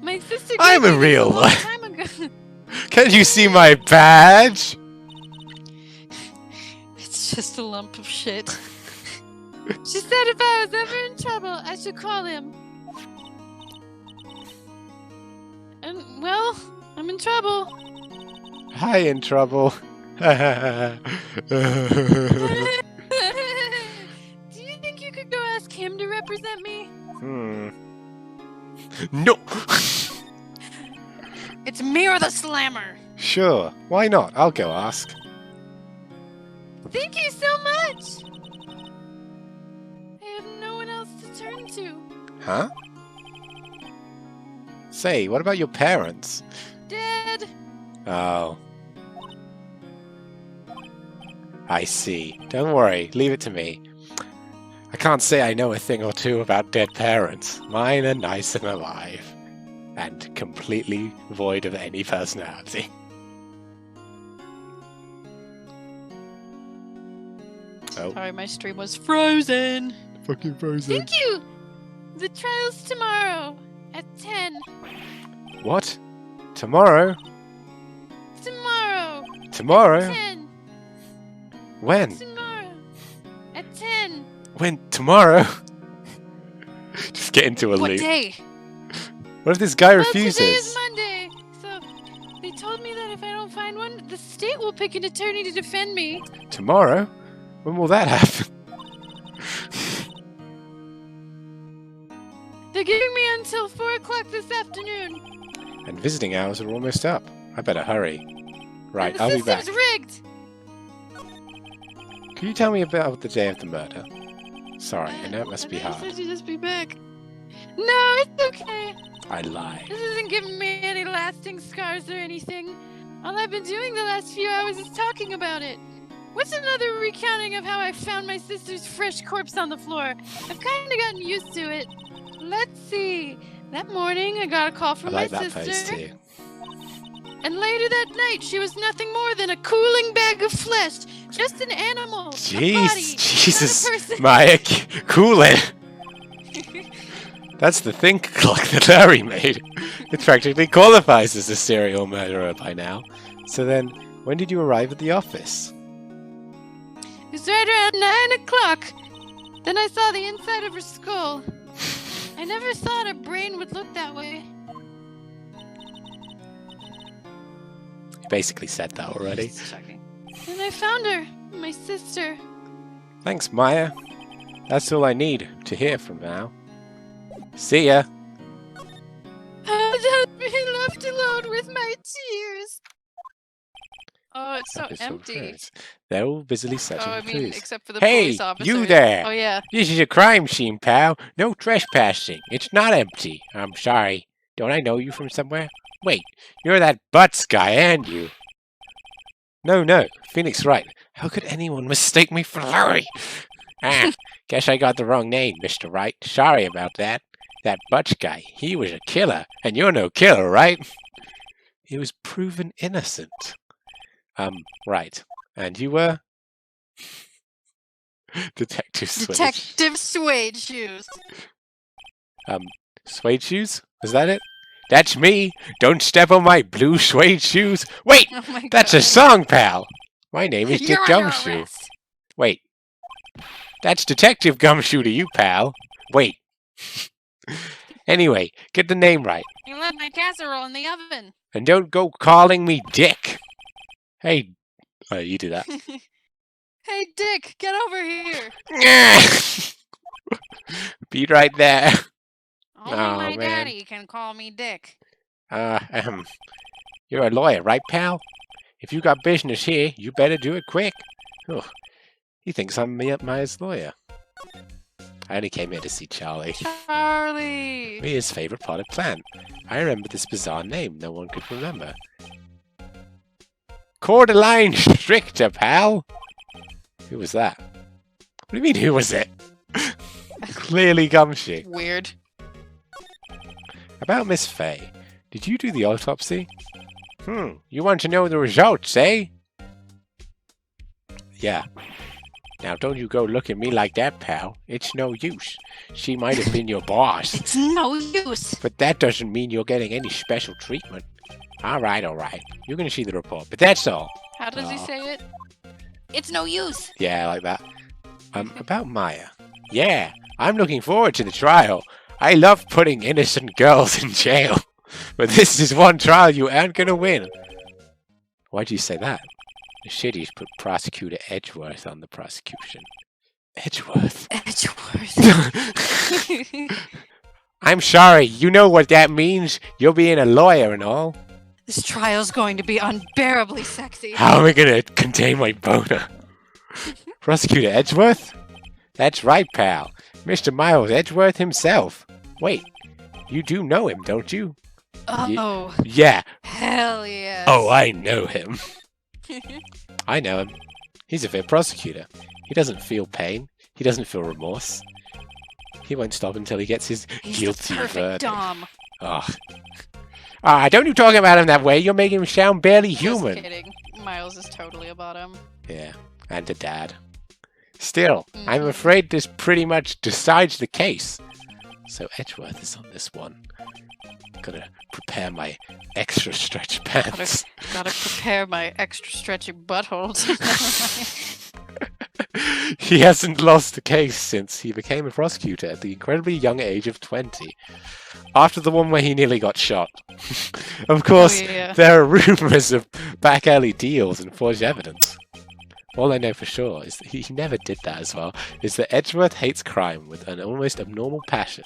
[SPEAKER 3] My sister.
[SPEAKER 1] I'm a real one.
[SPEAKER 3] Time ago.
[SPEAKER 1] Can you see my badge?
[SPEAKER 3] It's just a lump of shit. She said if I was ever in trouble, I should call him. And, well, I'm in trouble.
[SPEAKER 1] Hi, in trouble.
[SPEAKER 3] Do you think you could go ask him to represent me?
[SPEAKER 1] No!
[SPEAKER 3] It's me or the slammer.
[SPEAKER 1] Sure, why not? I'll go ask.
[SPEAKER 3] Thank you so much! I have no one else to turn to.
[SPEAKER 1] Huh? Say, what about your parents?
[SPEAKER 3] Dead.
[SPEAKER 1] Oh. I see. Don't worry, leave it to me. I can't say I know a thing or two about dead parents. Mine are nice and alive. And completely void of any personality. Oh.
[SPEAKER 3] Sorry, my stream was frozen.
[SPEAKER 1] Fucking frozen.
[SPEAKER 3] Thank you! The trial's tomorrow at 10.
[SPEAKER 1] What? Tomorrow?
[SPEAKER 3] Tomorrow!
[SPEAKER 1] Tomorrow?
[SPEAKER 3] 10.
[SPEAKER 1] When?
[SPEAKER 3] Tomorrow at 10.
[SPEAKER 1] When? Tomorrow? Just get into a
[SPEAKER 3] What
[SPEAKER 1] loop.
[SPEAKER 3] day?
[SPEAKER 1] What if this guy
[SPEAKER 3] Well,
[SPEAKER 1] refuses?
[SPEAKER 3] today is Monday, so they told me that if I don't find one, the state will pick an attorney to defend me.
[SPEAKER 1] Tomorrow? When will that happen?
[SPEAKER 3] They're giving me until 4 o'clock this afternoon.
[SPEAKER 1] And visiting hours are almost up. I better hurry. Right,
[SPEAKER 3] And the
[SPEAKER 1] I'll be back.
[SPEAKER 3] system's rigged.
[SPEAKER 1] Can you tell me about the day of the murder? Sorry, I know it must be
[SPEAKER 3] I
[SPEAKER 1] hard.
[SPEAKER 3] said you'd just be back. No, it's okay.
[SPEAKER 1] I lied.
[SPEAKER 3] This isn't giving me any lasting scars or anything. All I've been doing the last few hours is talking about it. What's another recounting of how I found my sister's fresh corpse on the floor? I've kind of gotten used to it. Let's see. That morning, I got a call from
[SPEAKER 1] I like
[SPEAKER 3] my
[SPEAKER 1] that
[SPEAKER 3] sister.
[SPEAKER 1] pose too.
[SPEAKER 3] And later that night, she was nothing more than a cooling bag of flesh. Just an animal.
[SPEAKER 1] Jeez,
[SPEAKER 3] a body,
[SPEAKER 1] Jesus,
[SPEAKER 3] not a person.
[SPEAKER 1] Maya, cool it. That's the think clock that Larry made. It practically qualifies as a serial murderer by now. So then, when did you arrive at the office?
[SPEAKER 3] It was right around 9 o'clock. Then I saw the inside of her skull. I never thought a brain would look that way.
[SPEAKER 1] You basically said that already.
[SPEAKER 3] And I found her, my sister.
[SPEAKER 1] Thanks, Maya. That's all I need to hear from now. See ya.
[SPEAKER 3] Don't be left alone with my tears. Oh, it's so
[SPEAKER 1] Episode
[SPEAKER 3] empty.
[SPEAKER 1] credits. They're all busily searching
[SPEAKER 3] Oh, I
[SPEAKER 1] for
[SPEAKER 3] mean,
[SPEAKER 1] clues.
[SPEAKER 3] except for the
[SPEAKER 1] Hey,
[SPEAKER 3] police officer.
[SPEAKER 1] you there!
[SPEAKER 3] Oh, yeah.
[SPEAKER 1] This is a crime scene, pal. No trespassing. It's not empty. I'm sorry. Don't I know you from somewhere? Wait, you're that Butts guy, aren't you? No, Phoenix right. How could anyone mistake me for Larry? Guess I got the wrong name, Mr. Wright. Sorry about that. That Butch guy, he was a killer. And you're no killer, right? He was proven innocent. Right. And you were? Detective Suede.
[SPEAKER 3] Detective Suede Shoes.
[SPEAKER 1] Suede shoes? Is that it? That's me! Don't step on my blue suede shoes! Wait!
[SPEAKER 3] Oh my
[SPEAKER 1] That's
[SPEAKER 3] God.
[SPEAKER 1] a song, pal! My name is Dick
[SPEAKER 3] You're under
[SPEAKER 1] Gumshoe.
[SPEAKER 3] arrest.
[SPEAKER 1] Wait. That's Detective Gumshoe to you, pal. Wait. Anyway, get the name right.
[SPEAKER 3] You left my casserole in the oven.
[SPEAKER 1] And don't go calling me Dick. Hey. Oh, you do that.
[SPEAKER 3] Hey, Dick, get over here.
[SPEAKER 1] Be right there.
[SPEAKER 3] Only
[SPEAKER 1] Oh,
[SPEAKER 3] my
[SPEAKER 1] man.
[SPEAKER 3] daddy can call me Dick.
[SPEAKER 1] You're a lawyer, right, pal? If you got business here, you better do it quick. Oh, he thinks I'm Maya's lawyer. I only came here to see Charlie.
[SPEAKER 2] Charlie!
[SPEAKER 1] His favorite potted plant. I remember this bizarre name no one could remember. Cordyline Stricter, pal! Who was that? What do you mean, who was it? Clearly Gumshoe.
[SPEAKER 2] Weird.
[SPEAKER 1] About Miss Fay. Did you do the autopsy? You want to know the results, eh? Yeah. Now don't you go look at me like that, pal. It's no use. She might have been your boss.
[SPEAKER 3] It's no use.
[SPEAKER 1] But that doesn't mean you're getting any special treatment. Alright. You're gonna see the report, but that's all.
[SPEAKER 2] How does he say it?
[SPEAKER 3] It's no use.
[SPEAKER 1] Yeah, like that. About Maya. Yeah, I'm looking forward to the trial. I love putting innocent girls in jail. But this is one trial you aren't gonna win. Why'd you say that? The city's put Prosecutor Edgeworth on the prosecution. Edgeworth? I'm sorry, you know what that means? You're being a lawyer and all.
[SPEAKER 2] This trial's going to be unbearably sexy.
[SPEAKER 1] How am I gonna contain my boner? Prosecutor Edgeworth? That's right, pal. Mr. Miles Edgeworth himself. Wait, you do know him, don't you?
[SPEAKER 2] Oh.
[SPEAKER 1] Yeah.
[SPEAKER 2] Hell yeah.
[SPEAKER 1] Oh, I know him. I know him. He's a fair prosecutor. He doesn't feel pain. He doesn't feel remorse. He won't stop until he gets his guilty verdict.
[SPEAKER 2] Dom.
[SPEAKER 1] Don't you talk about him that way. You're making him sound barely human.
[SPEAKER 2] Just kidding. Miles is totally a bottom.
[SPEAKER 1] Yeah, and a dad. Still, I'm afraid this pretty much decides the case. So Edgeworth is on this one. Gotta prepare my extra stretch pants.
[SPEAKER 2] Gotta prepare my extra stretchy butthole.
[SPEAKER 1] He hasn't lost a case since he became a prosecutor at the incredibly young age of 20. After the one where he nearly got shot. Of course, there are rumors of back alley deals and forged evidence. All I know for sure is that he never did that as well, is that Edgeworth hates crime with an almost abnormal passion.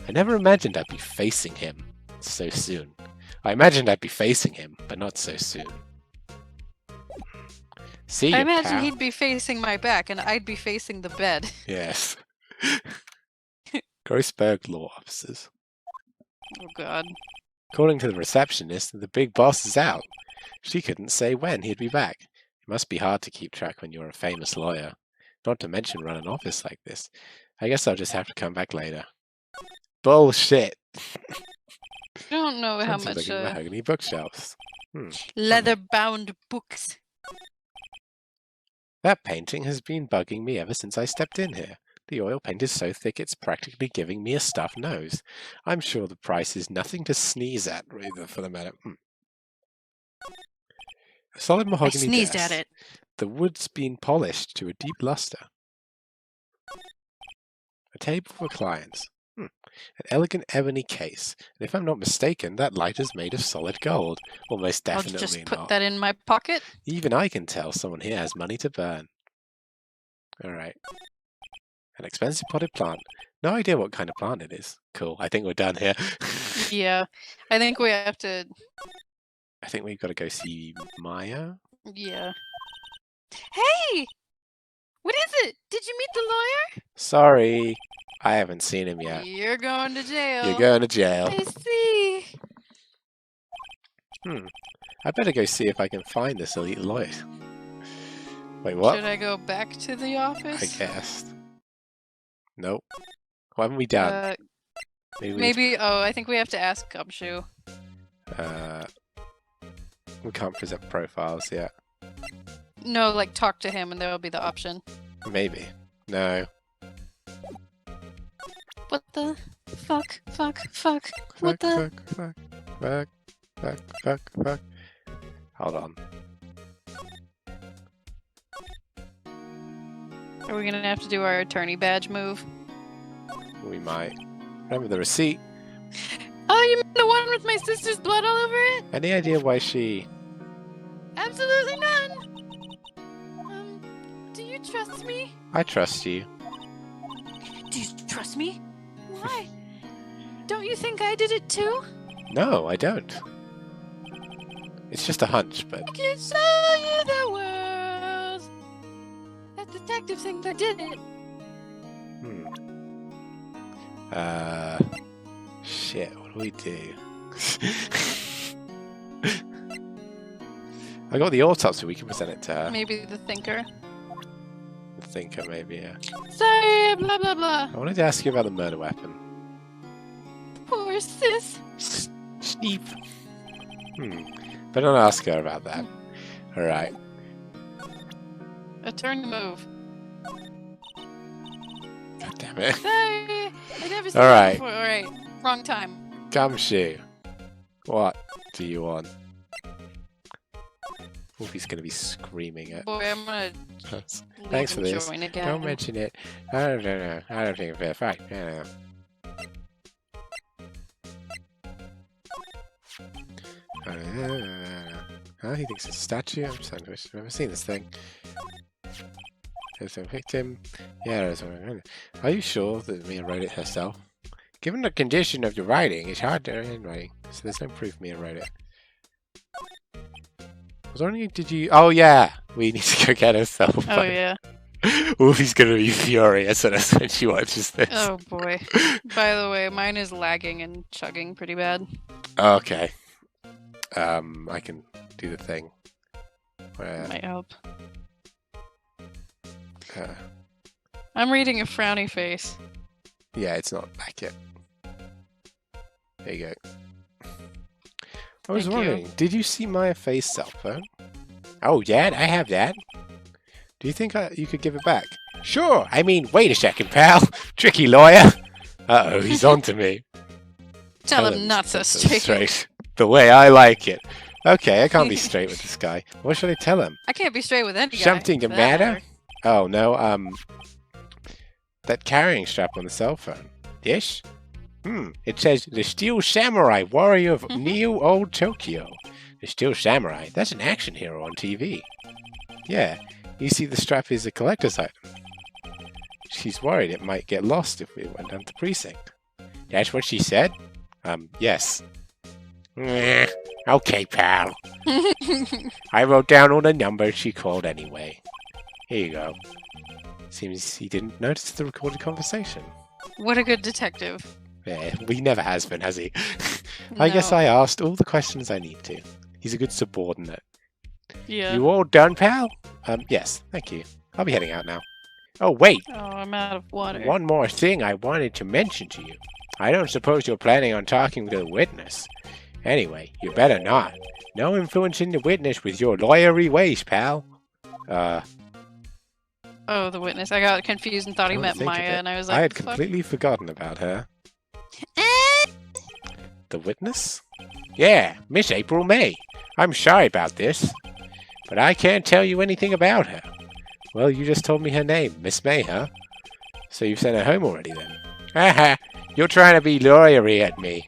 [SPEAKER 1] I never imagined I'd be facing him so soon. I imagined I'd be facing him, but not so soon. See you,
[SPEAKER 2] I imagine
[SPEAKER 1] pal.
[SPEAKER 2] he'd be facing my back, and I'd be facing the bed.
[SPEAKER 1] Yes. Grossberg Law Officers.
[SPEAKER 2] Oh god.
[SPEAKER 1] According to the receptionist, the big boss is out. She couldn't say when he'd be back. It must be hard to keep track when you're a famous lawyer. Not to mention run an office like this. I guess I'll just have to come back later. Bullshit.
[SPEAKER 2] I don't know how much...
[SPEAKER 1] Like mahogany bookshelves.
[SPEAKER 2] Leather-bound books.
[SPEAKER 1] That painting has been bugging me ever since I stepped in here. The oil paint is so thick it's practically giving me a stuffed nose. I'm sure the price is nothing to sneeze at, either, for the matter. A solid mahogany
[SPEAKER 2] I sneezed
[SPEAKER 1] desk.
[SPEAKER 2] at it.
[SPEAKER 1] The wood's been polished to a deep luster. A table for clients. An elegant ebony case. And if I'm not mistaken, that light is made of solid gold. Almost definitely
[SPEAKER 2] I'll just
[SPEAKER 1] not.
[SPEAKER 2] put that in my pocket.
[SPEAKER 1] Even I can tell someone here has money to burn. Alright. An expensive potted plant. No idea what kind of plant it is. Cool. I think we're done here.
[SPEAKER 2] Yeah. I think we have to...
[SPEAKER 1] I think we've got to go see Maya.
[SPEAKER 2] Yeah. Hey! What is it? Did you meet the lawyer?
[SPEAKER 1] Sorry. I haven't seen him yet.
[SPEAKER 2] You're going to jail.
[SPEAKER 1] You're going to jail.
[SPEAKER 2] I see.
[SPEAKER 1] I better go see if I can find this elite lawyer. Wait, what?
[SPEAKER 2] Should I go back to the office?
[SPEAKER 1] I guess. Nope. What haven't we done?
[SPEAKER 2] Maybe, I think we have to ask Gumshoe.
[SPEAKER 1] We can't present profiles yet.
[SPEAKER 2] No, like talk to him and there will be the option.
[SPEAKER 1] Maybe. No.
[SPEAKER 2] What the fuck? What the?
[SPEAKER 1] Fuck. Hold on.
[SPEAKER 2] Are we gonna have to do our attorney badge move?
[SPEAKER 1] We might. Remember the receipt.
[SPEAKER 2] Oh, you mean the one with my sister's blood all over it?
[SPEAKER 1] Any idea why she...
[SPEAKER 2] Absolutely none! Do you trust me?
[SPEAKER 1] I trust you.
[SPEAKER 2] Do you trust me? Why? Don't you think I did it too?
[SPEAKER 1] No, I don't. It's just a hunch, but...
[SPEAKER 2] I can show you the world! That detective thinks I did it.
[SPEAKER 1] Shit, what do we do? I got the autopsy, we can present it to her.
[SPEAKER 2] Maybe the thinker.
[SPEAKER 1] The thinker, maybe, yeah.
[SPEAKER 2] Say blah blah blah.
[SPEAKER 1] I wanted to ask you about the murder weapon.
[SPEAKER 2] Poor sis.
[SPEAKER 1] Sneep. But don't ask her about that. Alright.
[SPEAKER 2] A turn to move.
[SPEAKER 1] God damn it.
[SPEAKER 2] Say, I never seen
[SPEAKER 1] All
[SPEAKER 2] that
[SPEAKER 1] right.
[SPEAKER 2] before. Alright, wrong time.
[SPEAKER 1] Gumshoe. What do you want? Wolfie's gonna be screaming at
[SPEAKER 2] Boy, I'm gonna
[SPEAKER 1] us.
[SPEAKER 2] leave
[SPEAKER 1] Thanks for
[SPEAKER 2] and
[SPEAKER 1] this.
[SPEAKER 2] join again.
[SPEAKER 1] Don't mention it. I don't know. I don't think it's fair fight. Yeah. Huh? He thinks it's a statue? I'm just I've never seen this thing. There's a victim. Yeah, there's one. Are you sure that Mia wrote it herself? Given the condition of your writing, it's hard to handwriting, so there's no proof Mia wrote it. Was there any, did you? Oh yeah, we need to go get her cell phone.
[SPEAKER 2] Oh yeah.
[SPEAKER 1] Wolfie's gonna be furious at us when she watches this.
[SPEAKER 2] Oh boy. By the way, mine is lagging and chugging pretty bad.
[SPEAKER 1] Okay. I can do the thing. Where,
[SPEAKER 2] Might help. I'm reading a frowny face.
[SPEAKER 1] yeah, it's not back yet. There you go. I was
[SPEAKER 2] Thank
[SPEAKER 1] wondering, did you see my face cell phone? Oh, yeah, I have that. Do you think you could give it back? Sure. I mean, wait a second, pal. Tricky lawyer. Uh-oh, he's on to me.
[SPEAKER 2] Tell him not so straight.
[SPEAKER 1] The way I like it. Okay, I can't be straight with this guy. What should I tell him?
[SPEAKER 2] I can't be straight with any guy.
[SPEAKER 1] Something the
[SPEAKER 2] for that
[SPEAKER 1] matter? Oh, no, that carrying strap on the cell phone. This? It says, the Steel Samurai, warrior of Neo-Old Tokyo. The Steel Samurai? That's an action hero on TV. Yeah, you see the strap is a collector's item. She's worried it might get lost if we went down to precinct. That's what she said? Yes. Okay, pal. I wrote down all the numbers she called anyway. Here you go. Seems he didn't notice the recorded conversation.
[SPEAKER 2] What a good detective.
[SPEAKER 1] Yeah, he never has been, has he? I guess
[SPEAKER 2] No.
[SPEAKER 1] I asked all the questions I need to. He's a good subordinate.
[SPEAKER 2] Yeah.
[SPEAKER 1] You all done, pal? Yes, thank you. I'll be heading out now. Oh, wait!
[SPEAKER 2] Oh, I'm out of water.
[SPEAKER 1] One more thing I wanted to mention to you. I don't suppose you're planning on talking to the witness. Anyway, you better not. No influencing the witness with your lawyery ways, pal.
[SPEAKER 2] Oh, the witness. I got confused and thought he
[SPEAKER 1] Come to
[SPEAKER 2] meant
[SPEAKER 1] think of
[SPEAKER 2] Maya,
[SPEAKER 1] it,
[SPEAKER 2] and I was like,
[SPEAKER 1] I had
[SPEAKER 2] "Fuck."
[SPEAKER 1] completely forgotten about her. The witness? Yeah, Miss April May. I'm sorry about this, but I can't tell you anything about her. Well, you just told me her name, Miss May, huh? So you've sent her home already then? Haha, you're trying to be lawyery at me.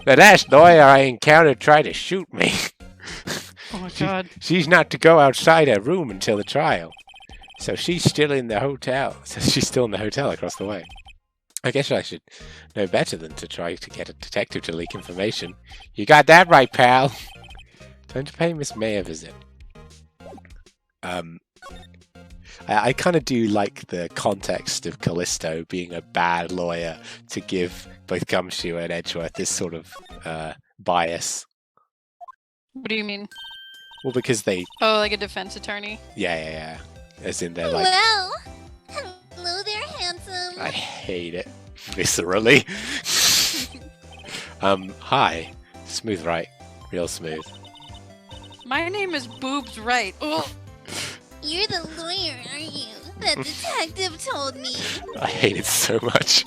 [SPEAKER 1] The last lawyer I encountered tried to shoot me.
[SPEAKER 2] Oh my god.
[SPEAKER 1] She's not to go outside her room until the trial. So she's still in the hotel. So she's still in the hotel across the way. I guess I should know better than to try to get a detective to leak information. You got that right, pal. Time to pay Miss May a visit. I kind of do like the context of Callisto being a bad lawyer to give both Gumshoe and Edgeworth this sort of bias.
[SPEAKER 2] What do you mean?
[SPEAKER 1] Well, because they...
[SPEAKER 2] Oh, like a defense attorney?
[SPEAKER 1] Yeah. As in they're like...
[SPEAKER 4] Well, hello there, handsome.
[SPEAKER 1] I hate it viscerally. Hi. Smooth right. Real smooth.
[SPEAKER 2] My name is Boobs Right. Ugh.
[SPEAKER 4] You're the lawyer, aren't you? The detective told me.
[SPEAKER 1] I hate it so much.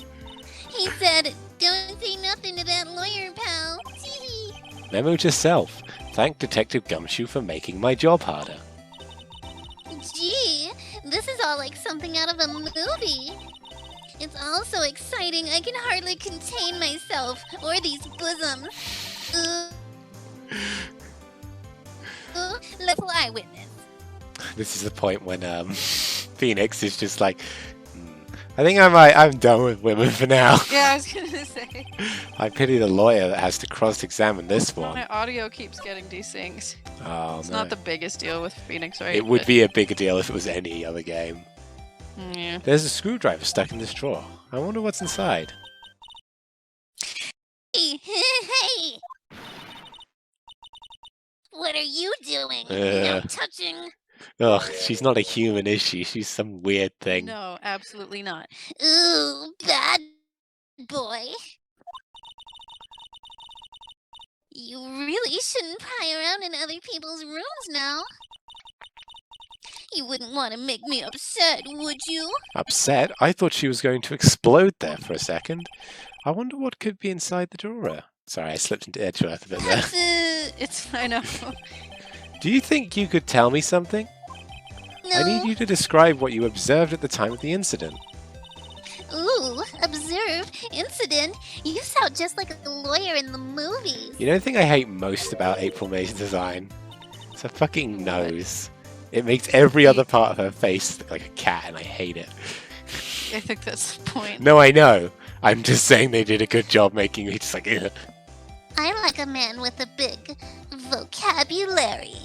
[SPEAKER 4] He said, don't say nothing to that lawyer, pal.
[SPEAKER 1] Memo to self. Thank Detective Gumshoe for making my job harder.
[SPEAKER 4] Gee, this is all like something out of a movie. It's all so exciting, I can hardly contain myself, or these bosoms. Little eyewitness.
[SPEAKER 1] This is the point when Phoenix is just like, I think I'm done with women for now.
[SPEAKER 2] Yeah, I was gonna say.
[SPEAKER 1] I pity the lawyer that has to cross-examine this one.
[SPEAKER 2] My audio keeps getting desynced.
[SPEAKER 1] Oh,
[SPEAKER 2] It's
[SPEAKER 1] no.
[SPEAKER 2] not the biggest deal with Phoenix, right?
[SPEAKER 1] It would
[SPEAKER 2] But-
[SPEAKER 1] be a bigger deal if it was any other game.
[SPEAKER 2] Yeah.
[SPEAKER 1] There's a screwdriver stuck in this drawer. I wonder what's inside.
[SPEAKER 4] are you doing? No touching.
[SPEAKER 1] Ugh, she's not a human, is she? She's some weird thing.
[SPEAKER 2] No, absolutely not.
[SPEAKER 4] Ooh, bad boy. You really shouldn't pry around in other people's rooms now. You wouldn't want to make me upset, would you?
[SPEAKER 1] Upset? I thought she was going to explode there for a second. I wonder what could be inside the drawer. Sorry, I slipped into Edgeworth a bit there.
[SPEAKER 2] I know.
[SPEAKER 1] Do you think you could tell me something?
[SPEAKER 4] No.
[SPEAKER 1] I need you to describe what you observed at the time of the incident.
[SPEAKER 4] Ooh, observe, incident. You sound just like a lawyer in the movies.
[SPEAKER 1] You know the thing I hate most about April May's design? It's her fucking nose. It makes every other part of her face look like a cat, and I hate it.
[SPEAKER 2] I think that's the point.
[SPEAKER 1] No, I know. I'm just saying they did a good job making me just like, ugh.
[SPEAKER 4] I like a man with a big vocabulary.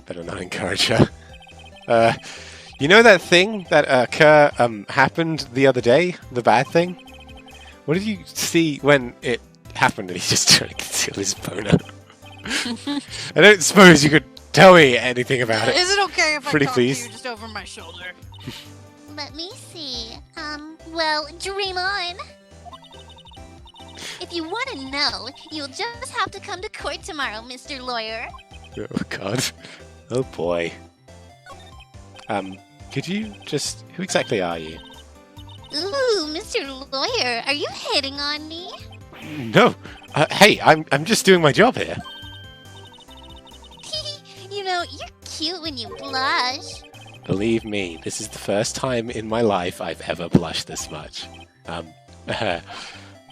[SPEAKER 1] Better not encourage her. You know that thing that happened the other day? The bad thing? What did you see when it happened and he's just trying to conceal his boner? I don't suppose you could tell me anything about it.
[SPEAKER 2] Is it okay if
[SPEAKER 1] Pretty
[SPEAKER 2] I talk
[SPEAKER 1] please.
[SPEAKER 2] to you just over my shoulder?
[SPEAKER 4] Let me see. Well, dream on. If you want to know, you'll just have to come to court tomorrow, Mr. Lawyer.
[SPEAKER 1] Oh god. Oh boy. Could you just... Who exactly are you?
[SPEAKER 4] Ooh, Mr. Lawyer, are you hitting on me?
[SPEAKER 1] No. Hey, I'm just doing my job here.
[SPEAKER 4] You know, you're cute when you blush.
[SPEAKER 1] Believe me, this is the first time in my life I've ever blushed this much.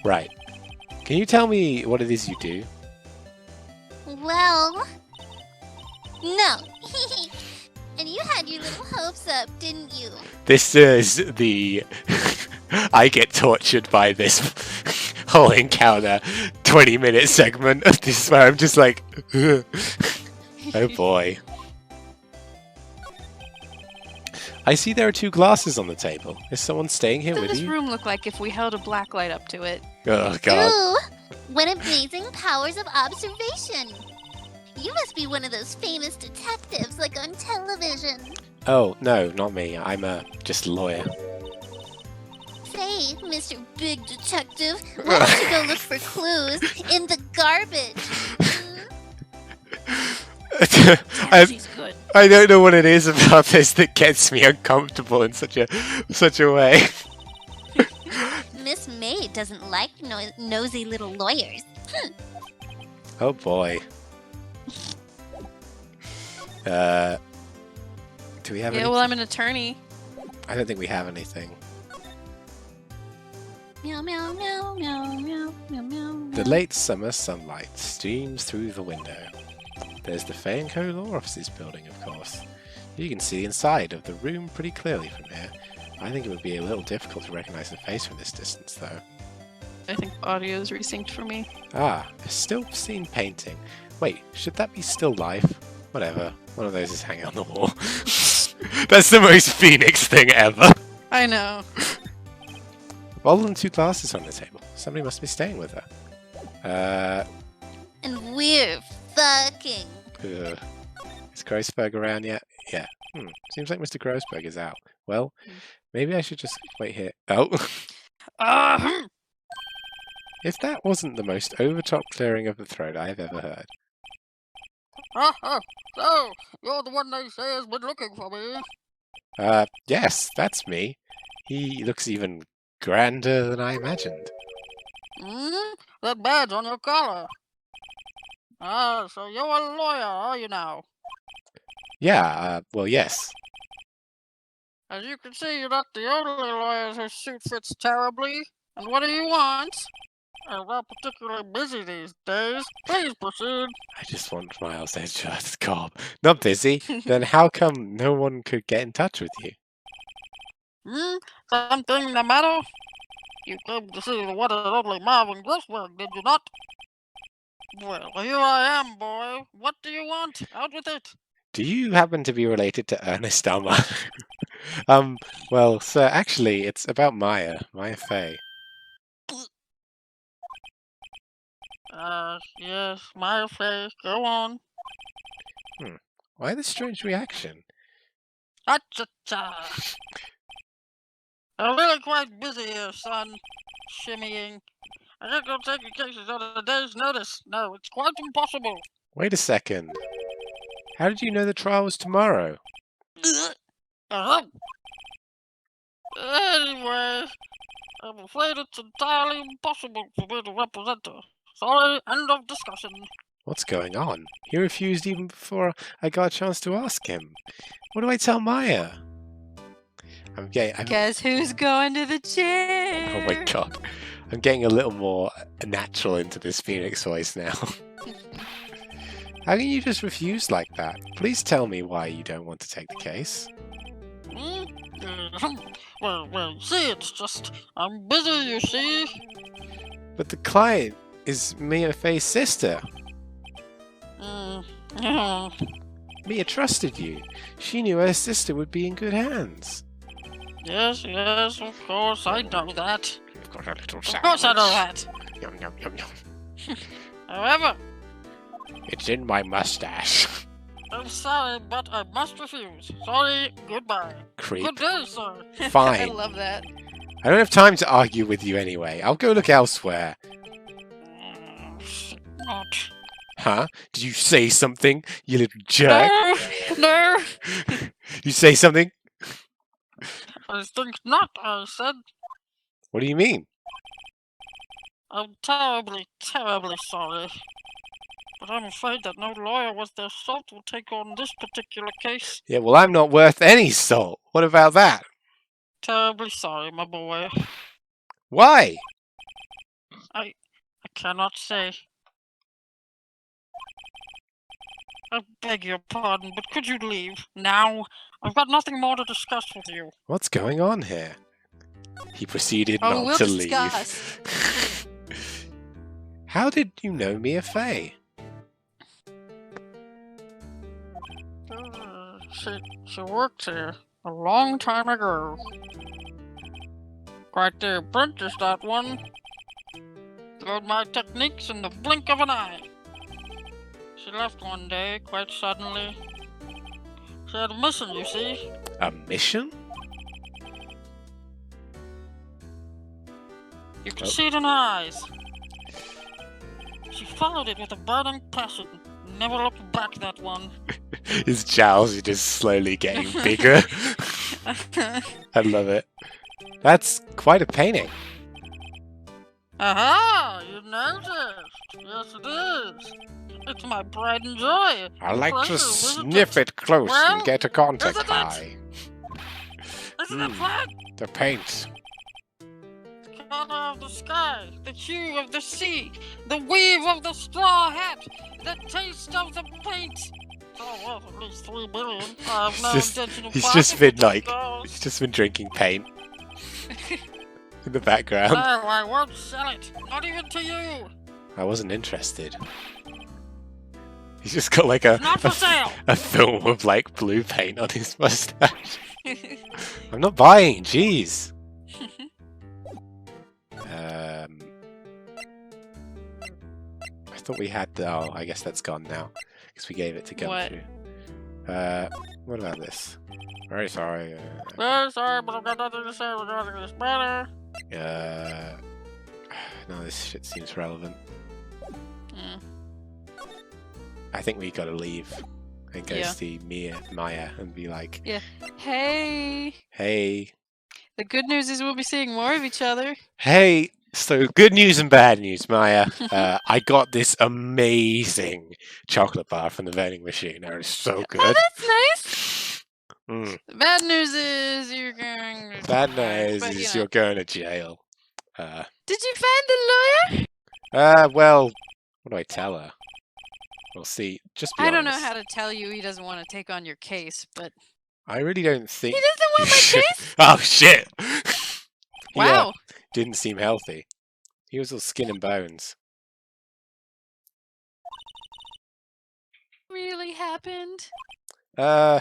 [SPEAKER 1] Right. Can you tell me what it is you do?
[SPEAKER 4] Well, no. And you had your little hopes up, didn't you?
[SPEAKER 1] This is the... I get tortured by this whole encounter 20-minute segment of this where I'm just like... Oh boy. I see there are 2 glasses on the table. Is someone staying here
[SPEAKER 2] What
[SPEAKER 1] with
[SPEAKER 2] does this
[SPEAKER 1] you?
[SPEAKER 2] room look like if we held a black light up to it?
[SPEAKER 1] Oh god.
[SPEAKER 4] Ooh, what amazing powers of observation. You must be one of those famous detectives like on television.
[SPEAKER 1] Oh, no, not me. I'm just a lawyer.
[SPEAKER 4] Say, Mr. Big Detective, why don't you go look for clues in the garbage?
[SPEAKER 1] I don't know what it is about this that gets me uncomfortable in such a way.
[SPEAKER 4] Miss May doesn't like nosy little lawyers.
[SPEAKER 1] Oh boy. Do we have
[SPEAKER 2] Yeah,
[SPEAKER 1] any?
[SPEAKER 2] well, I'm an attorney.
[SPEAKER 1] I don't think we have anything.
[SPEAKER 4] Meow, meow, meow, meow, meow, meow, meow.
[SPEAKER 1] The late summer sunlight streams through the window. There's the Fay & Co. Law Offices building, of course. You can see the inside of the room pretty clearly from here. I think it would be a little difficult to recognize the face from this distance, though.
[SPEAKER 2] I think audio is resynced for me.
[SPEAKER 1] Ah, a still scene painting. Wait, should that be still life? Whatever. One of those is hanging on the wall. That's the most Phoenix thing ever.
[SPEAKER 2] I know.
[SPEAKER 1] Other than 2 glasses on the table. Somebody must be staying with her.
[SPEAKER 4] And we're fucking.
[SPEAKER 1] Is Grossberg around yet? Yeah. Seems like Mr. Grossberg is out. Well, maybe I should just wait here. Oh. If that wasn't the most over-top clearing of the throat I've ever heard.
[SPEAKER 3] So, you're the one they say has been looking for me.
[SPEAKER 1] Yes, that's me. He looks even grander than I imagined.
[SPEAKER 3] That badge on your collar. So you're a lawyer, are you now?
[SPEAKER 1] Yeah, well, yes.
[SPEAKER 3] As you can see, you're not the only lawyer whose suit fits terribly. And what do you want? I'm not particularly busy these days. Please proceed.
[SPEAKER 1] I just want Miles Edgeworth's cob. Not busy? Then how come no one could get in touch with you?
[SPEAKER 3] Something the matter? You came to see the one and only Marvin Grossberg, did you not? Well, here I am, boy. What do you want? Out with it.
[SPEAKER 1] Do you happen to be related to Ernest Elmer? Well, sir, actually, it's about Maya Fey.
[SPEAKER 5] Yes, my affair. Go on.
[SPEAKER 1] Why the strange reaction?
[SPEAKER 5] Cha-cha-cha. I'm really quite busy here, son. Shimmying. I can't go taking cases on a day's notice. No, it's quite impossible.
[SPEAKER 1] Wait a second. How did you know the trial was tomorrow?
[SPEAKER 5] Uh-huh. Anyway, I'm afraid it's entirely impossible for me to represent her. Sorry, end of discussion.
[SPEAKER 1] What's going on? He refused even before I got a chance to ask him. What do I tell Maya?
[SPEAKER 2] Guess who's going to the chair?
[SPEAKER 1] Oh my god. I'm getting a little more natural into this Phoenix voice now. How can you just refuse like that? Please tell me why you don't want to take the case.
[SPEAKER 5] Well, see, it's just, I'm busy, you see.
[SPEAKER 1] But the client is Mia Fey's sister. Mia trusted you. She knew her sister would be in good hands.
[SPEAKER 5] Yes, of course, I know that.
[SPEAKER 1] You've got a little
[SPEAKER 5] Of course I know that.
[SPEAKER 1] Yum, yum, yum, yum.
[SPEAKER 5] However,
[SPEAKER 1] It's in my mustache.
[SPEAKER 5] I'm sorry, but I must refuse. Sorry, goodbye.
[SPEAKER 1] Creep.
[SPEAKER 5] Good day, sir.
[SPEAKER 1] Fine.
[SPEAKER 2] I love that.
[SPEAKER 1] I don't have time to argue with you anyway. I'll go look elsewhere.
[SPEAKER 5] Not.
[SPEAKER 1] Huh? Did you say something, you little jerk?
[SPEAKER 5] No.
[SPEAKER 1] You say something?
[SPEAKER 5] I think not, I said.
[SPEAKER 1] What do you mean?
[SPEAKER 5] I'm terribly, terribly sorry. But I'm afraid that no lawyer worth their salt will take on this particular case.
[SPEAKER 1] Yeah, well, I'm not worth any salt. What about that?
[SPEAKER 5] Terribly sorry, my boy.
[SPEAKER 1] Why?
[SPEAKER 5] I cannot say. I beg your pardon, but could you leave now? I've got nothing more to discuss with you.
[SPEAKER 1] What's going on here? He proceeded not
[SPEAKER 2] we'll
[SPEAKER 1] to
[SPEAKER 2] discuss.
[SPEAKER 1] leave. How did you know Mia Fey?
[SPEAKER 5] She worked here a long time ago. Quite the apprentice, that one. Learned my techniques in the blink of an eye. She left one day, quite suddenly. She had a mission, you see.
[SPEAKER 1] A mission?
[SPEAKER 5] You can see it in her eyes. She followed it with a burning passion. Never looked back, that one.
[SPEAKER 1] His jowls are just slowly getting bigger. I love it. That's quite a painting.
[SPEAKER 5] Aha! You noticed. Yes, it is. It's my pride and joy.
[SPEAKER 1] I like to
[SPEAKER 5] Pleasure, isn't
[SPEAKER 1] sniff it close
[SPEAKER 5] Well,
[SPEAKER 1] and get a contact
[SPEAKER 5] isn't it?
[SPEAKER 1] high.
[SPEAKER 5] Isn't it fun?
[SPEAKER 1] The paint.
[SPEAKER 5] The color of the sky, the hue of the sea, the weave of the straw hat, the taste of the paint. Oh, well, at least 3 billion. I have no intention of
[SPEAKER 1] He's just
[SPEAKER 5] parting
[SPEAKER 1] been
[SPEAKER 5] with
[SPEAKER 1] like,
[SPEAKER 5] those.
[SPEAKER 1] he's just been drinking paint in the background.
[SPEAKER 5] No, I won't sell it. Not even to you.
[SPEAKER 1] I wasn't interested. He's just got like a
[SPEAKER 5] Not for sale.
[SPEAKER 1] a film of like blue paint on his mustache. I'm not buying, jeez. I thought we had the. Oh, I guess that's gone now because we gave it to Gumshoe. What about this? Very sorry.
[SPEAKER 5] Very sorry, but I've got nothing to say regarding this matter.
[SPEAKER 1] No, this shit seems relevant.
[SPEAKER 5] Mm.
[SPEAKER 1] I think we gotta leave and go
[SPEAKER 2] Yeah.
[SPEAKER 1] see Maya and be like,
[SPEAKER 2] Hey.
[SPEAKER 1] hey.
[SPEAKER 2] The good news is we'll be seeing more of each other.
[SPEAKER 1] Hey, so good news and bad news, Maya. I got this amazing chocolate bar from the vending machine. It was so
[SPEAKER 2] Oh,
[SPEAKER 1] good.
[SPEAKER 2] that's nice.
[SPEAKER 1] Mm.
[SPEAKER 2] The bad news is you're going to
[SPEAKER 1] Bad
[SPEAKER 2] die,
[SPEAKER 1] news
[SPEAKER 2] but,
[SPEAKER 1] is
[SPEAKER 2] you know.
[SPEAKER 1] you're going to jail.
[SPEAKER 2] Did you find the lawyer?
[SPEAKER 1] Well, what do I tell her? We'll see. Just be
[SPEAKER 2] I don't know
[SPEAKER 1] honest.
[SPEAKER 2] how to tell you he doesn't want to take on your case, but
[SPEAKER 1] I really don't think
[SPEAKER 2] he doesn't want my
[SPEAKER 1] should-
[SPEAKER 2] case?
[SPEAKER 1] Oh shit!
[SPEAKER 2] Wow.
[SPEAKER 1] Didn't seem healthy. He was all skin and bones.
[SPEAKER 2] Really happened?
[SPEAKER 1] Uh,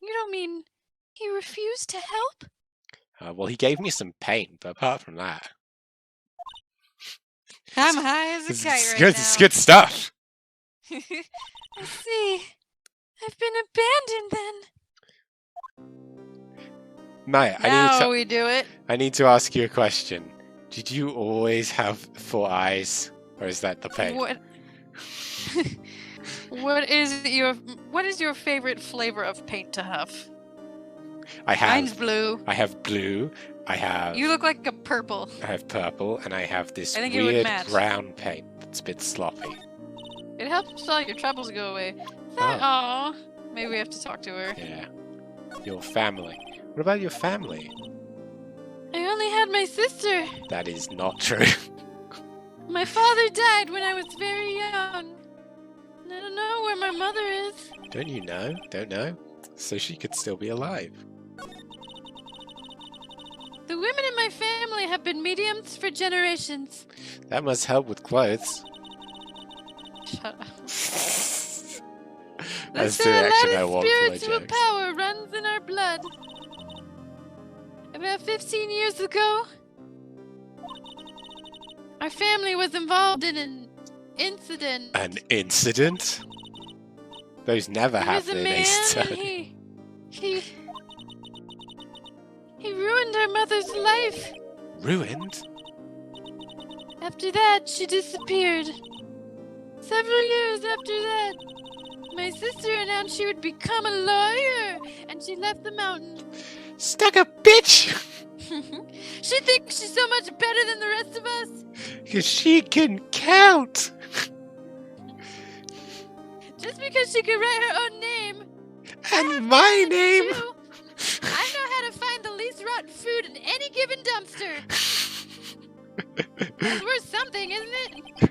[SPEAKER 2] You don't mean he refused to help?
[SPEAKER 1] well, he gave me some paint, but apart from that,
[SPEAKER 2] I'm high as a kite right
[SPEAKER 1] good,
[SPEAKER 2] now.
[SPEAKER 1] it's good stuff.
[SPEAKER 2] I see. I've been abandoned then.
[SPEAKER 1] Maya,
[SPEAKER 2] Now we do it.
[SPEAKER 1] I need to ask you a question. Did you always have 4 eyes? Or is that the paint?
[SPEAKER 2] What? What is your favorite flavor of paint to huff? Mine's blue.
[SPEAKER 1] I have blue. I have.
[SPEAKER 2] You look like a purple.
[SPEAKER 1] I have purple, and I have this
[SPEAKER 2] I think it would
[SPEAKER 1] weird
[SPEAKER 2] match.
[SPEAKER 1] brown paint that's a bit sloppy.
[SPEAKER 2] It helps all your troubles go away.
[SPEAKER 1] Oh.
[SPEAKER 2] Aw. Maybe we have to talk to her.
[SPEAKER 1] Yeah. Your family. What about your family?
[SPEAKER 2] I only had my sister.
[SPEAKER 1] That is not true.
[SPEAKER 2] My father died when I was very young. And I don't know where my mother is.
[SPEAKER 1] Don't you know? Don't know? So she could still be alive.
[SPEAKER 2] The women in my family have been mediums for generations.
[SPEAKER 1] That must help with clothes.
[SPEAKER 2] Shut up.
[SPEAKER 1] That's
[SPEAKER 2] The
[SPEAKER 1] the reaction I
[SPEAKER 2] Aladdin
[SPEAKER 1] want for my
[SPEAKER 2] spiritual
[SPEAKER 1] jokes.
[SPEAKER 2] power runs in our blood. About 15 years ago, our family was involved in an incident.
[SPEAKER 1] An incident? Those never
[SPEAKER 2] There was
[SPEAKER 1] happen
[SPEAKER 2] a
[SPEAKER 1] in
[SPEAKER 2] man,
[SPEAKER 1] Ace
[SPEAKER 2] and
[SPEAKER 1] Attorney.
[SPEAKER 2] he ruined our mother's life.
[SPEAKER 1] Ruined?
[SPEAKER 2] After that, she disappeared. Several years after that, my sister announced she would become a lawyer, and she left the mountain.
[SPEAKER 1] Stuck a bitch!
[SPEAKER 2] She thinks she's so much better than the rest of us.
[SPEAKER 1] Because she can count!
[SPEAKER 2] Just because she could write her own name.
[SPEAKER 1] And my name!
[SPEAKER 2] Too. I know how to find the least rotten food in any given dumpster. That's worth something, isn't it?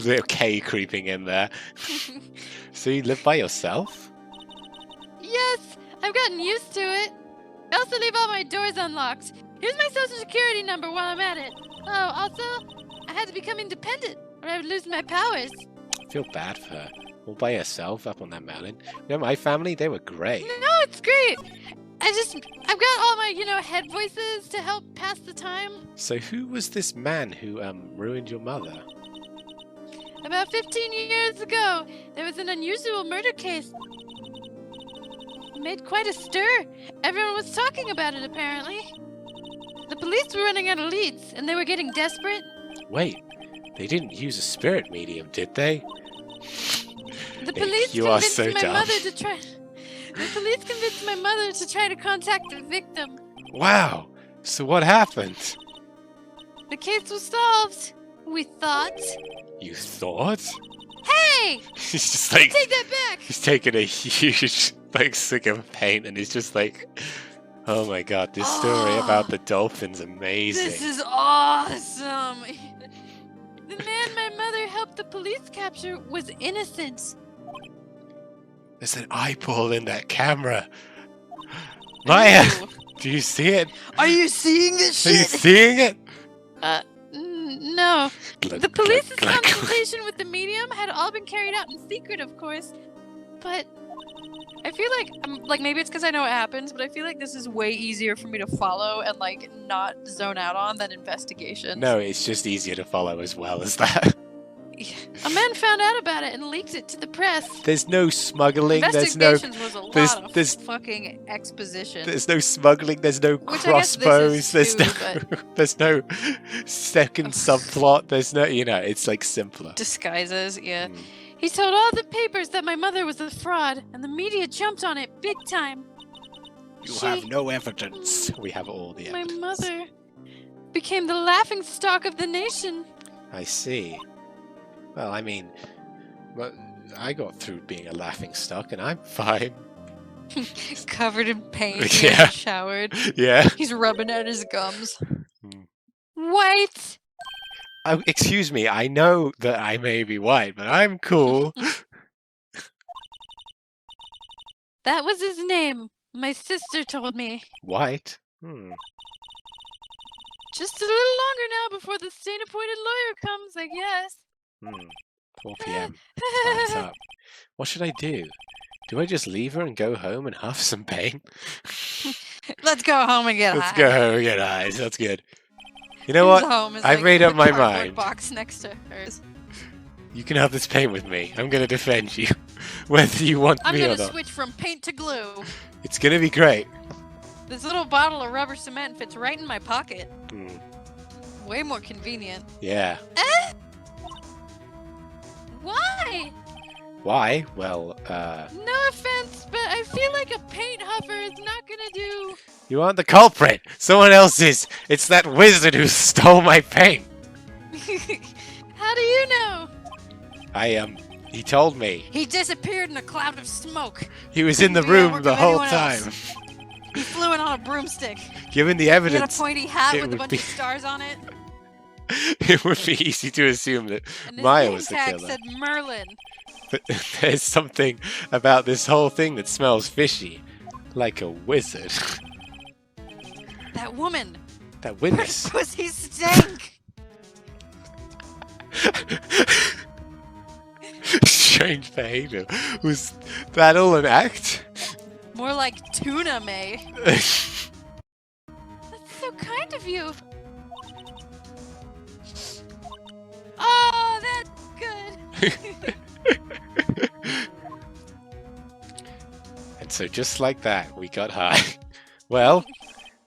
[SPEAKER 1] Little K creeping in there. So you live by yourself?
[SPEAKER 2] Yes, I've gotten used to it. I also leave all my doors unlocked. Here's my social security number while I'm at it. Oh, also, I had to become independent or I would lose my powers.
[SPEAKER 1] I feel bad for her. All by herself up on that mountain. You know, my family, they were great.
[SPEAKER 2] No, it's great. I've got all my, head voices to help pass the time.
[SPEAKER 1] So who was this man who ruined your mother?
[SPEAKER 2] About 15 years ago, there was an unusual murder case. It made quite a stir. Everyone was talking about it, apparently. The police were running out of leads, and they were getting desperate.
[SPEAKER 1] Wait, they didn't use a spirit medium, did they?
[SPEAKER 2] The police
[SPEAKER 1] You are
[SPEAKER 2] convinced
[SPEAKER 1] so
[SPEAKER 2] my
[SPEAKER 1] dumb.
[SPEAKER 2] mother to try. The police convinced my mother to try to contact the victim.
[SPEAKER 1] Wow. So what happened?
[SPEAKER 2] The case was solved. We thought.
[SPEAKER 1] You thought?
[SPEAKER 2] Hey!
[SPEAKER 1] He's just like
[SPEAKER 2] Take that back!
[SPEAKER 1] he's taking a huge stick of paint and he's just like, oh my god, this story about the dolphin's amazing.
[SPEAKER 2] This is awesome! The man my mother helped the police capture was innocent.
[SPEAKER 1] There's an eyeball in that camera. Maya,
[SPEAKER 2] Ooh.
[SPEAKER 1] do you see it?
[SPEAKER 3] Are you seeing this
[SPEAKER 1] Are you
[SPEAKER 3] shit?
[SPEAKER 1] seeing it?
[SPEAKER 2] No.
[SPEAKER 1] Glug,
[SPEAKER 2] The police's
[SPEAKER 1] glug, glug.
[SPEAKER 2] consultation with the medium had all been carried out in secret, of course. But I feel like maybe it's because I know what happens, but I feel like this is way easier for me to follow and not zone out on than investigation.
[SPEAKER 1] No, it's just easier to follow as well as that.
[SPEAKER 2] A man found out about it and leaked it to the press.
[SPEAKER 1] There's no smuggling, there's no
[SPEAKER 2] Investigations was a lot of
[SPEAKER 1] there's-
[SPEAKER 2] fucking exposition.
[SPEAKER 1] there's no smuggling, there's no
[SPEAKER 2] Which I guess this is
[SPEAKER 1] crossbows,
[SPEAKER 2] too,
[SPEAKER 1] there's no second subplot, there's no, it's like simpler.
[SPEAKER 2] Disguises, yeah.
[SPEAKER 1] Mm.
[SPEAKER 2] He told all the papers that my mother was a fraud, and the media jumped on it big time.
[SPEAKER 1] You
[SPEAKER 2] She-
[SPEAKER 1] have no evidence. We have all the
[SPEAKER 2] My
[SPEAKER 1] evidence.
[SPEAKER 2] mother became the laughingstock of the nation.
[SPEAKER 1] I see. Well, I mean, I got through being a laughing stock and I'm fine.
[SPEAKER 2] Covered in paint,
[SPEAKER 1] Yeah.
[SPEAKER 2] yeah. Showered.
[SPEAKER 1] Yeah.
[SPEAKER 2] He's rubbing at his gums.
[SPEAKER 1] Hmm.
[SPEAKER 2] White.
[SPEAKER 1] Oh, excuse me, I know that I may be white, but I'm cool.
[SPEAKER 2] That was his name. My sister told me.
[SPEAKER 1] White?
[SPEAKER 2] Just a little longer now before the state-appointed lawyer comes, I guess.
[SPEAKER 1] 4 p.m. Time's up. What should I do? Do I just leave her and go home and huff some paint?
[SPEAKER 2] Let's go home and get
[SPEAKER 1] Let's
[SPEAKER 2] high.
[SPEAKER 1] go home and get eyes. That's good. You know what?
[SPEAKER 2] Home is
[SPEAKER 1] I
[SPEAKER 2] like
[SPEAKER 1] made
[SPEAKER 2] the
[SPEAKER 1] up my
[SPEAKER 2] cardboard
[SPEAKER 1] mind.
[SPEAKER 2] box next to hers.
[SPEAKER 1] You can have this paint with me. I'm gonna defend you, whether you want
[SPEAKER 2] I'm
[SPEAKER 1] me or
[SPEAKER 2] gonna
[SPEAKER 1] not.
[SPEAKER 2] switch from paint to glue.
[SPEAKER 1] It's gonna be great.
[SPEAKER 2] This little bottle of rubber cement fits right in my pocket.
[SPEAKER 1] Hmm.
[SPEAKER 2] Way more convenient.
[SPEAKER 1] Yeah.
[SPEAKER 4] Why?
[SPEAKER 1] Why? Well,
[SPEAKER 2] No offense, but I feel like a paint huffer is not gonna do.
[SPEAKER 1] you aren't the culprit. Someone else is. It's that wizard who stole my paint.
[SPEAKER 2] How do you know?
[SPEAKER 1] He told me.
[SPEAKER 2] He disappeared in a cloud of smoke.
[SPEAKER 1] He was in the
[SPEAKER 2] Could be a
[SPEAKER 1] room
[SPEAKER 2] work
[SPEAKER 1] the
[SPEAKER 2] of
[SPEAKER 1] whole
[SPEAKER 2] anyone
[SPEAKER 1] time.
[SPEAKER 2] else. He flew in on a broomstick.
[SPEAKER 1] Given the
[SPEAKER 2] He had a
[SPEAKER 1] evidence,
[SPEAKER 2] pointy hat
[SPEAKER 1] it
[SPEAKER 2] with a
[SPEAKER 1] would
[SPEAKER 2] bunch
[SPEAKER 1] be-
[SPEAKER 2] of stars on it.
[SPEAKER 1] it would be easy to assume that
[SPEAKER 2] And his
[SPEAKER 1] Maya
[SPEAKER 2] name
[SPEAKER 1] was the
[SPEAKER 2] tag
[SPEAKER 1] killer.
[SPEAKER 2] said Merlin.
[SPEAKER 1] But there's something about this whole thing that smells fishy. Like a wizard.
[SPEAKER 2] That woman.
[SPEAKER 1] That witness.
[SPEAKER 2] Pussy stank.
[SPEAKER 1] Strange behavior. Was that all an act?
[SPEAKER 2] More like tuna, May. That's so kind of you. Oh, that's good.
[SPEAKER 1] And so just like that, we got high. Well,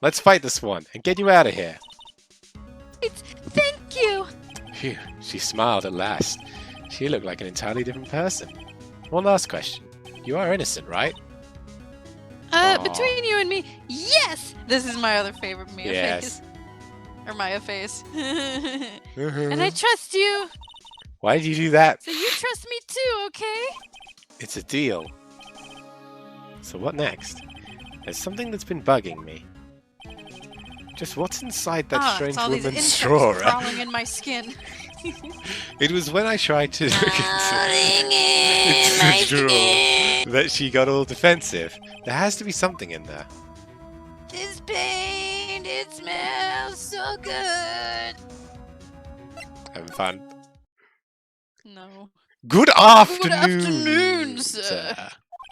[SPEAKER 1] let's fight this one and get you out of here.
[SPEAKER 2] Thank you.
[SPEAKER 1] Phew, she smiled at last. She looked like an entirely different person. One last question. You are innocent, right? Aw.
[SPEAKER 2] Between you and me, yes. This is my other favorite Mia
[SPEAKER 1] Yes.
[SPEAKER 2] face. Or Maya face. And
[SPEAKER 1] And
[SPEAKER 2] I trust you.
[SPEAKER 1] Why did you do that?
[SPEAKER 2] So you trust me too, okay?
[SPEAKER 1] It's a deal. So what next? There's something that's been bugging me. Just what's inside that strange
[SPEAKER 2] it's all these
[SPEAKER 1] woman's
[SPEAKER 2] insects
[SPEAKER 1] straw?
[SPEAKER 2] crawling in my skin.
[SPEAKER 1] It was when I tried to look
[SPEAKER 4] Crawling
[SPEAKER 1] into
[SPEAKER 4] in
[SPEAKER 1] the
[SPEAKER 4] my
[SPEAKER 1] drawer
[SPEAKER 4] skin.
[SPEAKER 1] that she got all defensive. There has to be something in there.
[SPEAKER 3] This paint, it smells so good.
[SPEAKER 1] Having fun.
[SPEAKER 2] No.
[SPEAKER 1] Good afternoon,
[SPEAKER 2] afternoon, sir.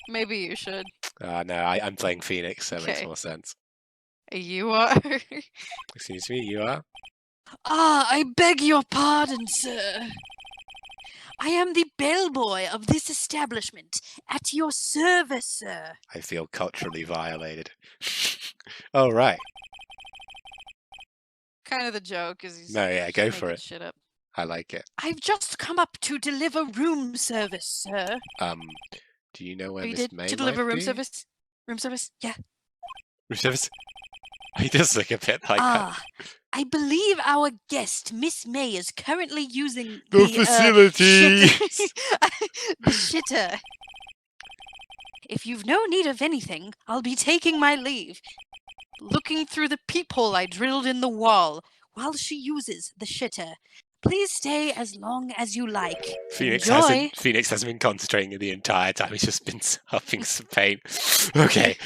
[SPEAKER 2] Maybe you should.
[SPEAKER 1] No, I'm playing Phoenix, so it makes
[SPEAKER 2] Okay.
[SPEAKER 1] more sense.
[SPEAKER 2] You are.
[SPEAKER 1] Excuse me, you are?
[SPEAKER 3] I beg your pardon, sir. I am the bellboy of this establishment. At your service, sir.
[SPEAKER 1] I feel culturally violated. All right.
[SPEAKER 2] Kind of the joke is he's
[SPEAKER 1] No, yeah, go
[SPEAKER 2] making
[SPEAKER 1] for it.
[SPEAKER 2] shit up.
[SPEAKER 1] I like it.
[SPEAKER 3] I've just come up to deliver room service, sir.
[SPEAKER 1] Do you know where
[SPEAKER 2] You
[SPEAKER 1] Miss
[SPEAKER 2] did
[SPEAKER 1] May
[SPEAKER 2] to deliver
[SPEAKER 1] might
[SPEAKER 2] room
[SPEAKER 1] be?
[SPEAKER 2] service? Room service? Yeah.
[SPEAKER 1] Room service? He does look a bit like that.
[SPEAKER 3] I believe our guest, Miss May, is currently using
[SPEAKER 1] The
[SPEAKER 3] the
[SPEAKER 1] facilities.
[SPEAKER 3] the shitter. If you've no need of anything, I'll be taking my leave. Looking through the peephole I drilled in the wall while she uses the shitter. Please stay as long as you like.
[SPEAKER 1] Phoenix
[SPEAKER 3] Enjoy.
[SPEAKER 1] hasn't been concentrating the entire time. He's just been huffing some paint. Okay.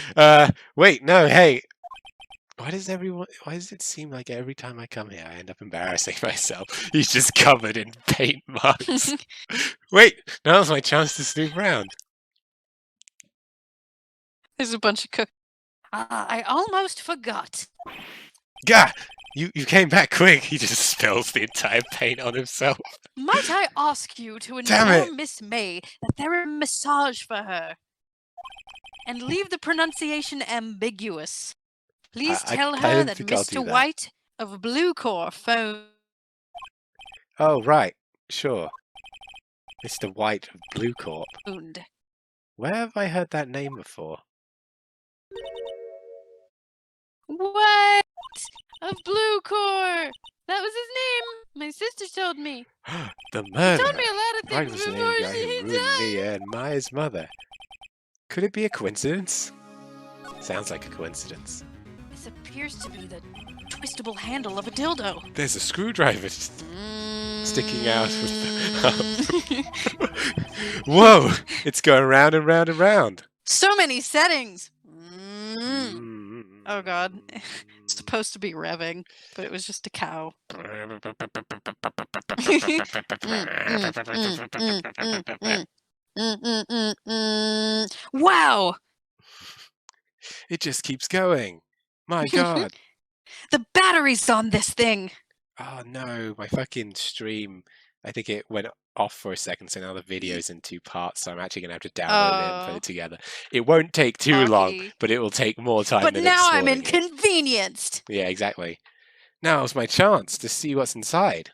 [SPEAKER 1] Wait, no, hey. Why does it seem like every time I come here I end up embarrassing myself? He's just covered in paint marks. Wait, now's my chance to snoop around.
[SPEAKER 2] There's a bunch of cook.
[SPEAKER 3] I almost forgot.
[SPEAKER 1] Gah! You came back quick. He just spills the entire paint on himself.
[SPEAKER 3] Might I ask you to
[SPEAKER 1] Damn it.
[SPEAKER 3] inform Miss May that there is a massage for her? And leave the pronunciation ambiguous. Please
[SPEAKER 1] I
[SPEAKER 3] tell
[SPEAKER 1] don't
[SPEAKER 3] her that
[SPEAKER 1] think I'll do
[SPEAKER 3] Mr.
[SPEAKER 1] that.
[SPEAKER 3] White of Blue Corps phoned.
[SPEAKER 1] Oh, right. Sure. Mr. White of Blue Corp. Where have I heard that name before?
[SPEAKER 2] What? Of Blue Corps. That was his name. My sister told me.
[SPEAKER 1] The
[SPEAKER 2] She
[SPEAKER 1] murderer.
[SPEAKER 2] told me a lot of
[SPEAKER 1] I
[SPEAKER 2] things
[SPEAKER 1] was the
[SPEAKER 2] before
[SPEAKER 1] guy who
[SPEAKER 2] she
[SPEAKER 1] ruined
[SPEAKER 2] died.
[SPEAKER 1] me and Maya's mother. Could it be a coincidence? Sounds like a coincidence.
[SPEAKER 3] This appears to be the twistable handle of a dildo.
[SPEAKER 1] There's a screwdriver sticking out. Whoa! It's going round and round and round.
[SPEAKER 2] So many settings.
[SPEAKER 1] Mm.
[SPEAKER 2] Oh god. It's supposed to be revving, but it was just a cow.
[SPEAKER 3] Wow!
[SPEAKER 1] It just keeps going. My god.
[SPEAKER 3] The batteries on this thing.
[SPEAKER 1] Oh no, my fucking stream. I think it went off for a second, so now the video's in 2 parts, so I'm actually going to have to download it and put it together. It won't take too long, but it will take more time
[SPEAKER 2] But
[SPEAKER 1] than
[SPEAKER 2] now I'm
[SPEAKER 1] exporting
[SPEAKER 2] inconvenienced!
[SPEAKER 1] it. Yeah, exactly. Now's my chance to see what's inside.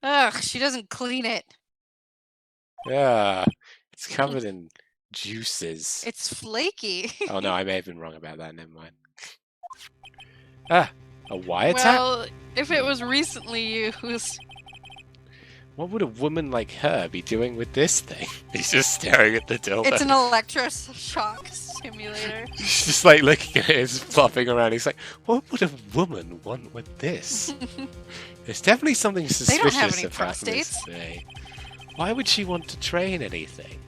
[SPEAKER 2] Ugh, she doesn't clean it.
[SPEAKER 1] Yeah, it's covered in juices.
[SPEAKER 2] It's flaky.
[SPEAKER 1] Oh no, I may have been wrong about that, never mind. Ah, a wiretap?
[SPEAKER 2] Well, if it was recently used...
[SPEAKER 1] What would a woman like her be doing with this thing? He's just staring at the dildo.
[SPEAKER 2] It's an electroshock simulator.
[SPEAKER 1] He's just like looking at it, it's flopping around. He's like, what would a woman want with this? There's definitely something suspicious
[SPEAKER 2] They don't have any
[SPEAKER 1] about
[SPEAKER 2] prostates.
[SPEAKER 1] this thing. Why would she want to train anything?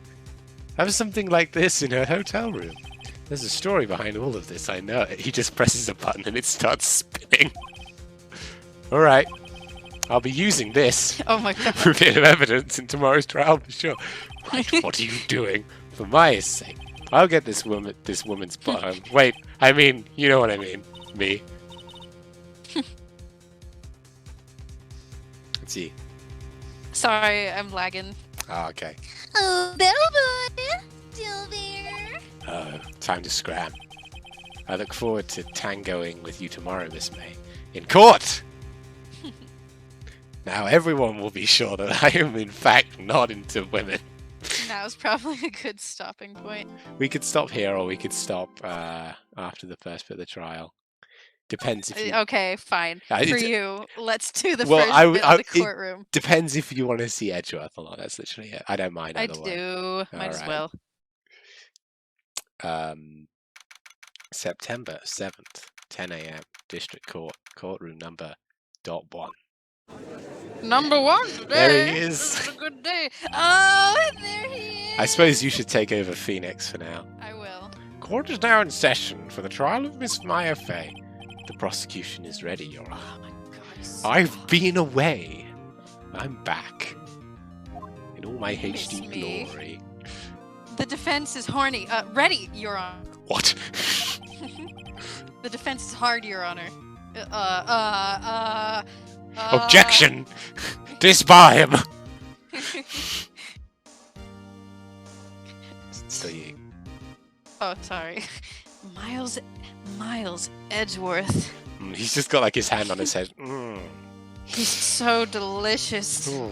[SPEAKER 1] Have something like this in her hotel room. There's a story behind all of this, I know it. He just presses a button and it starts spinning. Alright. I'll be using this
[SPEAKER 2] Oh my god.
[SPEAKER 1] for a bit of evidence in tomorrow's trial for sure. Right, what are you doing? For Maya's sake. I'll get this woman's bottom. Wait, I mean, you know what I mean. Me. Let's see.
[SPEAKER 2] Sorry, I'm lagging.
[SPEAKER 1] Oh, okay.
[SPEAKER 4] Oh, Bellboy! Still there?
[SPEAKER 1] Oh, time to scram. I look forward to tangoing with you tomorrow, Miss May. In court! Now everyone will be sure that I am in fact not into women.
[SPEAKER 2] Now's probably a good stopping point.
[SPEAKER 1] We could stop here or we could stop after the first bit of the trial. Depends if you...
[SPEAKER 2] Okay, fine. For you, let's do the
[SPEAKER 1] well,
[SPEAKER 2] first bit of the courtroom.
[SPEAKER 1] Depends if you want to see Edgeworth or not. That's literally it. I don't mind
[SPEAKER 2] I
[SPEAKER 1] either way.
[SPEAKER 2] do. Might as well.
[SPEAKER 1] September 7th, 10 a.m. District Court, courtroom number .1.
[SPEAKER 2] Number 1 today.
[SPEAKER 1] There he is.
[SPEAKER 2] It's a good day. Oh, there he is.
[SPEAKER 1] I suppose you should take over Phoenix for now.
[SPEAKER 2] I will.
[SPEAKER 1] Court is now in session for the trial of Miss Maya Fey. The prosecution is ready, Your Honor.
[SPEAKER 2] Oh my god.
[SPEAKER 1] I've been away. I'm back. In all my HD
[SPEAKER 2] me.
[SPEAKER 1] glory.
[SPEAKER 2] The defense is horny. Ready, Your Honor.
[SPEAKER 1] What?
[SPEAKER 2] The defense is hard, Your Honor.
[SPEAKER 1] Objection! Disbar him! So you...
[SPEAKER 2] Oh, sorry. Miles Edgeworth.
[SPEAKER 1] He's just got like his hand on his head.
[SPEAKER 2] He's so delicious.
[SPEAKER 1] Ooh.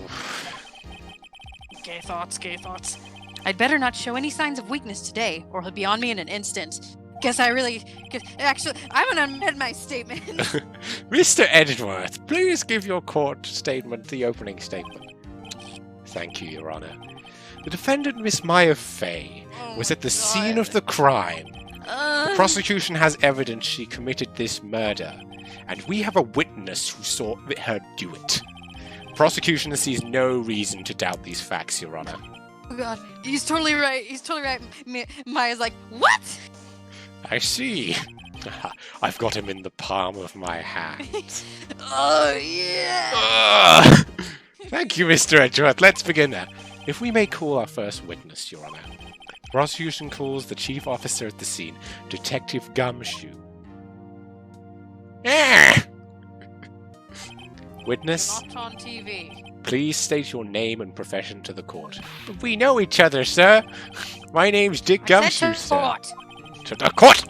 [SPEAKER 2] Gay thoughts, gay thoughts. I'd better not show any signs of weakness today, or he'll be on me in an instant. Actually, I'm gonna amend my statement.
[SPEAKER 1] Mr. Edgeworth, please give your court statement, the opening statement. Thank you, Your Honor. The defendant, Miss Maya Fey, was at the scene of the crime. The prosecution has evidence she committed this murder, and we have a witness who saw her do it. The prosecution sees no reason to doubt these facts, Your Honor.
[SPEAKER 2] Oh god, he's totally right. He's totally right. Maya's like, what?
[SPEAKER 1] I see. I've got him in the palm of my hand.
[SPEAKER 2] Oh, yeah.
[SPEAKER 1] Thank you, Mr. Edgeworth. Let's begin now. If we may call our first witness, Your Honor. Prosecution calls the chief officer at the scene, Detective Gumshoe. Witness,
[SPEAKER 2] Not on TV.
[SPEAKER 1] please state your name and profession to the court. But we know each other, sir. My name's Dick Gumshoe, sir. To the court!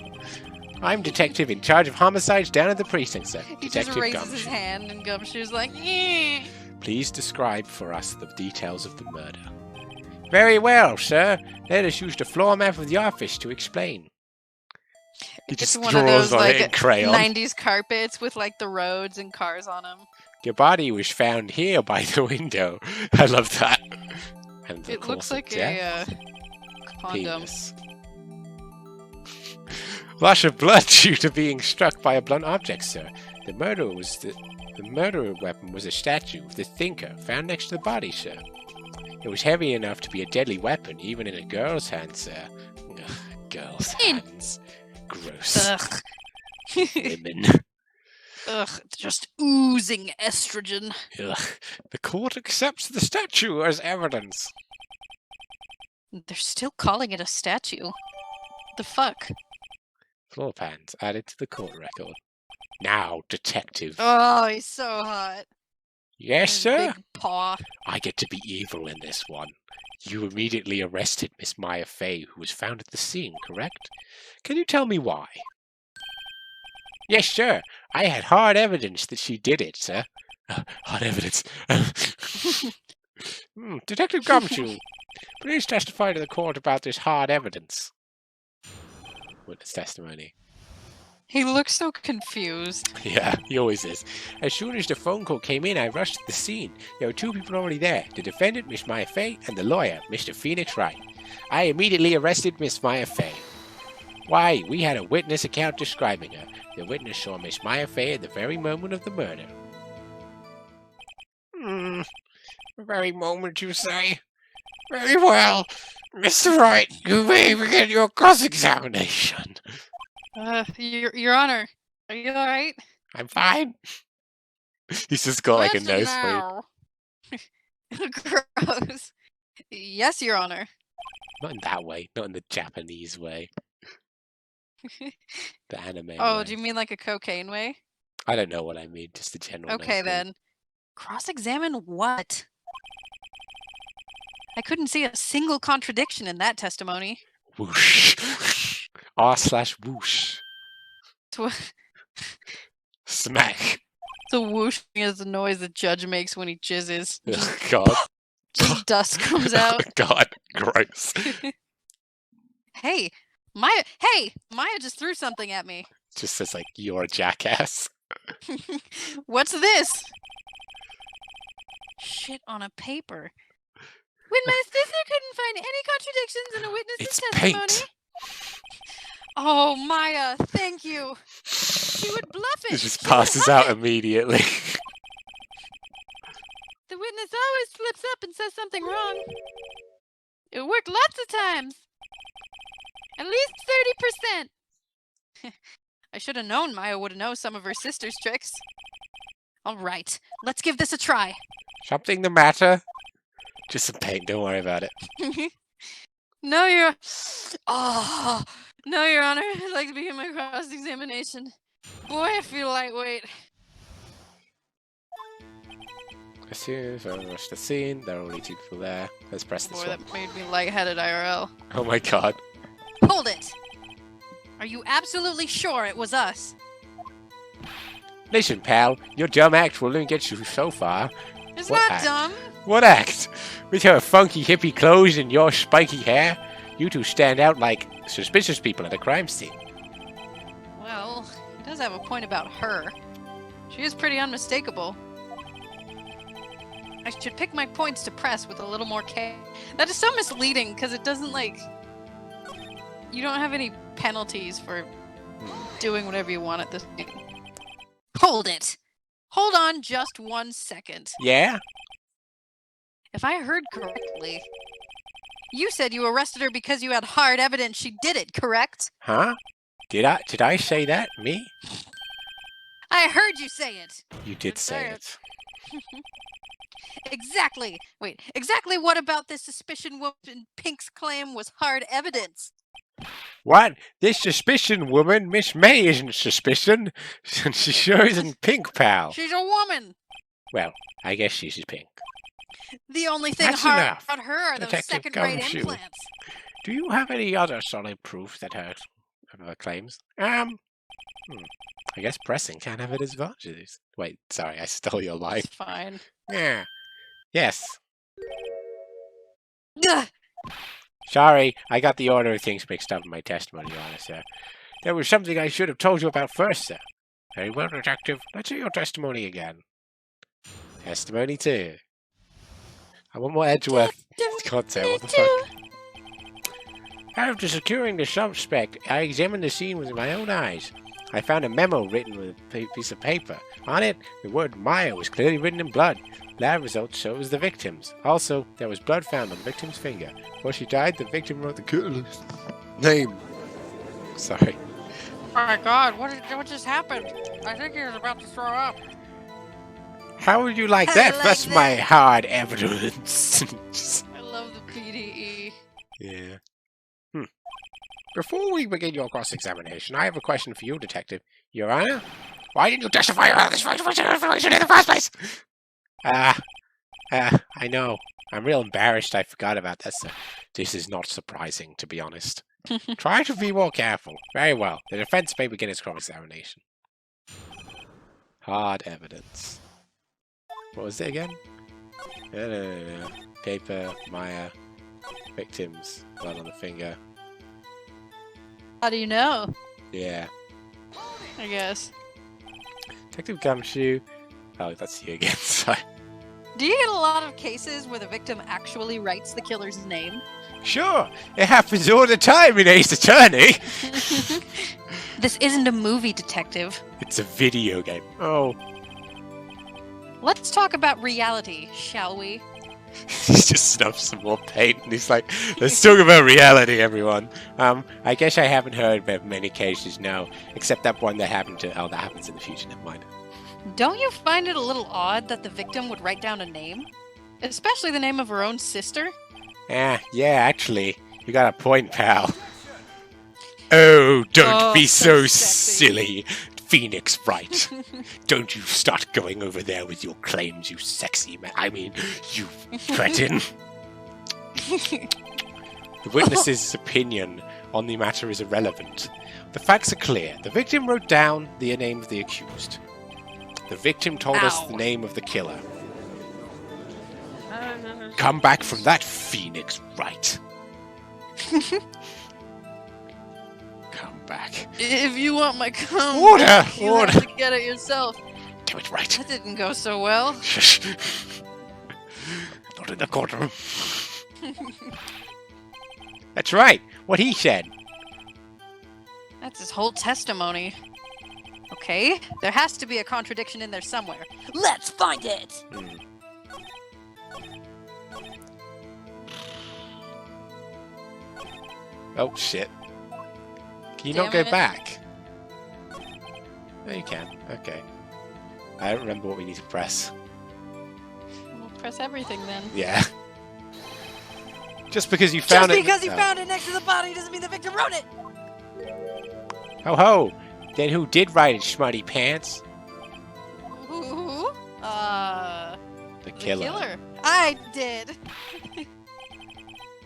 [SPEAKER 1] I'm detective in charge of homicides down at the precinct, sir.
[SPEAKER 2] He
[SPEAKER 1] Detective
[SPEAKER 2] just raises
[SPEAKER 1] Gumshoe.
[SPEAKER 2] his hand and Gumshoe's like, yeah.
[SPEAKER 1] Please describe for us the details of the murder. Very well, sir. Let us use the floor map of the office to explain. He just
[SPEAKER 2] It's one of
[SPEAKER 1] draws
[SPEAKER 2] those
[SPEAKER 1] on it
[SPEAKER 2] like
[SPEAKER 1] in crayon.
[SPEAKER 2] 90s carpets with like the roads and cars on them.
[SPEAKER 1] Your body was found here by the window. I love that. And the
[SPEAKER 2] It looks
[SPEAKER 1] cause of
[SPEAKER 2] like
[SPEAKER 1] death,
[SPEAKER 2] a condom.
[SPEAKER 1] penis. Flash of blood due to being struck by a blunt object, sir. The murder weapon was a statue of the thinker found next to the body, sir. It was heavy enough to be a deadly weapon, even in a girl's hand, sir. Ugh, girl's hands. Gross.
[SPEAKER 2] Ugh.
[SPEAKER 1] Women.
[SPEAKER 2] Ugh, just oozing estrogen.
[SPEAKER 1] Ugh. The court accepts the statue as evidence.
[SPEAKER 2] They're still calling it a statue. The fuck?
[SPEAKER 1] Floor pans added to the court record. Now, detective.
[SPEAKER 2] Oh, he's so hot.
[SPEAKER 1] Yes,
[SPEAKER 2] His
[SPEAKER 1] sir?
[SPEAKER 2] big paw.
[SPEAKER 1] I get to be evil in this one. You immediately arrested Miss Maya Fey, who was found at the scene, correct? Can you tell me why? Yes, sir. I had hard evidence that she did it, sir. Hard evidence. Detective Gumshoe, please testify to the court about this hard evidence. Witness testimony.
[SPEAKER 2] He looks so confused.
[SPEAKER 1] Yeah, he always is. As soon as the phone call came in, I rushed to the scene. There were two people already there. The defendant, Miss Maya Fey, and the lawyer, Mr. Phoenix Wright. I immediately arrested Miss Maya Fey. Why, we had a witness account describing her. The witness saw Miss Maya Fey at the very moment of the murder. The very moment, you say? Very well. Mr. Wright, you may begin your cross-examination.
[SPEAKER 2] Your Honor, are you alright?
[SPEAKER 1] I'm fine. He's just got like a nose for
[SPEAKER 2] Gross. Yes, Your Honor.
[SPEAKER 1] Not in that way. Not in the Japanese way. The anime
[SPEAKER 2] Oh,
[SPEAKER 1] way.
[SPEAKER 2] do you mean like a cocaine way?
[SPEAKER 1] I don't know what I mean. Just the general.
[SPEAKER 2] Okay, then. Cross-examine what? I couldn't see a single contradiction in that testimony.
[SPEAKER 1] Whoosh. R/whoosh. Smack.
[SPEAKER 2] The whoosh is the noise the judge makes when he jizzes.
[SPEAKER 1] Oh, God.
[SPEAKER 2] Just dust comes out.
[SPEAKER 1] Oh, God, gross.
[SPEAKER 2] Hey, Maya just threw something at me.
[SPEAKER 1] Just says like, you're a jackass.
[SPEAKER 2] What's this? Shit on a paper. When my sister couldn't find any contradictions in a witness's testimony.
[SPEAKER 1] Paint.
[SPEAKER 2] Oh, Maya, thank you. She would bluff it.
[SPEAKER 1] It just passes out immediately.
[SPEAKER 2] The witness always slips up and says something wrong. It worked lots of times. At least 30%. I should have known Maya would know some of her sister's tricks. All right, let's give this a try.
[SPEAKER 1] Something the matter? Just some paint, don't worry about it.
[SPEAKER 2] No, Your Honor. I'd like to begin my cross-examination. Boy, I feel lightweight.
[SPEAKER 1] As soon as I rush the scene, there are only two people there. Let's press this
[SPEAKER 2] Boy,
[SPEAKER 1] one.
[SPEAKER 2] that made me lightheaded IRL.
[SPEAKER 1] Oh my God.
[SPEAKER 2] Hold it! Are you absolutely sure it was us?
[SPEAKER 1] Listen, pal, your dumb act will only get you so far.
[SPEAKER 2] It's
[SPEAKER 1] What
[SPEAKER 2] not
[SPEAKER 1] act?
[SPEAKER 2] dumb.
[SPEAKER 1] What act? With your funky hippie clothes and your spiky hair, you two stand out like suspicious people at a crime scene.
[SPEAKER 2] Well, he does have a point about her. She is pretty unmistakable. I should pick my points to press with a little more care. That is so misleading, because it doesn't, like... You don't have any penalties for doing whatever you want at this point. Hold it! Hold on just 1 second.
[SPEAKER 1] Yeah?
[SPEAKER 2] If I heard correctly, you said you arrested her because you had hard evidence she did it, correct?
[SPEAKER 1] Huh? Did I say that? Me?
[SPEAKER 2] I heard you say it!
[SPEAKER 1] You did say it.
[SPEAKER 2] Exactly! Wait, exactly what about this suspicion woman Pink's claim was hard evidence?
[SPEAKER 1] What? This suspicion woman, Miss May isn't suspicion. She sure isn't pink, pal.
[SPEAKER 2] She's a woman!
[SPEAKER 1] Well, I guess she's pink.
[SPEAKER 2] The only thing
[SPEAKER 1] That's
[SPEAKER 2] hard
[SPEAKER 1] enough.
[SPEAKER 2] about her are those
[SPEAKER 1] Detective
[SPEAKER 2] second-rate
[SPEAKER 1] Gumshoe.
[SPEAKER 2] implants.
[SPEAKER 1] Do you have any other solid proof that her claims? I guess pressing can't have its advantages. Wait, sorry, I stole your line.
[SPEAKER 2] It's fine.
[SPEAKER 1] Yeah. Yes.
[SPEAKER 2] Ugh.
[SPEAKER 1] Sorry, I got the order of things mixed up in my testimony, Your Honor, sir. There was something I should have told you about first, sir. Very well, Detective. Let's hear your testimony again. Testimony 2. I want more Edgeworth content. What the fuck? After securing the suspect, I examined the scene with my own eyes. I found a memo written with a piece of paper. On it, the word Maya was clearly written in blood. Lab results show it was the victim's. Also, there was blood found on the victim's finger. Before she died, the victim wrote the killer's name. Sorry.
[SPEAKER 5] Oh my God, what just happened? I think he was about to throw up.
[SPEAKER 1] How would you like that? That's my hard evidence.
[SPEAKER 2] I love the PDE.
[SPEAKER 1] Yeah. Before we begin your cross-examination, I have a question for you, Detective. Your Honor, Why didn't you testify about this information in the first place? I know. I'm real embarrassed I forgot about that. So this is not surprising, to be honest. Try to be more careful. Very well. The defense may begin its cross-examination. Hard evidence. What was it again? No. Paper, Maya, victims, blood on the finger.
[SPEAKER 2] How do you know?
[SPEAKER 1] Yeah.
[SPEAKER 2] I guess.
[SPEAKER 1] Detective Gumshoe. Oh, that's you again. Sorry.
[SPEAKER 2] Do you get a lot of cases where the victim actually writes the killer's name?
[SPEAKER 1] Sure, it happens all the time in Ace Attorney.
[SPEAKER 2] This isn't a movie, detective.
[SPEAKER 1] It's a video game. Oh.
[SPEAKER 2] Let's talk about reality, shall we?
[SPEAKER 1] He just snuffs some more paint and he's like, let's talk about reality, everyone. I guess I haven't heard about many cases, no. Except that one that happened to... Oh, that happens in the future, never mind.
[SPEAKER 2] Don't you find it a little odd that the victim would write down a name? Especially the name of her own sister?
[SPEAKER 1] Yeah, actually, you got a point, pal. Oh, don't be so silly. Phoenix Wright. Don't you start going over there with your claims, you sexy man. I mean, you cretin. The witness's opinion on the matter is irrelevant. The facts are clear. The victim wrote down the name of the accused. The victim told us the name of the killer. Come back from that, Phoenix Wright. Come back.
[SPEAKER 2] If you want my cum,
[SPEAKER 1] Order!
[SPEAKER 2] have to get it yourself.
[SPEAKER 1] Damn it, right.
[SPEAKER 2] That didn't go so well.
[SPEAKER 1] Shush. Not in the courtroom. That's right. What he said.
[SPEAKER 2] That's his whole testimony. Okay, there has to be a contradiction in there somewhere.
[SPEAKER 3] Let's find it!
[SPEAKER 1] Oh, shit. Can you not go back? No, you can. Okay. I don't remember what we need to press.
[SPEAKER 2] We'll press everything then.
[SPEAKER 1] Yeah. Just because you found it...
[SPEAKER 3] Just because you found it next to the body doesn't mean the victim wrote it!
[SPEAKER 1] Ho ho! Then who did write it, smutty pants?
[SPEAKER 2] Who?
[SPEAKER 1] The killer.
[SPEAKER 2] The killer. I did.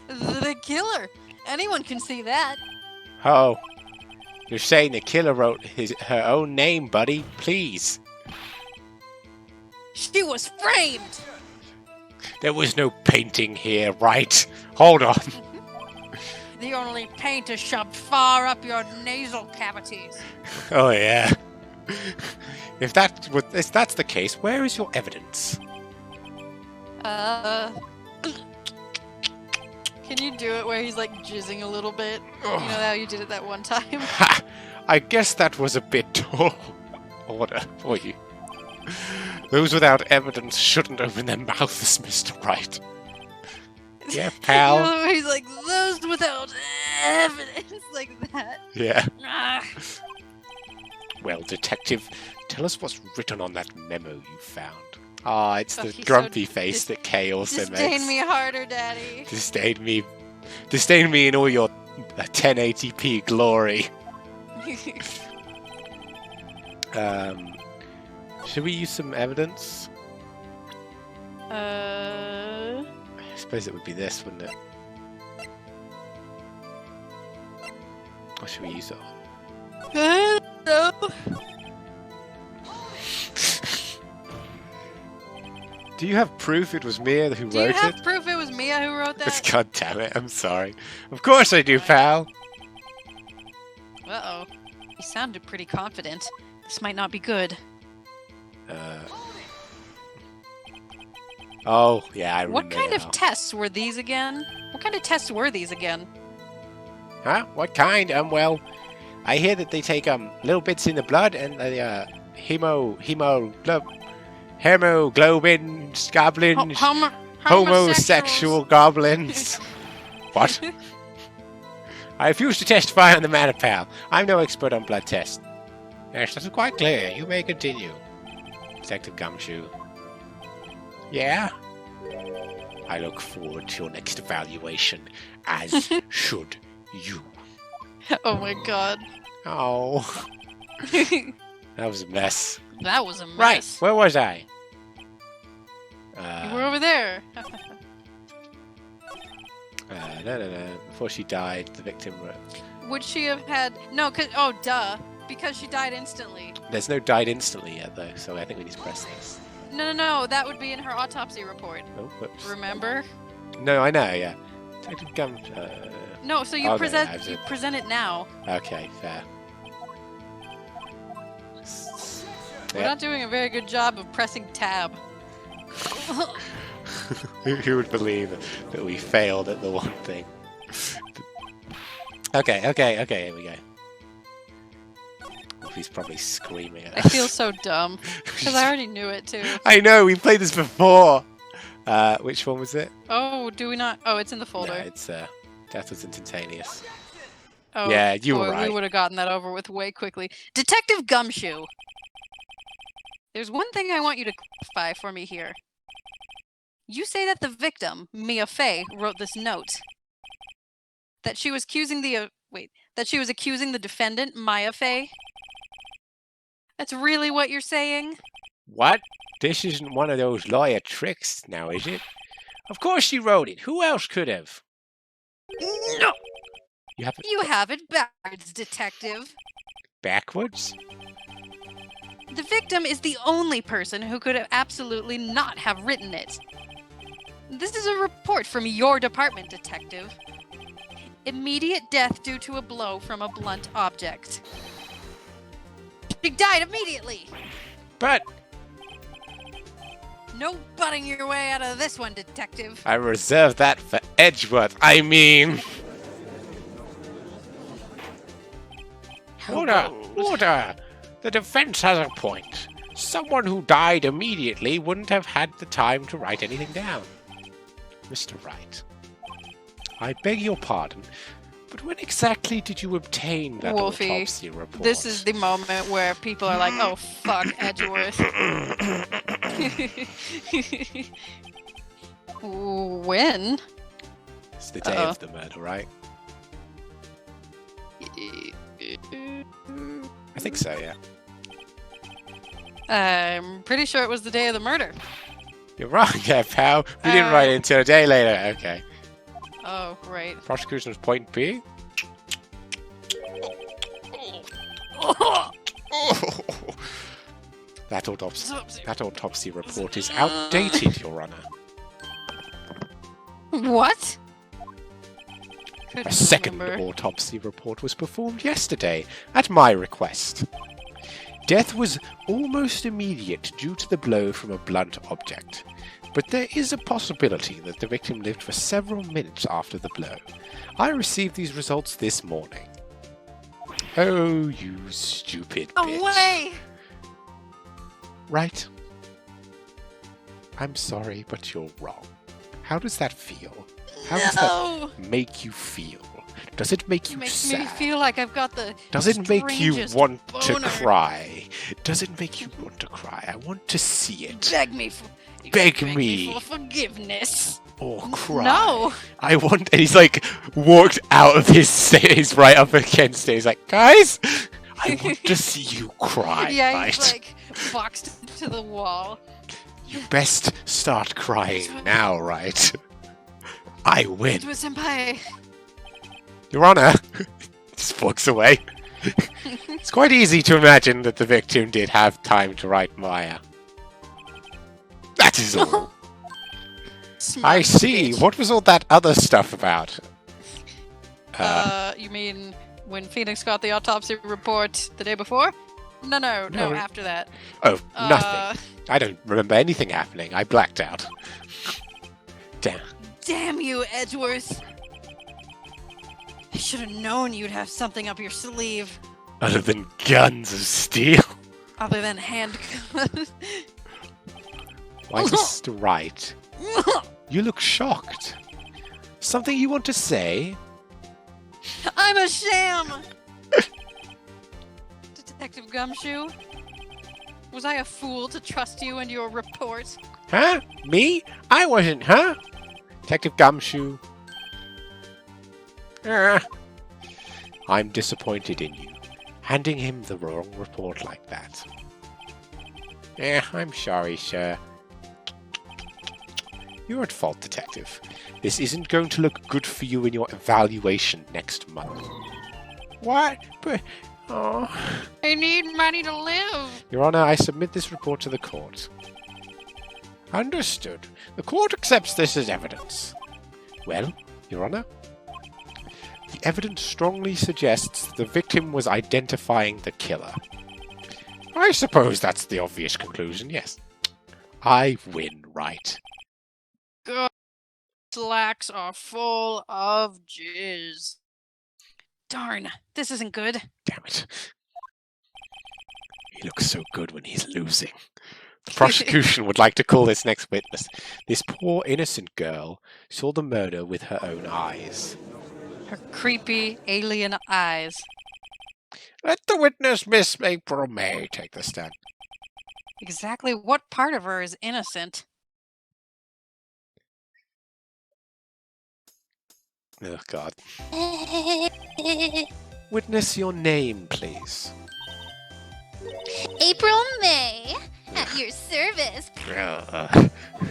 [SPEAKER 2] The killer. Anyone can see that.
[SPEAKER 1] Ho. You're saying the killer wrote her own name, buddy? Please.
[SPEAKER 2] She was framed.
[SPEAKER 1] There was no painting here, right? Hold on.
[SPEAKER 2] The only paint is shoved far up your nasal cavities.
[SPEAKER 1] Oh yeah. If that's the case, where is your evidence?
[SPEAKER 2] Can you do it where he's like jizzing a little bit? You know how you did it that one time?
[SPEAKER 1] Ha! I guess that was a bit tall order for you. Those without evidence shouldn't open their mouths, Mr. Wright. Yeah, pal.
[SPEAKER 2] You know, where he's like, those without evidence, like that.
[SPEAKER 1] Yeah.
[SPEAKER 2] Ah.
[SPEAKER 1] Well, detective, tell us what's written on that memo you found. Ah, it's the
[SPEAKER 2] he's
[SPEAKER 1] grumpy
[SPEAKER 2] so
[SPEAKER 1] face that Kay also makes.
[SPEAKER 2] Disdain me harder, Daddy.
[SPEAKER 1] Disdain me in all your 1080p glory. Should we use some evidence? I suppose it would be this, wouldn't it? Or should we use it on?
[SPEAKER 2] No.
[SPEAKER 1] Do you have proof it was Mia who wrote it?
[SPEAKER 2] Do you have proof it was Mia who wrote that?
[SPEAKER 1] God damn it, I'm sorry. Of course I do, pal.
[SPEAKER 2] Uh-oh. He sounded pretty confident. This might not be good.
[SPEAKER 1] Oh, yeah, I remember.
[SPEAKER 2] What kind
[SPEAKER 1] now.
[SPEAKER 2] of tests were these again? What kind of tests were these again?
[SPEAKER 1] Huh? What kind? Well, I hear that they take little bits in the blood and hemoglobin, goblins, homosexual goblins. What? I refuse to testify on the matter, pal. I'm no expert on blood tests. Yes, that's quite clear. You may continue. Detective Gumshoe. Yeah? I look forward to your next evaluation, as should you.
[SPEAKER 2] Oh my god.
[SPEAKER 1] Oh. That was a mess.
[SPEAKER 5] That was a mess.
[SPEAKER 1] Right, where was I?
[SPEAKER 5] You were over there.
[SPEAKER 1] No. Before she died, the victim...
[SPEAKER 5] Would she have had... No, cause... Oh, duh. Because she died instantly.
[SPEAKER 1] There's no died instantly yet, though, so I think we need to press this.
[SPEAKER 5] No. That would be in her autopsy report.
[SPEAKER 1] Oh, whoops.
[SPEAKER 5] Remember?
[SPEAKER 1] No, I know, yeah. Detective Gum...
[SPEAKER 5] No, so you present it now.
[SPEAKER 1] Okay, fair.
[SPEAKER 5] We're not doing a very good job of pressing tab.
[SPEAKER 1] Who would believe that we failed at the one thing? Okay, here we go. Oh, he's probably screaming at us.
[SPEAKER 5] I feel so dumb, because I already knew it too.
[SPEAKER 1] I know, we played this before! Which one was it?
[SPEAKER 5] Oh, do we not? Oh, it's in the folder.
[SPEAKER 1] No, it's, Death was instantaneous.
[SPEAKER 5] Oh,
[SPEAKER 1] yeah, you were right.
[SPEAKER 5] We would have gotten that over with way quickly. Detective Gumshoe! There's one thing I want you to clarify for me here. You say that the victim, Mia Fey, wrote this note. That she was accusing the defendant, Maya Fey? That's really what you're saying?
[SPEAKER 1] What? This isn't one of those lawyer tricks now, is it? Of course she wrote it. Who else could have?
[SPEAKER 5] No!
[SPEAKER 1] You
[SPEAKER 5] have it backwards, detective.
[SPEAKER 1] Backwards?
[SPEAKER 5] The victim is the only person who could have absolutely not have written it. This is a report from your department, detective. Immediate death due to a blow from a blunt object. She died immediately!
[SPEAKER 1] But...
[SPEAKER 5] No butting your way out of this one, detective.
[SPEAKER 1] I reserve that for Edgeworth, I mean... Order! The defense has a point. Someone who died immediately wouldn't have had the time to write anything down. Mr. Wright, I beg your pardon, but when exactly did you obtain that
[SPEAKER 5] Wolfie,
[SPEAKER 1] autopsy report?
[SPEAKER 5] This is the moment where people are like, oh, fuck, Edgeworth. When?
[SPEAKER 1] It's the day of the murder, right? I think so, yeah.
[SPEAKER 5] I'm pretty sure it was the day of the murder.
[SPEAKER 1] You're wrong, yeah, pal. We didn't write it until a day later. Okay.
[SPEAKER 5] Oh, right.
[SPEAKER 1] Prosecution's point B. That autopsy report is outdated, Your Honor.
[SPEAKER 5] What?
[SPEAKER 1] A second autopsy report was performed yesterday, at my request. Death was almost immediate due to the blow from a blunt object, but there is a possibility that the victim lived for several minutes after the blow. I received these results this morning. Oh, you stupid bitch.
[SPEAKER 5] Away!
[SPEAKER 1] Right. I'm sorry, but you're wrong. How does that feel? How does that make you feel? Does it make you sad?
[SPEAKER 5] It makes me feel like I've got the
[SPEAKER 1] Does it make you want to
[SPEAKER 5] boner.
[SPEAKER 1] cry? Does it make you want to cry? I want to see it.
[SPEAKER 5] Beg me for forgiveness.
[SPEAKER 1] Or cry.
[SPEAKER 5] No.
[SPEAKER 1] I want... And he's like, walked out of his state. He's right up against it. He's like, guys, I want to see you cry.
[SPEAKER 5] Yeah,
[SPEAKER 1] right?
[SPEAKER 5] he's like boxed to the wall.
[SPEAKER 1] You best start crying now, right? I win.
[SPEAKER 5] Senpai.
[SPEAKER 1] Your Honor, just walks away. It's quite easy to imagine that the victim did have time to write Maya. That is all. I see.
[SPEAKER 5] Bitch.
[SPEAKER 1] What was all that other stuff about?
[SPEAKER 5] You mean when Phoenix got the autopsy report the day before? No, after that.
[SPEAKER 1] Oh, nothing. I don't remember anything happening. I blacked out. Damn.
[SPEAKER 5] Damn you, Edgeworth. I should have known you'd have something up your sleeve.
[SPEAKER 1] Other than guns of steel.
[SPEAKER 5] Other than handguns.
[SPEAKER 1] Why, Mr. Wright? You look shocked. Something you want to say?
[SPEAKER 5] I'm a sham! Detective Gumshoe? Was I a fool to trust you and your report?
[SPEAKER 1] Huh? Me? I wasn't, huh? Detective Gumshoe. I'm disappointed in you. handing him the wrong report like that. I'm sorry, sir. You're at fault, Detective. This isn't going to look good for you in your evaluation next month. What? But... Oh.
[SPEAKER 5] I need money to live.
[SPEAKER 1] Your Honor, I submit this report to the court. Understood. The court accepts this as evidence. Well, Your Honor, the evidence strongly suggests the victim was identifying the killer. I suppose that's the obvious conclusion, yes. I win, right?
[SPEAKER 5] God, slacks are full of jizz. Darn, this isn't good.
[SPEAKER 1] Damn it. He looks so good when he's losing. The prosecution would like to call this next witness. This poor innocent girl saw the murder with her own eyes.
[SPEAKER 5] Her creepy alien eyes.
[SPEAKER 1] Let the witness, Miss April May, take the stand.
[SPEAKER 5] Exactly what part of her is innocent?
[SPEAKER 1] Oh, God. Witness, your name, please.
[SPEAKER 4] April May, at your service.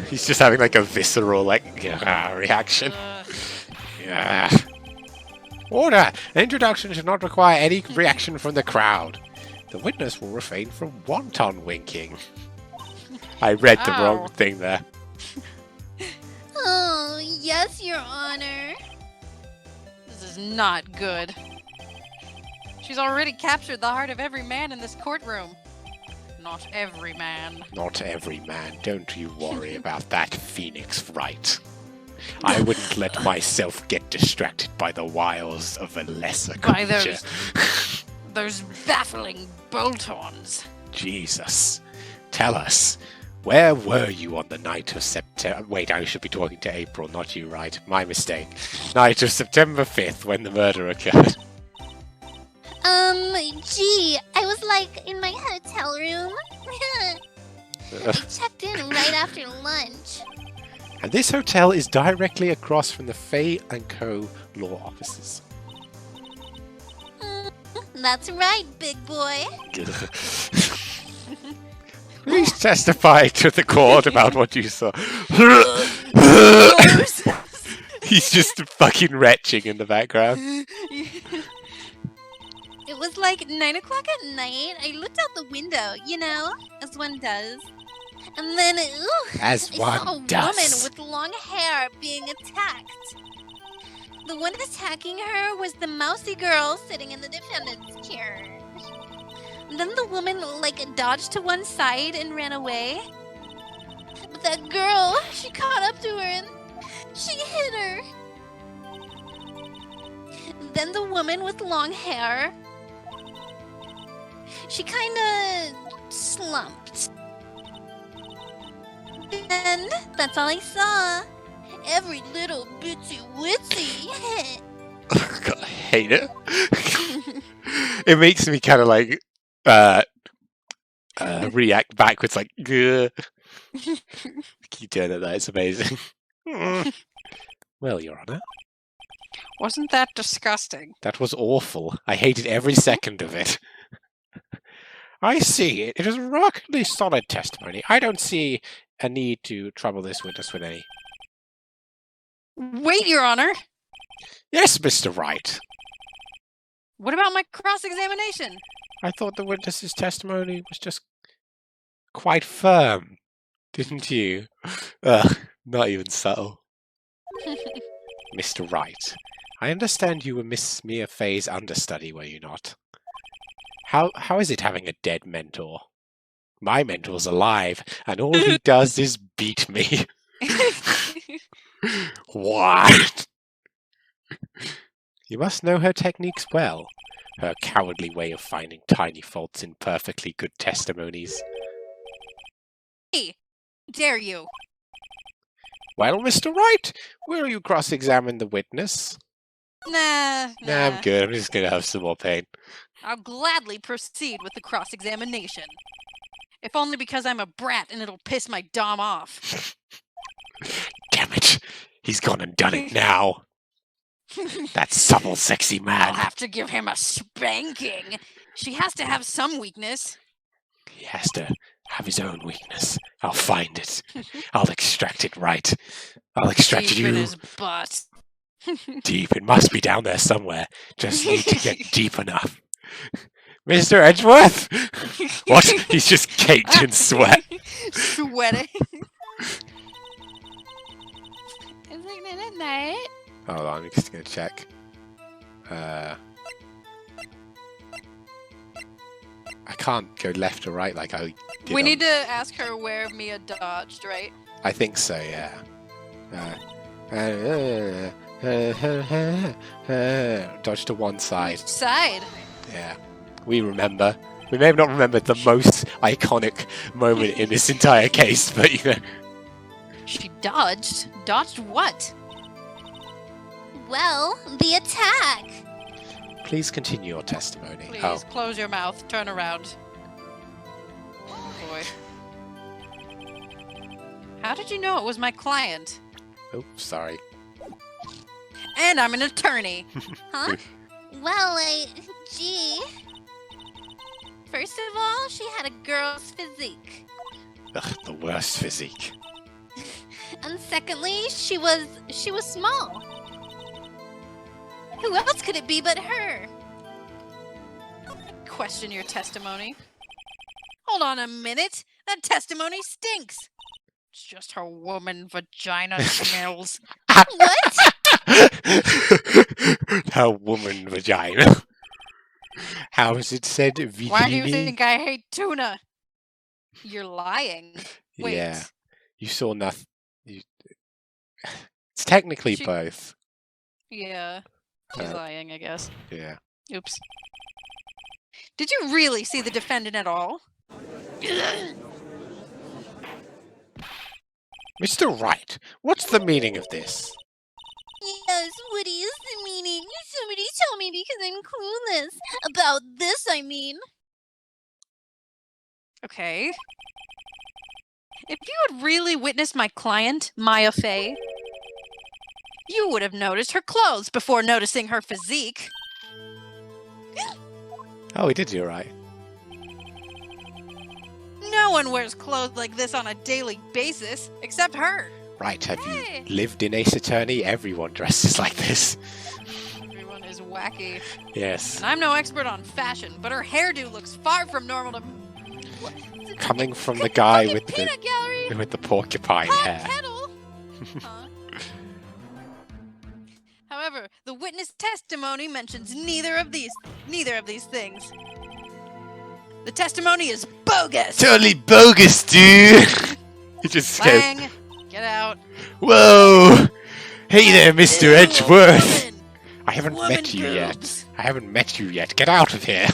[SPEAKER 1] He's just having like a visceral reaction. Yeah. Order! An introduction should not require any reaction from the crowd. The witness will refrain from wanton winking. I read the wrong thing there.
[SPEAKER 4] Oh, yes, Your Honor.
[SPEAKER 5] This is not good. She's already captured the heart of every man in this courtroom. Not every man.
[SPEAKER 1] Not every man. Don't you worry about that, Phoenix Wright. I wouldn't let myself get distracted by the wiles of a lesser creature.
[SPEAKER 5] Those baffling bolt-ons.
[SPEAKER 1] Jesus. Tell us, where were you on the night of September... Wait, I should be talking to April, not you, right? My mistake. Night of September 5th, when the murder occurred.
[SPEAKER 4] Gee, I was like in my hotel room. I checked in right after lunch.
[SPEAKER 1] And this hotel is directly across from the Fay & Co. law offices.
[SPEAKER 4] That's right, big boy.
[SPEAKER 1] Please testify to the court about what you saw. He's just fucking retching in the background.
[SPEAKER 4] It was like 9 o'clock at night. I looked out the window, you know, as one does. And then, I saw a woman with long hair being attacked. The one attacking her was the mousy girl sitting in the defendant's chair. Then the woman, dodged to one side and ran away. But that girl, she caught up to her and she hit her. Then the woman with long hair, she kinda slumped. And that's all I saw. Every little bitsy witsy.
[SPEAKER 1] God, I hate it. It makes me kind of react backwards, like, Gah. Keep doing it, it's amazing. Well, Your Honor.
[SPEAKER 5] Wasn't that disgusting?
[SPEAKER 1] That was awful. I hated every second of it. I see. It is rockily solid testimony. I don't see a need to trouble this witness with any.
[SPEAKER 5] Wait, Your Honor!
[SPEAKER 1] Yes, Mr. Wright.
[SPEAKER 5] What about my cross-examination?
[SPEAKER 1] I thought the witness's testimony was just quite firm, didn't you? Not even subtle. Mr. Wright, I understand you were Miss Mia Fay's understudy, were you not? How is it having a dead mentor? My mentor's alive, and all he does is beat me. What? You must know her techniques well. Her cowardly way of finding tiny faults in perfectly good testimonies.
[SPEAKER 5] Hey, dare you?
[SPEAKER 1] Well, Mr. Wright, will you cross-examine the witness?
[SPEAKER 5] Nah,
[SPEAKER 1] I'm good. I'm just gonna have some more pain.
[SPEAKER 5] I'll gladly proceed with the cross-examination. If only because I'm a brat and it'll piss my dom off.
[SPEAKER 1] Damn it! He's gone and done it now. That supple, sexy man.
[SPEAKER 5] I'll have to give him a spanking.
[SPEAKER 2] She has to have some weakness.
[SPEAKER 1] He has to have his own weakness. I'll find it. I'll extract it right. I'll extract
[SPEAKER 2] Deep
[SPEAKER 1] you.
[SPEAKER 2] in his butt.
[SPEAKER 1] Deep. It must be down there somewhere. Just need to get deep enough. Mr. Edgeworth! What? He's just caked in sweat.
[SPEAKER 2] Sweating.
[SPEAKER 4] Isn't it at night?
[SPEAKER 1] Hold on, I'm just gonna check. I can't go left or right like I did.
[SPEAKER 2] We need to ask her where Mia dodged, right?
[SPEAKER 1] I think so, yeah. Dodge to one side.
[SPEAKER 2] Which side?
[SPEAKER 1] Yeah. We remember. We may have not remembered the most iconic moment in this entire case, but you know.
[SPEAKER 2] She dodged? Dodged what?
[SPEAKER 4] Well, the attack.
[SPEAKER 1] Please continue your testimony.
[SPEAKER 2] Please, close your mouth. Turn around. Oh, boy. How did you know it was my client?
[SPEAKER 1] Oh, sorry.
[SPEAKER 2] And I'm an attorney.
[SPEAKER 4] Huh? Well, gee. First of all, she had a girl's physique.
[SPEAKER 1] Ugh, the worst physique.
[SPEAKER 4] And secondly, she was small. Who else could it be but her?
[SPEAKER 2] Question your testimony. Hold on a minute. That testimony stinks. It's just her woman vagina smells.
[SPEAKER 4] What?
[SPEAKER 1] Her woman vagina. How is it said? Vigini?
[SPEAKER 2] Why do you think I hate tuna? You're lying. Wait.
[SPEAKER 1] Yeah. You saw nothing. It's technically both.
[SPEAKER 2] Yeah. She's lying, I guess.
[SPEAKER 1] Yeah.
[SPEAKER 2] Oops. Did you really see the defendant at all?
[SPEAKER 1] Mr. Wright, what's the meaning of this?
[SPEAKER 4] Yes, what is the meaning? Somebody tell me because I'm clueless. About this, I mean.
[SPEAKER 2] Okay. If you had really witnessed my client, Maya Fey, you would have noticed her clothes before noticing her physique.
[SPEAKER 1] Oh, he did you right.
[SPEAKER 2] No one wears clothes like this on a daily basis, except her.
[SPEAKER 1] Right, have you lived in Ace Attorney? Everyone dresses like this.
[SPEAKER 2] Everyone is wacky.
[SPEAKER 1] Yes.
[SPEAKER 2] And I'm no expert on fashion, but her hairdo looks far from normal to...
[SPEAKER 1] Coming from the guy with the porcupine hair.
[SPEAKER 2] Kettle. Huh? However, the witness testimony mentions neither of these things. The testimony is bogus.
[SPEAKER 1] Totally bogus, dude. He just
[SPEAKER 2] Lang, get out.
[SPEAKER 1] Whoa! Hey there, Mr. Edgeworth.
[SPEAKER 2] Woman.
[SPEAKER 1] I haven't
[SPEAKER 2] Woman
[SPEAKER 1] met you
[SPEAKER 2] boobs.
[SPEAKER 1] yet. I haven't met you yet. Get out of here.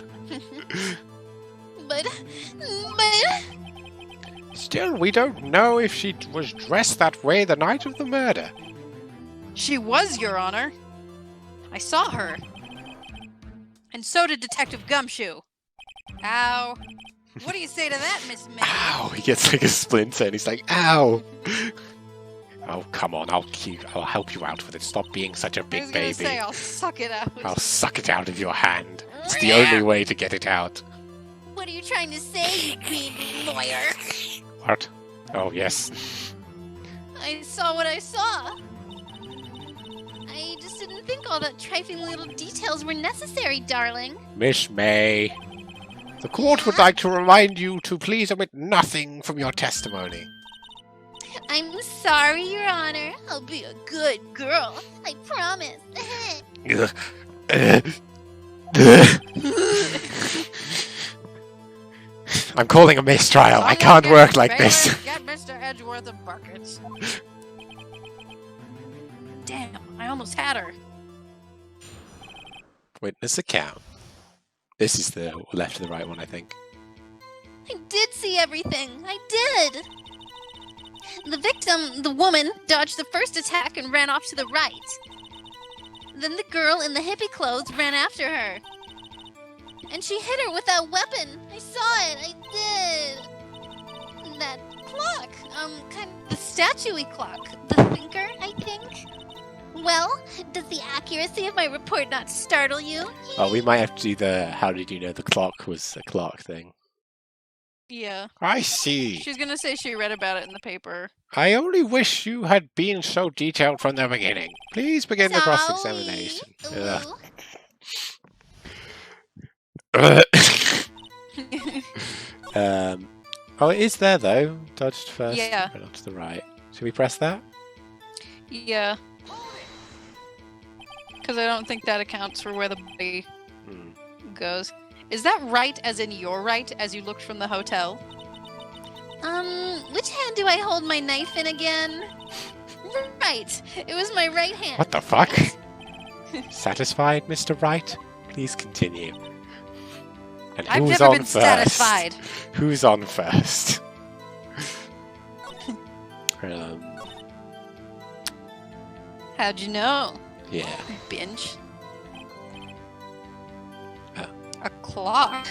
[SPEAKER 4] But...
[SPEAKER 1] Still, we don't know if she was dressed that way the night of the murder.
[SPEAKER 2] She was, Your Honor. I saw her. And so did Detective Gumshoe. Ow. What do you say to that, Miss May?
[SPEAKER 1] Ow! He gets like a splinter and he's like, ow! Oh, come on, I'll help you out with it. Stop being such a big baby.
[SPEAKER 2] I was gonna say, I'll suck it out.
[SPEAKER 1] I'll suck it out of your hand. It's the only way to get it out.
[SPEAKER 4] What are you trying to say, you big lawyer?
[SPEAKER 1] What? Oh, yes.
[SPEAKER 4] I saw what I saw. I just didn't think all that trifling little details were necessary, darling.
[SPEAKER 1] Miss May, the court would like to remind you to please omit nothing from your testimony.
[SPEAKER 4] I'm sorry, Your Honor. I'll be a good girl. I promise.
[SPEAKER 1] I'm calling a mistrial. I can't work like this.
[SPEAKER 2] Get Mr. Edgeworth a bucket. Damn, I almost had her.
[SPEAKER 1] Witness account. This is the left to the right one, I think.
[SPEAKER 4] I did see everything. I did. The victim, the woman, dodged the first attack and ran off to the right. Then the girl in the hippie clothes ran after her. And she hit her with that weapon. I saw it. I did. That clock. Kind of the statue-y clock. The thinker, I think. Well, does the accuracy of my report not startle you?
[SPEAKER 1] Oh, we might have to do the how did you know the clock was a clock thing.
[SPEAKER 2] Yeah.
[SPEAKER 1] I see.
[SPEAKER 2] She's gonna say she read about it in the paper.
[SPEAKER 1] I only wish you had been so detailed from the beginning. Please begin the cross-examination. Oh, it is there though. Dodged first.
[SPEAKER 2] Yeah.
[SPEAKER 1] Right to the right. Should we press that?
[SPEAKER 2] Yeah. Because I don't think that accounts for where the body goes. Is that right as in your right as you looked from the hotel?
[SPEAKER 4] Which hand do I hold my knife in again? Right. It was my right hand.
[SPEAKER 1] What the fuck? Satisfied, Mr. Wright? Please continue. And
[SPEAKER 2] I've
[SPEAKER 1] who's
[SPEAKER 2] never
[SPEAKER 1] on
[SPEAKER 2] been
[SPEAKER 1] first?
[SPEAKER 2] satisfied.
[SPEAKER 1] Who's on first?
[SPEAKER 2] How'd you know?
[SPEAKER 1] Yeah.
[SPEAKER 2] Binge.
[SPEAKER 1] Oh.
[SPEAKER 2] A clock?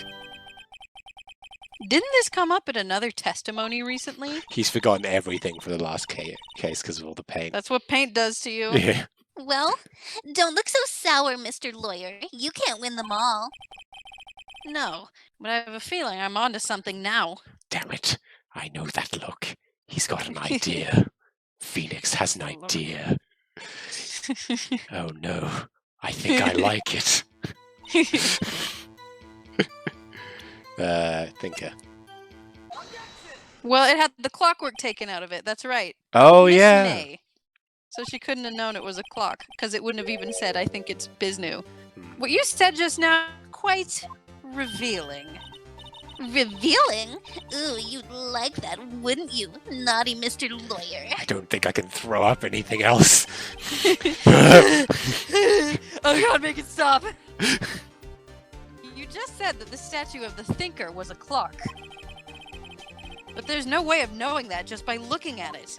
[SPEAKER 2] Didn't this come up in another testimony recently?
[SPEAKER 1] He's forgotten everything for the last case because of all the paint.
[SPEAKER 2] That's what paint does to you.
[SPEAKER 1] Yeah.
[SPEAKER 4] Well, don't look so sour, Mr. Lawyer. You can't win them all.
[SPEAKER 2] No, but I have a feeling I'm onto something now.
[SPEAKER 1] Damn it. I know that look. He's got an idea. Phoenix has an idea. Oh no. I think I like it. Thinker.
[SPEAKER 2] Well, it had the clockwork taken out of it. That's right.
[SPEAKER 1] Oh,
[SPEAKER 2] Miss
[SPEAKER 1] yeah.
[SPEAKER 2] May. So she couldn't have known it was a clock, because it wouldn't have even said, I think it's Biznu. What you said just now, quite revealing.
[SPEAKER 4] Revealing? Ooh, you'd like that, wouldn't you, naughty Mr. Lawyer?
[SPEAKER 1] I don't think I can throw up anything else.
[SPEAKER 2] Oh god, make it stop! You just said that the statue of the thinker was a clock. But there's no way of knowing that just by looking at it.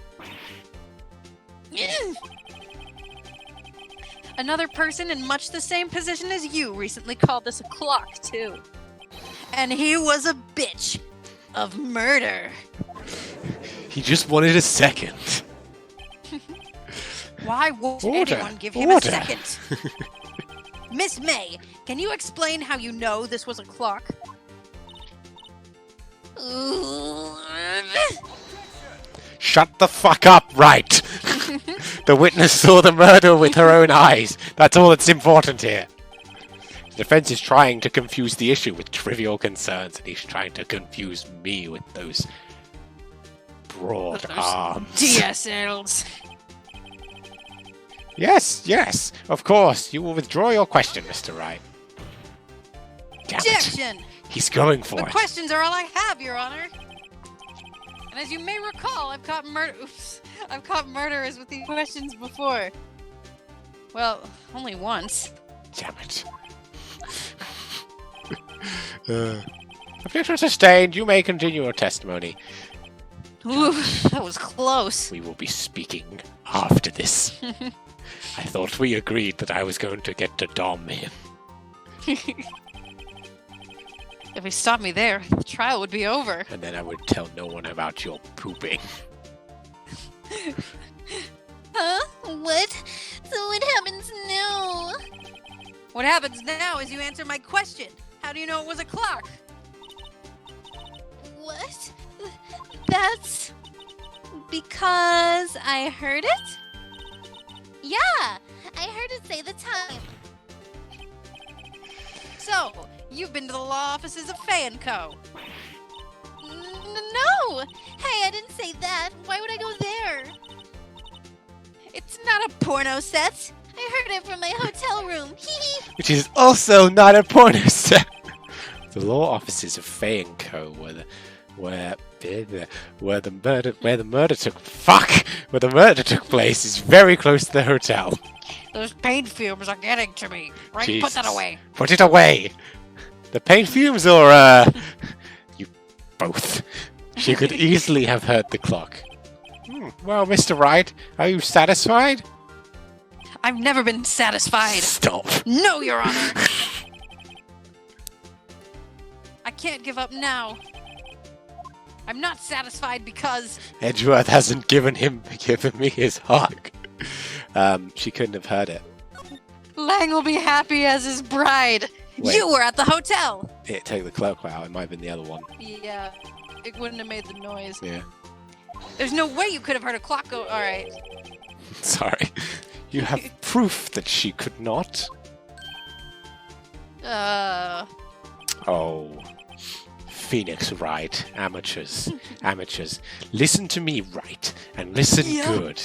[SPEAKER 2] Another person in much the same position as you recently called this a clock, too. And he was a bitch of murder.
[SPEAKER 1] He just wanted a second.
[SPEAKER 2] Why won't
[SPEAKER 1] Order.
[SPEAKER 2] anyone give him a second? Miss May, can you explain how you know this was a clock?
[SPEAKER 1] Shut the fuck up, right? The witness saw the murder with her own eyes. That's all that's important here. The defense is trying to confuse the issue with trivial concerns, and he's trying to confuse me with those broad arms.
[SPEAKER 2] DSLs.
[SPEAKER 1] Yes, of course. You will withdraw your question, Mr. Wright. Damn it.
[SPEAKER 2] Objection!
[SPEAKER 1] He's going for
[SPEAKER 2] The
[SPEAKER 1] it.
[SPEAKER 2] questions are all I have, Your Honor. And as you may recall, I've caught murderers with these questions before. Well, only once.
[SPEAKER 1] Damn it. Objection sustained. You may continue your testimony.
[SPEAKER 2] Ooh, that was close.
[SPEAKER 1] We will be speaking after this. I thought we agreed that I was going to get to dom him.
[SPEAKER 2] If he stopped me there, the trial would be over.
[SPEAKER 1] And then I would tell no one about your pooping.
[SPEAKER 4] Huh? What? So what happens now?
[SPEAKER 2] What happens now is you answer my question. How do you know it was a clock?
[SPEAKER 4] What? That's because I heard it? Yeah, I heard it say the time.
[SPEAKER 2] So, you've been to the law offices of Fanco.
[SPEAKER 4] No! Hey, I didn't say that. Why would I go there?
[SPEAKER 2] It's not a porno set.
[SPEAKER 4] I heard it from my hotel room.
[SPEAKER 1] Which is also not a porno set. The law offices of Fanco where the murder took place is very close to the hotel.
[SPEAKER 2] Those paint fumes are getting to me. Right,
[SPEAKER 1] Jesus.
[SPEAKER 2] put that away.
[SPEAKER 1] Put it away. The paint fumes or you both. She could easily have heard the clock. Well, Mr. Wright, are you satisfied?
[SPEAKER 2] I've never been satisfied.
[SPEAKER 1] Stop.
[SPEAKER 2] No, Your Honor. I can't give up now. I'm not satisfied because
[SPEAKER 1] Edgeworth hasn't given me his hug. She couldn't have heard it.
[SPEAKER 2] Lang will be happy as his bride.
[SPEAKER 1] Wait.
[SPEAKER 2] You were at the hotel.
[SPEAKER 1] Yeah, take the cloak out. It might have been the other one.
[SPEAKER 2] Yeah, it wouldn't have made the noise.
[SPEAKER 1] Yeah.
[SPEAKER 2] There's no way you could have heard a clock go. All right.
[SPEAKER 1] Sorry. You have proof that she could not? Oh. Phoenix Wright. Amateurs. Amateurs. Listen to me, Wright, and listen good.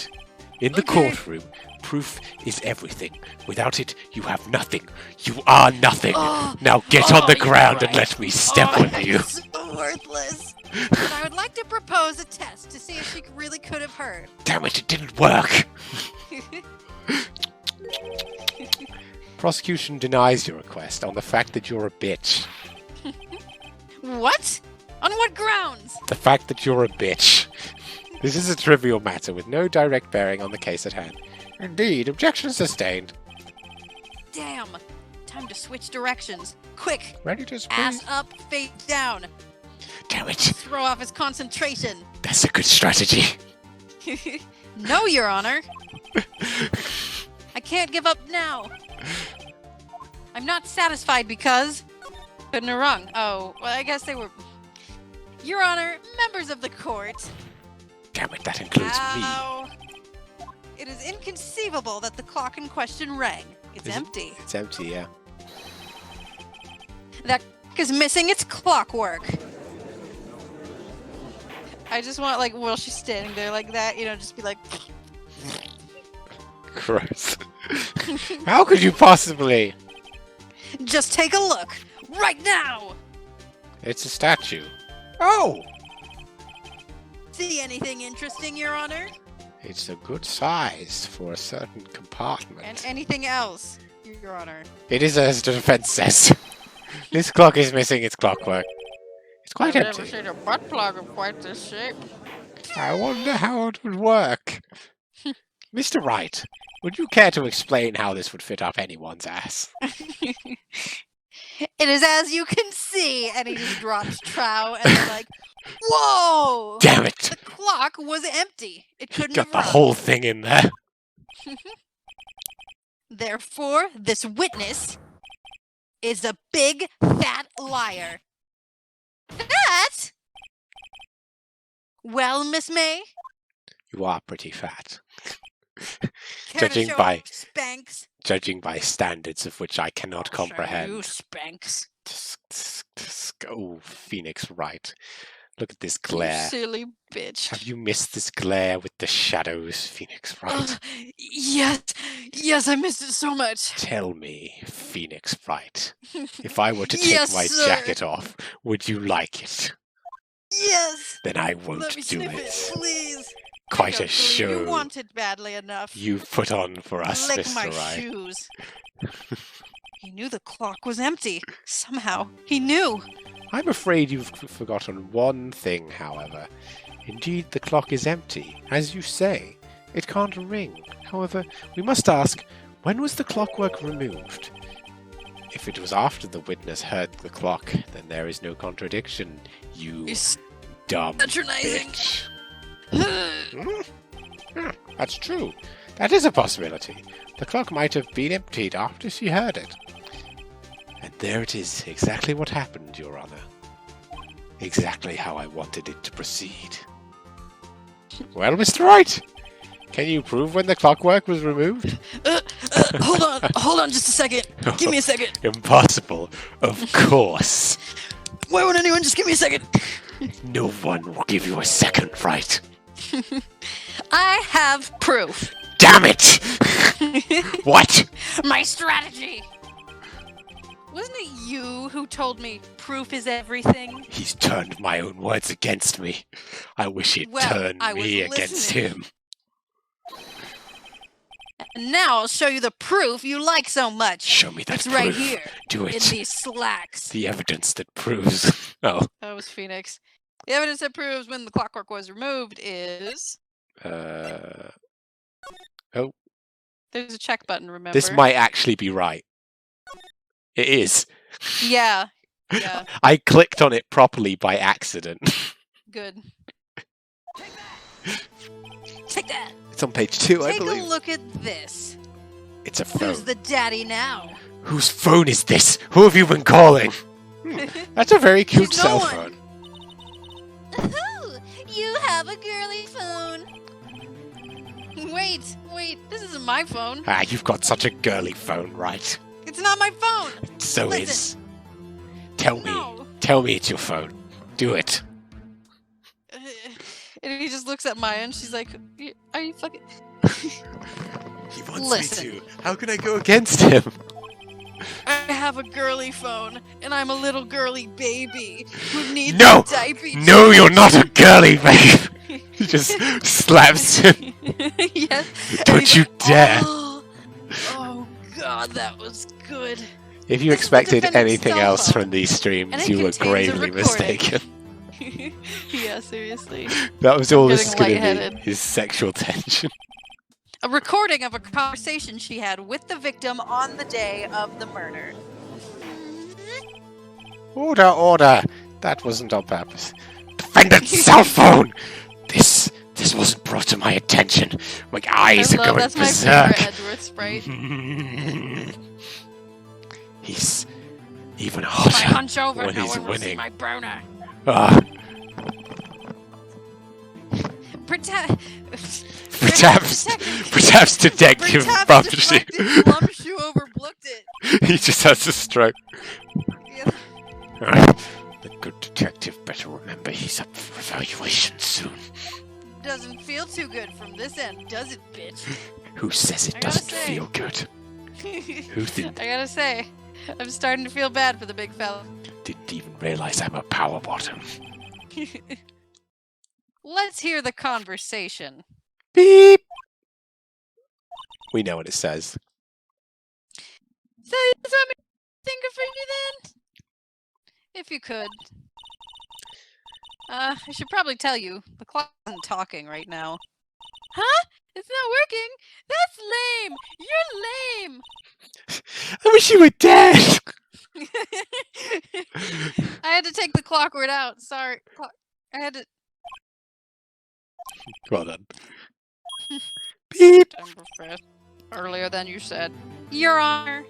[SPEAKER 1] In the courtroom, proof is everything. Without it, you have nothing. You are nothing. Now get on the ground and let me step on you.
[SPEAKER 2] So worthless. And I would like to propose a test to see if she really could have heard.
[SPEAKER 1] Damn it didn't work. Prosecution denies your request on the fact that you're a bitch.
[SPEAKER 2] What? On what grounds?
[SPEAKER 1] The fact that you're a bitch. This is a trivial matter with no direct bearing on the case at hand. Indeed, objection sustained.
[SPEAKER 2] Damn. Time to switch directions. Quick.
[SPEAKER 1] Ready to speak?
[SPEAKER 2] Ass up, face down.
[SPEAKER 1] Damn it.
[SPEAKER 2] Throw off his concentration.
[SPEAKER 1] That's a good strategy.
[SPEAKER 2] No, Your Honor. I can't give up now. I'm not satisfied because... Couldn't have rung. Oh, well, I guess they were... Your Honor, members of the court...
[SPEAKER 1] Damn it, that includes me.
[SPEAKER 2] It is inconceivable that the clock in question rang. It's empty.
[SPEAKER 1] It's empty, yeah.
[SPEAKER 2] That is missing its clockwork. I just want, like, while she's standing there like that, you know, just be like...
[SPEAKER 1] Gross. How could you possibly?
[SPEAKER 2] Just take a look. Right now!
[SPEAKER 1] It's a statue. Oh!
[SPEAKER 2] See anything interesting, Your Honor?
[SPEAKER 1] It's a good size for a certain compartment.
[SPEAKER 2] And anything else, Your Honor?
[SPEAKER 1] It is as the defense says. This clock is missing its clockwork. It's quite empty.
[SPEAKER 5] I've never seen a butt plug of quite this shape.
[SPEAKER 1] I wonder how it would work. Mr. Wright, would you care to explain how this would fit up anyone's ass?
[SPEAKER 2] It is as you can see, and he just drops trow, and they're like, whoa!
[SPEAKER 1] Damn it!
[SPEAKER 2] The clock was empty. It couldn't
[SPEAKER 1] Got
[SPEAKER 2] have
[SPEAKER 1] the
[SPEAKER 2] rung.
[SPEAKER 1] whole thing in there.
[SPEAKER 2] Therefore, this witness is a big, fat liar. That? Well, Miss May?
[SPEAKER 1] You are pretty fat.
[SPEAKER 2] Care to show
[SPEAKER 1] by
[SPEAKER 2] Spanx?
[SPEAKER 1] Judging by standards of which I cannot
[SPEAKER 2] Show
[SPEAKER 1] comprehend.
[SPEAKER 2] you Spanx.
[SPEAKER 1] Oh, Phoenix Wright. Look at this glare.
[SPEAKER 2] You silly bitch.
[SPEAKER 1] Have you missed this glare with the shadows, Phoenix Wright?
[SPEAKER 2] Yes, I missed it so much.
[SPEAKER 1] Tell me, Phoenix Wright, if I were to take
[SPEAKER 2] Yes,
[SPEAKER 1] my
[SPEAKER 2] sir.
[SPEAKER 1] jacket off, would you like it?
[SPEAKER 2] Yes.
[SPEAKER 1] Then I won't
[SPEAKER 2] Let me
[SPEAKER 1] do
[SPEAKER 2] sniff
[SPEAKER 1] it.
[SPEAKER 2] it, please.
[SPEAKER 1] Quite
[SPEAKER 2] I
[SPEAKER 1] a
[SPEAKER 2] don't believe
[SPEAKER 1] show
[SPEAKER 2] You want it badly enough.
[SPEAKER 1] you've put on for us,
[SPEAKER 2] Lick
[SPEAKER 1] Mr.
[SPEAKER 2] my
[SPEAKER 1] Wright.
[SPEAKER 2] shoes. He knew the clock was empty. Somehow, he knew.
[SPEAKER 1] I'm afraid you've forgotten one thing, however. Indeed, the clock is empty. As you say, it can't ring. However, we must ask, when was the clockwork removed? If it was after the witness heard the clock, then there is no contradiction, you
[SPEAKER 2] He's
[SPEAKER 1] dumb
[SPEAKER 2] patronizing.
[SPEAKER 1] bitch. Yeah, that's true. That is a possibility. The clock might have been emptied after she heard it. And there it is, exactly what happened, Your Honor. Exactly how I wanted it to proceed. Well, Mr. Wright, can you prove when the clockwork was removed?
[SPEAKER 3] Hold on just a second. Give me a second.
[SPEAKER 1] Impossible. Of course.
[SPEAKER 3] Why won't anyone just give me a second?
[SPEAKER 1] No one will give you a second, Wright.
[SPEAKER 2] I have proof.
[SPEAKER 1] Damn it! What?
[SPEAKER 2] My strategy. Wasn't it you who told me proof is everything?
[SPEAKER 1] He's turned my own words against me. I wish he'd
[SPEAKER 2] Well,
[SPEAKER 1] turned
[SPEAKER 2] I was
[SPEAKER 1] me against
[SPEAKER 2] listening.
[SPEAKER 1] him.
[SPEAKER 2] And now I'll show you the proof you like so much.
[SPEAKER 1] Show me that
[SPEAKER 2] It's
[SPEAKER 1] proof.
[SPEAKER 2] right here.
[SPEAKER 1] Do
[SPEAKER 2] In
[SPEAKER 1] it.
[SPEAKER 2] these slacks.
[SPEAKER 1] The evidence that proves. Oh.
[SPEAKER 2] That was Phoenix. The evidence that proves when the clockwork was removed is...
[SPEAKER 1] Oh.
[SPEAKER 2] There's a check button, remember?
[SPEAKER 1] This might actually be right. It is.
[SPEAKER 2] Yeah. Yeah.
[SPEAKER 1] I clicked on it properly by accident.
[SPEAKER 2] Good.
[SPEAKER 3] Take that.
[SPEAKER 1] It's on page 2, I
[SPEAKER 2] Take
[SPEAKER 1] believe.
[SPEAKER 2] a look at this.
[SPEAKER 1] It's a phone.
[SPEAKER 3] Who's the daddy now?
[SPEAKER 1] Whose phone is this? Who have you been calling? That's a very cute
[SPEAKER 3] She's
[SPEAKER 1] cell
[SPEAKER 3] no
[SPEAKER 1] phone.
[SPEAKER 4] Ooh, you have a girly phone.
[SPEAKER 3] Wait, this isn't my phone.
[SPEAKER 1] Ah, you've got such a girly phone, right?
[SPEAKER 3] It's not my phone.
[SPEAKER 1] So
[SPEAKER 3] Listen.
[SPEAKER 1] Tell me it's your phone. Do it.
[SPEAKER 3] And he just looks at Maya and she's like, are you fucking...
[SPEAKER 1] He wants
[SPEAKER 3] Listen.
[SPEAKER 1] me to. How can I go against him?
[SPEAKER 3] I have a girly phone, and I'm a little girly baby who needs
[SPEAKER 1] No!
[SPEAKER 3] a diaper.
[SPEAKER 1] No, you're not a girly babe! He just slaps him.
[SPEAKER 3] Yes.
[SPEAKER 1] Don't you dare!
[SPEAKER 3] Oh, God, that was good.
[SPEAKER 1] If you
[SPEAKER 3] This is
[SPEAKER 1] expected
[SPEAKER 3] defendant's
[SPEAKER 1] anything
[SPEAKER 3] cell
[SPEAKER 1] else
[SPEAKER 3] phone,
[SPEAKER 1] from these streams,
[SPEAKER 3] and it
[SPEAKER 1] you were
[SPEAKER 3] contains a
[SPEAKER 1] gravely
[SPEAKER 3] recording.
[SPEAKER 1] mistaken.
[SPEAKER 3] Yeah, seriously.
[SPEAKER 1] That was all this
[SPEAKER 3] Getting
[SPEAKER 1] is going to
[SPEAKER 3] lightheaded.
[SPEAKER 1] be, is sexual tension.
[SPEAKER 3] A recording of a conversation she had with the victim on the day of the murder.
[SPEAKER 1] Order! That wasn't on purpose. Defendant's cell phone! This wasn't brought to my attention. My eyes are going
[SPEAKER 3] That's my
[SPEAKER 1] berserk.
[SPEAKER 3] favorite Edgeworth sprite.
[SPEAKER 1] He's even
[SPEAKER 3] I
[SPEAKER 1] hotter
[SPEAKER 3] hunch over,
[SPEAKER 1] when
[SPEAKER 3] no
[SPEAKER 1] he's
[SPEAKER 3] one will see
[SPEAKER 1] winning.
[SPEAKER 3] my boner.
[SPEAKER 1] Ah, perhaps Detective
[SPEAKER 3] Glumshoe overlooked it.
[SPEAKER 1] He just has a stroke.
[SPEAKER 3] Yeah.
[SPEAKER 1] The good detective better remember he's up for evaluation soon.
[SPEAKER 3] Doesn't feel too good from this end, does it, bitch?
[SPEAKER 1] Who says it
[SPEAKER 3] I gotta
[SPEAKER 1] doesn't
[SPEAKER 3] say.
[SPEAKER 1] feel good? Who
[SPEAKER 3] I gotta say, I'm starting to feel bad for the big fella.
[SPEAKER 1] didn't even realize I'm a power bottom?
[SPEAKER 3] Let's hear the conversation.
[SPEAKER 1] Beep! We know what it says.
[SPEAKER 3] So, you want me to think for you then? If you could. I should probably tell you, the clock isn't talking right now. Huh? It's not working? That's lame! You're lame!
[SPEAKER 1] I wish you were dead!
[SPEAKER 3] I had to take the clock word out. Sorry. I had to...
[SPEAKER 1] Well done. Beep!
[SPEAKER 3] September 5th. Earlier than you said. Your Honor.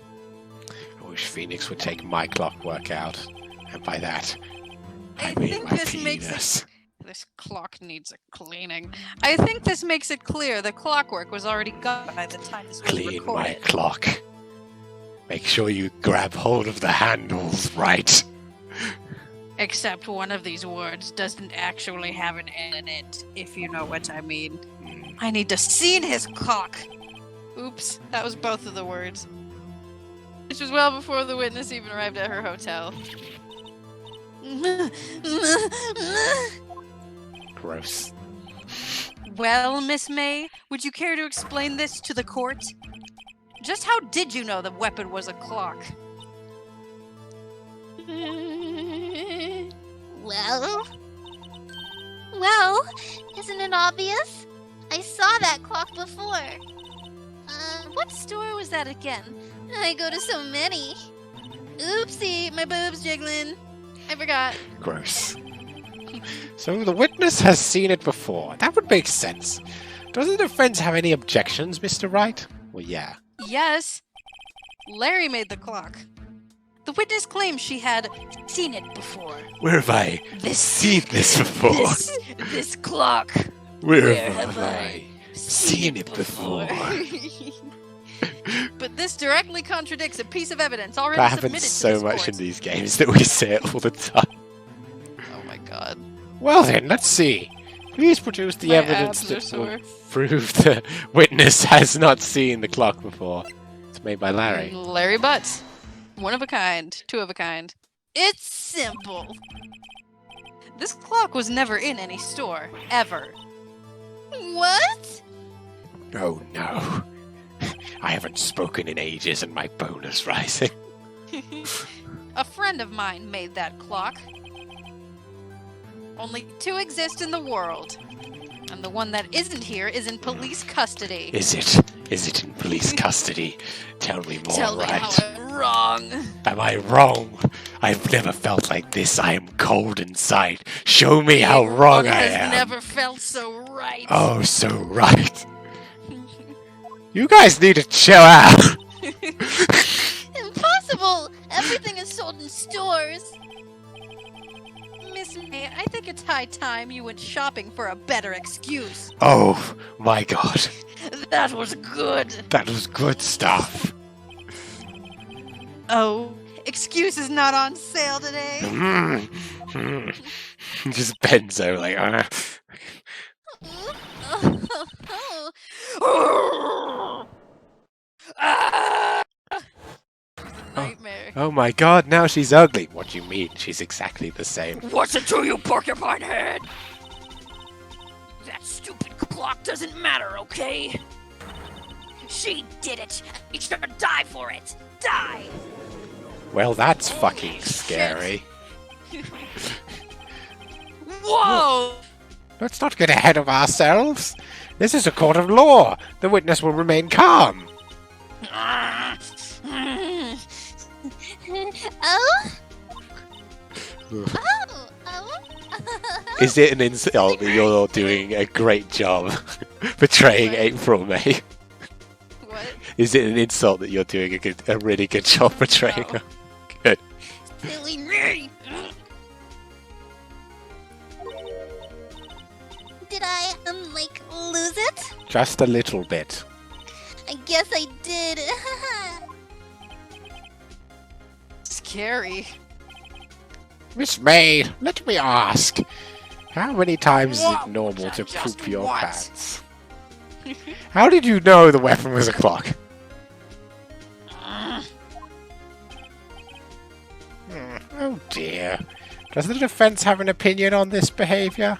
[SPEAKER 1] I wish Phoenix would take my clockwork out. And by that, I
[SPEAKER 3] I
[SPEAKER 1] mean
[SPEAKER 3] think
[SPEAKER 1] my
[SPEAKER 3] this makes
[SPEAKER 1] penis.
[SPEAKER 3] This clock needs a cleaning. I think this makes it clear the clockwork was already gone by the time this was
[SPEAKER 1] Clean my
[SPEAKER 3] recorded.
[SPEAKER 1] clock. Make sure you grab hold of the handles right.
[SPEAKER 3] Except one of these words doesn't actually have an N in it, if you know what I mean. I need to see his cock. Oops, that was both of the words. Which was well before the witness even arrived at her hotel.
[SPEAKER 1] Gross.
[SPEAKER 3] Well, Miss May, would you care to explain this to the court? Just how did you know the weapon was a clock?
[SPEAKER 4] Well, isn't it obvious? I saw that clock before. What store was that again? I go to so many. Oopsie, my boobs jiggling. I forgot.
[SPEAKER 1] Gross. So the witness has seen it before. That would make sense. Doesn't her friends have any objections, Mr. Wright? Well, yeah.
[SPEAKER 3] Yes. Larry made the clock. The witness claims she had seen it before.
[SPEAKER 1] Where have I seen this before?
[SPEAKER 3] This clock.
[SPEAKER 1] Where have I seen it before?
[SPEAKER 3] But this directly contradicts a piece of evidence already
[SPEAKER 1] That
[SPEAKER 3] submitted
[SPEAKER 1] happens
[SPEAKER 3] to
[SPEAKER 1] so
[SPEAKER 3] this
[SPEAKER 1] much
[SPEAKER 3] court.
[SPEAKER 1] in these games that we say it all the time.
[SPEAKER 3] Oh my god.
[SPEAKER 1] Well then, let's see. Please produce the
[SPEAKER 3] My
[SPEAKER 1] evidence
[SPEAKER 3] abs are
[SPEAKER 1] that will
[SPEAKER 3] sore.
[SPEAKER 1] prove the witness has not seen the clock before. It's made by Larry.
[SPEAKER 3] Larry Butts. One of a kind. Two of a kind. It's simple. This clock was never in any store. Ever.
[SPEAKER 4] What?
[SPEAKER 1] Oh no. I haven't spoken in ages and my boner's rising.
[SPEAKER 3] A friend of mine made that clock. Only two exist in the world. And the one that isn't here is in police custody.
[SPEAKER 1] Is it? Is it in police custody? Tell me more,
[SPEAKER 3] Tell me
[SPEAKER 1] right?
[SPEAKER 3] how I'm wrong.
[SPEAKER 1] Am I wrong? I've never felt like this. I am cold inside. Show me how wrong I
[SPEAKER 3] has
[SPEAKER 1] am.
[SPEAKER 3] never felt so right.
[SPEAKER 1] Oh, so right. You guys need to chill out.
[SPEAKER 4] Impossible! Everything is sold in stores.
[SPEAKER 3] Miss May, I think it's high time you went shopping for a better excuse.
[SPEAKER 1] Oh my god.
[SPEAKER 3] That was good.
[SPEAKER 1] That was good stuff.
[SPEAKER 3] Oh, excuse is not on sale today.
[SPEAKER 1] Just bends over like,
[SPEAKER 3] Nightmare.
[SPEAKER 1] Oh my god, now she's ugly. What do you mean? She's exactly the same.
[SPEAKER 3] What's it to you, porcupine head? That stupid clock doesn't matter, okay? She did it. You should die for it. Die.
[SPEAKER 1] Well, that's fucking scary.
[SPEAKER 3] Whoa!
[SPEAKER 1] Let's not get ahead of ourselves. This is a court of law. The witness will remain calm. Is it an insult that you're doing a great job portraying April May?
[SPEAKER 3] What?
[SPEAKER 1] Is it an insult that you're doing a really good job portraying her? Good.
[SPEAKER 4] Silly me! Did I, lose it?
[SPEAKER 1] Just a little bit.
[SPEAKER 4] I guess I did.
[SPEAKER 3] Scary.
[SPEAKER 1] Miss May, let me ask. How many times is it normal to poop your pants? How did you know the weapon was a clock? Oh dear. Does the defense have an opinion on this behavior?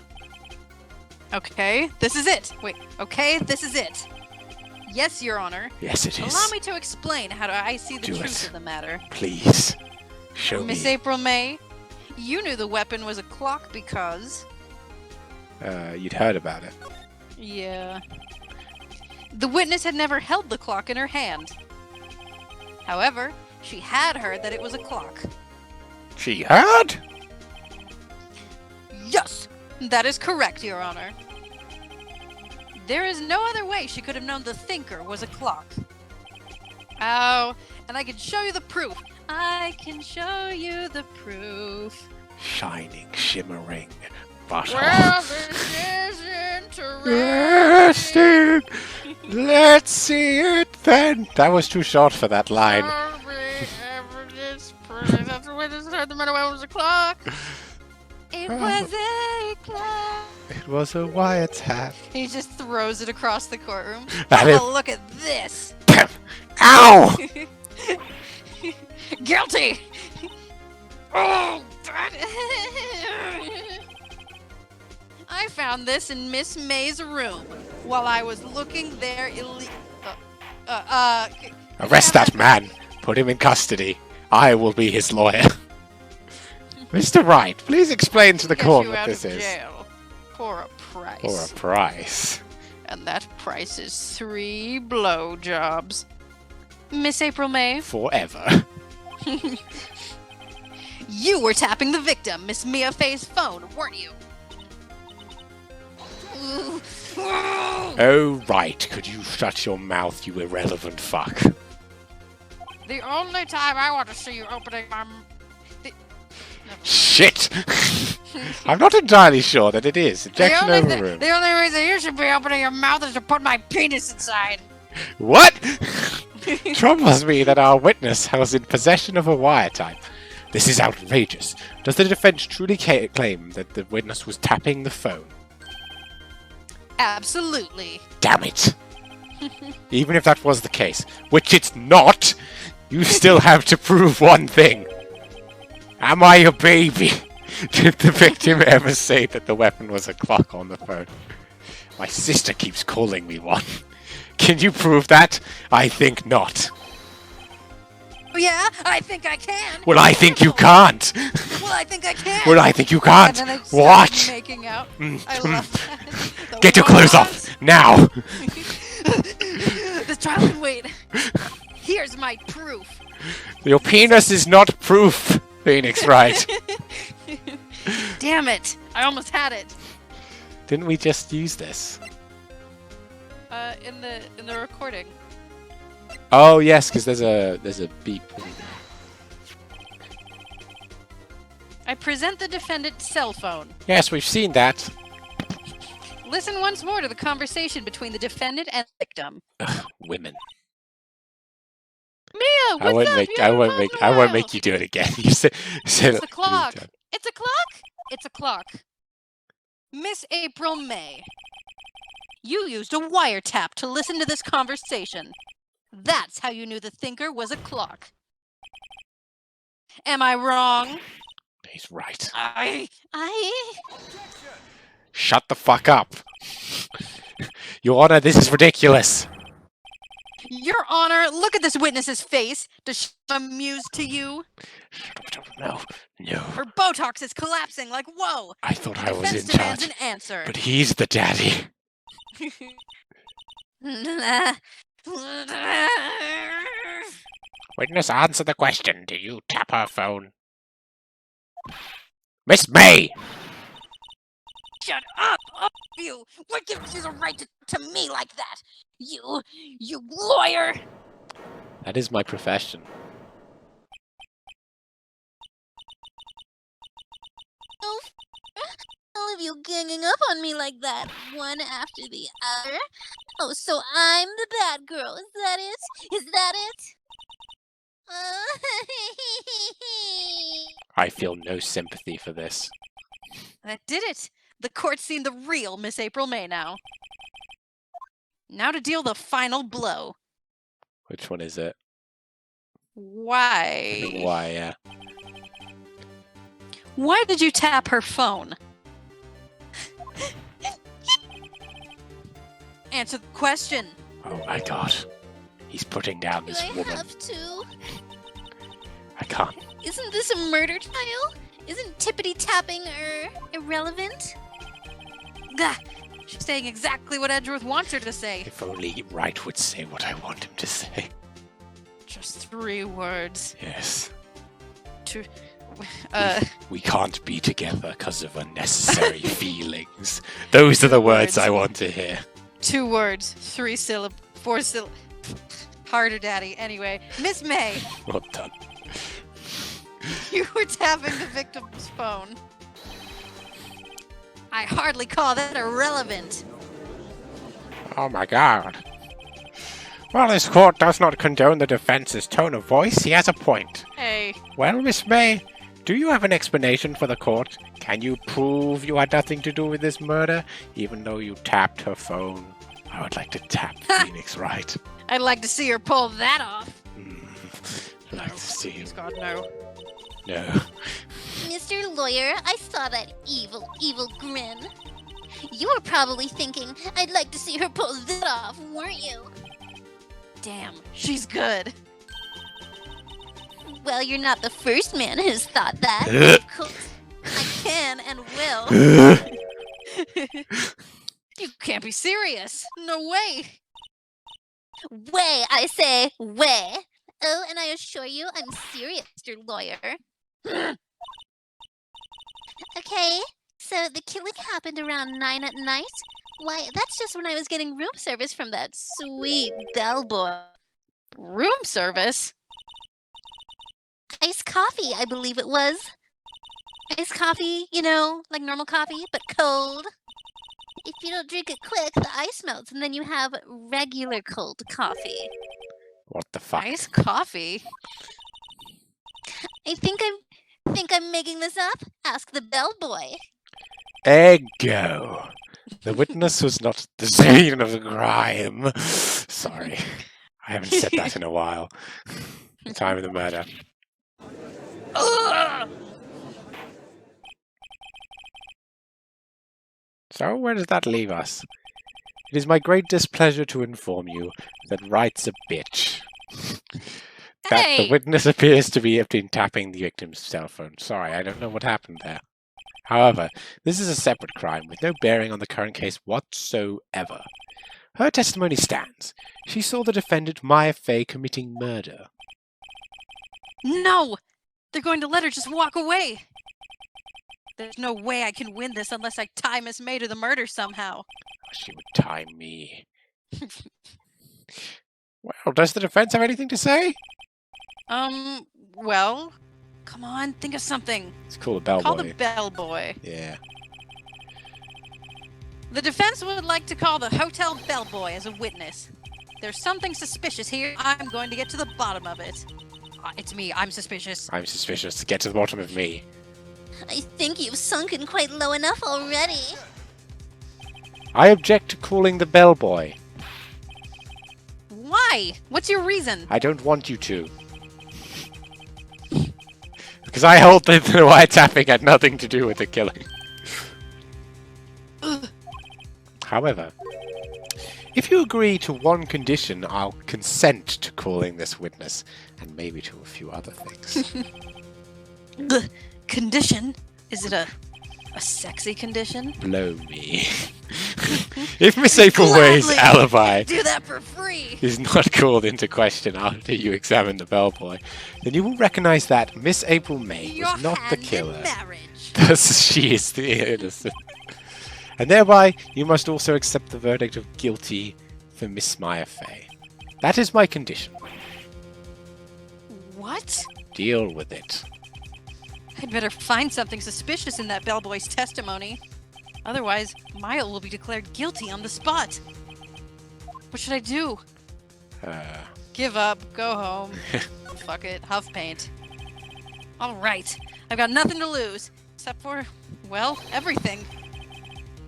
[SPEAKER 3] Okay, this is it. Wait, okay, this is it. Yes, Your Honor.
[SPEAKER 1] Yes, it is.
[SPEAKER 3] Allow me to explain how I see the
[SPEAKER 1] Do
[SPEAKER 3] truth
[SPEAKER 1] it.
[SPEAKER 3] of the matter.
[SPEAKER 1] Please. Show
[SPEAKER 3] Miss
[SPEAKER 1] me.
[SPEAKER 3] April May, you knew the weapon was a clock because...
[SPEAKER 1] You'd heard about it.
[SPEAKER 3] Yeah. The witness had never held the clock in her hand. However, she had heard that it was a clock.
[SPEAKER 1] She heard?
[SPEAKER 3] Yes! That is correct, Your Honor. There is no other way she could have known the thinker was a clock. Oh, and I can show you the proof. I can show you the proof.
[SPEAKER 1] Shining, shimmering, butter.
[SPEAKER 3] Well, this is interesting.
[SPEAKER 1] Let's see it then. That was too short for that line.
[SPEAKER 3] That's the way this heard the matter when it was a clock. It was a clock.
[SPEAKER 1] It was a wiretap.
[SPEAKER 3] He just throws it across the courtroom.
[SPEAKER 1] That is-
[SPEAKER 3] Oh, look at this.
[SPEAKER 1] Ow!
[SPEAKER 3] Guilty. Oh, I found this in Miss May's room while I was looking there
[SPEAKER 1] Arrest that man. Put him in custody. I will be his lawyer. Mr. Wright, please explain to the court what this is.
[SPEAKER 3] Jail for a price.
[SPEAKER 1] For a price.
[SPEAKER 3] And that price is 3 blowjobs. Miss April May,
[SPEAKER 1] Forever.
[SPEAKER 3] you were tapping the victim, Miss Mia Fay's phone, weren't you?
[SPEAKER 1] Oh, right. Could you shut your mouth, you irrelevant fuck?
[SPEAKER 5] The only time I want to see you opening my...
[SPEAKER 1] Shit! I'm not entirely sure that it is. Objection overruled.
[SPEAKER 5] The only reason you should be opening your mouth is to put my penis inside.
[SPEAKER 1] What? Troubles me that our witness was in possession of a wiretap. This is outrageous. Does the defense truly claim that the witness was tapping the phone?
[SPEAKER 3] Absolutely.
[SPEAKER 1] Damn it! Even if that was the case, which it's not, you still have to prove one thing. Am I a baby? Did the victim ever say that the weapon was a clock on the phone? My sister keeps calling me one. Can you prove that? I think not.
[SPEAKER 3] Yeah, I think I can.
[SPEAKER 1] Well, I think you can't.
[SPEAKER 3] Well, I think I can.
[SPEAKER 1] Well, I think you can't.
[SPEAKER 3] And then they
[SPEAKER 1] What?
[SPEAKER 3] started making out. I love that.
[SPEAKER 1] Get your clothes off now.
[SPEAKER 3] The trial can wait. Here's my proof.
[SPEAKER 1] Your penis is not proof, Phoenix Wright.
[SPEAKER 3] Damn it! I almost had it.
[SPEAKER 1] Didn't we just use this?
[SPEAKER 2] the recording.
[SPEAKER 1] Oh yes, because there's a beep.
[SPEAKER 2] I present the defendant's cell phone.
[SPEAKER 1] Yes, we've seen that.
[SPEAKER 2] Listen once more to the conversation between the defendant and the victim.
[SPEAKER 1] Ugh, women.
[SPEAKER 2] Mia, what's up?
[SPEAKER 1] I won't make you do it again. You said
[SPEAKER 2] it's a clock. It's a clock. It's a clock. Miss April May. You used a wiretap to listen to this conversation. That's how you knew the thinker was a clock. Am I wrong?
[SPEAKER 1] He's right.
[SPEAKER 2] I...
[SPEAKER 1] Shut the fuck up. Your Honor, this is ridiculous.
[SPEAKER 2] Your Honor, look at this witness's face. Does she amuse to you?
[SPEAKER 1] No.
[SPEAKER 2] Her Botox is collapsing like whoa.
[SPEAKER 1] I thought I was in charge.
[SPEAKER 2] An answer.
[SPEAKER 1] But he's the daddy. Witness, answer the question. Do you tap her phone? Miss May!
[SPEAKER 3] Shut up, you! What gives you the right to me like that? You lawyer!
[SPEAKER 1] That is my profession.
[SPEAKER 4] All of you ganging up on me like that, one after the other. Oh, so I'm the bad girl. Is that it? Is that it?
[SPEAKER 1] I feel no sympathy for this.
[SPEAKER 2] That did it. The court's seen the real Miss April May now. Now to deal the final blow.
[SPEAKER 1] Which one is it?
[SPEAKER 2] Why?
[SPEAKER 1] Why, yeah.
[SPEAKER 2] Why did you tap her phone? Answer the question.
[SPEAKER 1] Oh my god. He's putting down this woman.
[SPEAKER 4] I have to?
[SPEAKER 1] I can't.
[SPEAKER 4] Isn't this a murder trial? Isn't tippity-tapping irrelevant?
[SPEAKER 2] Gah! She's saying exactly what Edgeworth wants her to say.
[SPEAKER 1] If only Wright would say what I want him to say.
[SPEAKER 2] Just 3 words.
[SPEAKER 1] Yes.
[SPEAKER 2] To,
[SPEAKER 1] we can't be together because of unnecessary feelings. Those are the words I want to hear.
[SPEAKER 2] 2 words, 3 syllables, 4 syllables. Harder, Daddy. Anyway, Miss May.
[SPEAKER 1] Well done.
[SPEAKER 2] You were tapping the victim's phone. I hardly call that irrelevant.
[SPEAKER 1] Oh my god. While this court does not condone the defense's tone of voice, he has a point.
[SPEAKER 2] Hey.
[SPEAKER 1] Well, Miss May, do you have an explanation for the court? Can you prove you had nothing to do with this murder, even though you tapped her phone? I would like to tap Phoenix Wright.
[SPEAKER 2] I'd like to see her pull that off.
[SPEAKER 1] I'd like to see you.
[SPEAKER 2] God, no.
[SPEAKER 1] No.
[SPEAKER 4] Mr. Lawyer, I saw that evil grin. You were probably thinking, I'd like to see her pull that off, weren't you?
[SPEAKER 2] Damn, she's good.
[SPEAKER 4] Well, you're not the first man who's thought that. Of course, I can and will.
[SPEAKER 2] You can't be serious. No way.
[SPEAKER 4] Way, I say, way. Oh, and I assure you, I'm serious, Mr. Lawyer. Okay, so the killing happened around 9 at night? Why, that's just when I was getting room service from that sweet bellboy.
[SPEAKER 2] Room service?
[SPEAKER 4] Iced coffee, I believe it was. Iced coffee, you know, like normal coffee, but cold. If you don't drink it quick, the ice melts, and then you have regular cold coffee.
[SPEAKER 1] What the fuck?
[SPEAKER 2] Iced coffee?
[SPEAKER 4] I think I'm making this up. Ask the bellboy.
[SPEAKER 1] Ego. The witness was not the scene of the crime. Sorry. I haven't said that in a while. The time of the murder. So, where does that leave us? It is my great displeasure to inform you that Wright's a bitch. That the witness appears to have been tapping the victim's cell phone. Sorry, I don't know what happened there. However, this is a separate crime with no bearing on the current case whatsoever. Her testimony stands. She saw the defendant, Maya Fey, committing murder.
[SPEAKER 2] No! They're going to let her just walk away. There's no way I can win this unless I tie Miss May to the murder somehow.
[SPEAKER 1] She would tie me. Well, does the defense have anything to say?
[SPEAKER 2] Well, come on, think of something.
[SPEAKER 1] Let's call the bellboy.
[SPEAKER 2] Call the bellboy.
[SPEAKER 1] Yeah.
[SPEAKER 2] The defense would like to call the hotel bellboy as a witness. There's something suspicious here. I'm going to get to the bottom of it. It's me. I'm suspicious.
[SPEAKER 1] I'm suspicious. Get to the bottom of me.
[SPEAKER 4] I think you've sunken quite low enough already.
[SPEAKER 1] I object to calling the bellboy.
[SPEAKER 2] Why? What's your reason?
[SPEAKER 1] I don't want you to. Because I hold that the wiretapping had nothing to do with the killing. However, if you agree to one condition, I'll consent to calling this witness, and maybe to a few other things.
[SPEAKER 2] The condition? Is it a sexy condition?
[SPEAKER 1] Blow me. If Miss Appleway's alibi
[SPEAKER 2] do that for free
[SPEAKER 1] is not called into question after you examine the bellboy, then you will recognize that Miss April May was not the killer. Thus, she is the innocent. And thereby, you must also accept the verdict of guilty for Miss Maya Fey. That is my condition.
[SPEAKER 2] What?
[SPEAKER 1] Deal with it.
[SPEAKER 2] I'd better find something suspicious in that bellboy's testimony. Otherwise, Maya will be declared guilty on the spot. What should I do?
[SPEAKER 3] Give up. Go home. Fuck it. Huff paint.
[SPEAKER 2] All right. I've got nothing to lose. Except for, well, everything.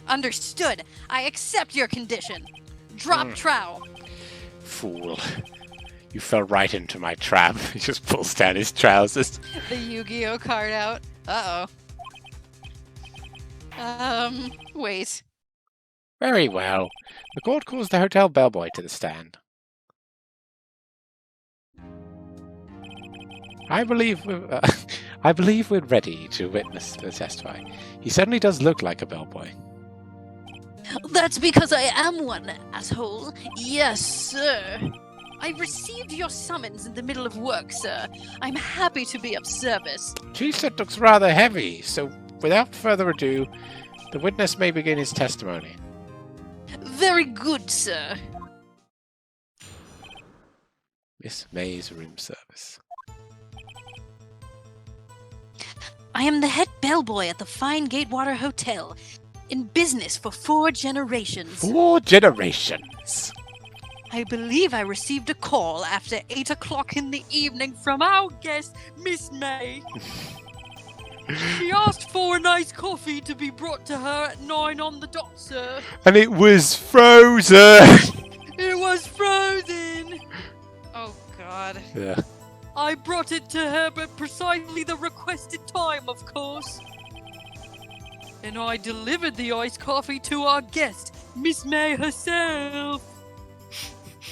[SPEAKER 2] Understood. I accept your condition. Drop trowel.
[SPEAKER 1] Fool. You fell right into my trap. He just pulls down his trousers.
[SPEAKER 3] The Yu-Gi-Oh card out. Uh-oh. Wait.
[SPEAKER 1] Very well. The court calls the hotel bellboy to the stand. I believe we're ready to witness the testify. He certainly does look like a bellboy.
[SPEAKER 3] That's because I am one, asshole. Yes, sir. I received your summons in the middle of work, sir. I'm happy to be of service.
[SPEAKER 1] Chief, that looks rather heavy, so without further ado, the witness may begin his testimony.
[SPEAKER 3] Very good, sir.
[SPEAKER 1] Miss May's room service.
[SPEAKER 3] I am the head bellboy at the Fine Gatewater Hotel, in business for 4 generations.
[SPEAKER 1] 4 generations!
[SPEAKER 3] I believe I received a call after 8 o'clock in the evening from our guest, Miss May. She asked for a nice coffee to be brought to her at 9 on the dot, sir.
[SPEAKER 1] And it was frozen!
[SPEAKER 3] It was frozen!
[SPEAKER 2] Oh, God.
[SPEAKER 1] Yeah.
[SPEAKER 3] I brought it to her at precisely the requested time, of course. And I delivered the iced coffee to our guest, Miss May herself.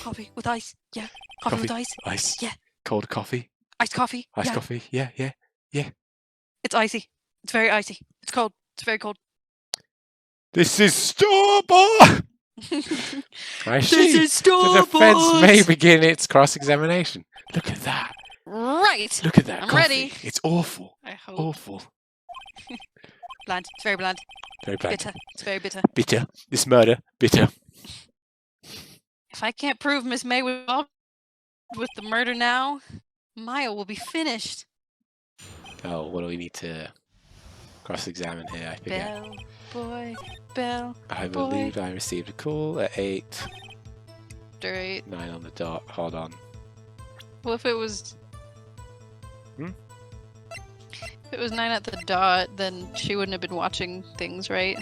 [SPEAKER 3] Coffee with ice, yeah. Coffee with ice.
[SPEAKER 1] Ice.
[SPEAKER 3] Yeah.
[SPEAKER 1] Cold coffee.
[SPEAKER 3] Iced coffee.
[SPEAKER 1] Iced coffee. Yeah.
[SPEAKER 3] It's icy. It's very icy. It's cold. It's very cold.
[SPEAKER 1] This is store-bought! I see.
[SPEAKER 3] This is store-bought!
[SPEAKER 1] The defense may begin its cross-examination. Look at that.
[SPEAKER 3] Right.
[SPEAKER 1] Look at that
[SPEAKER 3] I'm
[SPEAKER 1] coffee.
[SPEAKER 3] ready.
[SPEAKER 1] It's awful.
[SPEAKER 3] I hope.
[SPEAKER 1] Awful.
[SPEAKER 3] Bland. It's very bland.
[SPEAKER 1] Very bad.
[SPEAKER 3] Bitter. It's very bitter.
[SPEAKER 1] Bitter. This murder. Bitter.
[SPEAKER 3] If I can't prove Miss May was involved with the murder now, Maya will be finished.
[SPEAKER 1] Oh, what do we need to cross-examine here? I forget.
[SPEAKER 3] Bell, boy, bell.
[SPEAKER 1] I
[SPEAKER 3] boy.
[SPEAKER 1] believe I received a call at 8.
[SPEAKER 3] Straight.
[SPEAKER 1] 9 on the dot. Hold on.
[SPEAKER 2] Well, if it was...
[SPEAKER 1] Hmm?
[SPEAKER 2] If it was 9 at the dot, then she wouldn't have been watching things, right?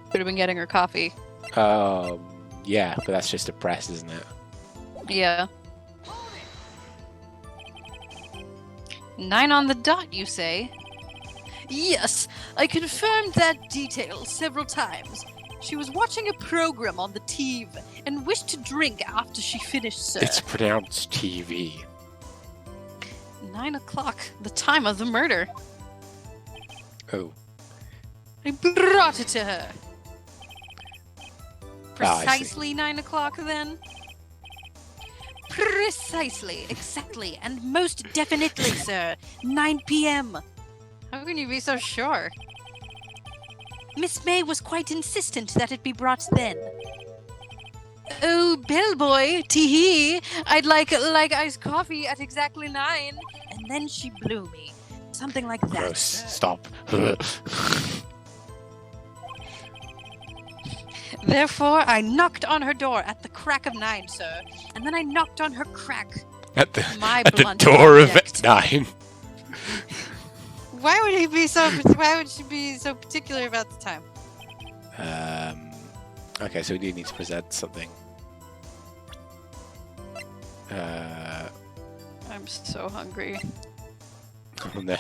[SPEAKER 2] Would have been getting her coffee.
[SPEAKER 1] Yeah, but that's just a press, isn't it?
[SPEAKER 2] Yeah. 9 on the dot, you say?
[SPEAKER 3] Yes, I confirmed that detail several times. She was watching a program on the TV and wished to drink after she finished, sir.
[SPEAKER 1] It's pronounced TV.
[SPEAKER 3] 9 o'clock, the time of the murder.
[SPEAKER 1] Oh.
[SPEAKER 3] I brought it to her.
[SPEAKER 1] I see.
[SPEAKER 3] Precisely 9 o'clock, then? Precisely, exactly, and most definitely, sir. 9 p.m.
[SPEAKER 2] How can you be so sure?
[SPEAKER 3] Miss May was quite insistent that it be brought then.
[SPEAKER 2] Oh, bellboy, tee-hee, I'd like iced coffee at exactly 9. And then she blew me. Something like that.
[SPEAKER 1] Gross. Stop.
[SPEAKER 2] Therefore, I knocked on her door at the crack of 9, sir. And then I knocked on her crack.
[SPEAKER 1] At the door of 9.
[SPEAKER 2] Why would she be so particular about the time?
[SPEAKER 1] Okay, so we do need to present something.
[SPEAKER 2] I'm so hungry.
[SPEAKER 1] Oh no.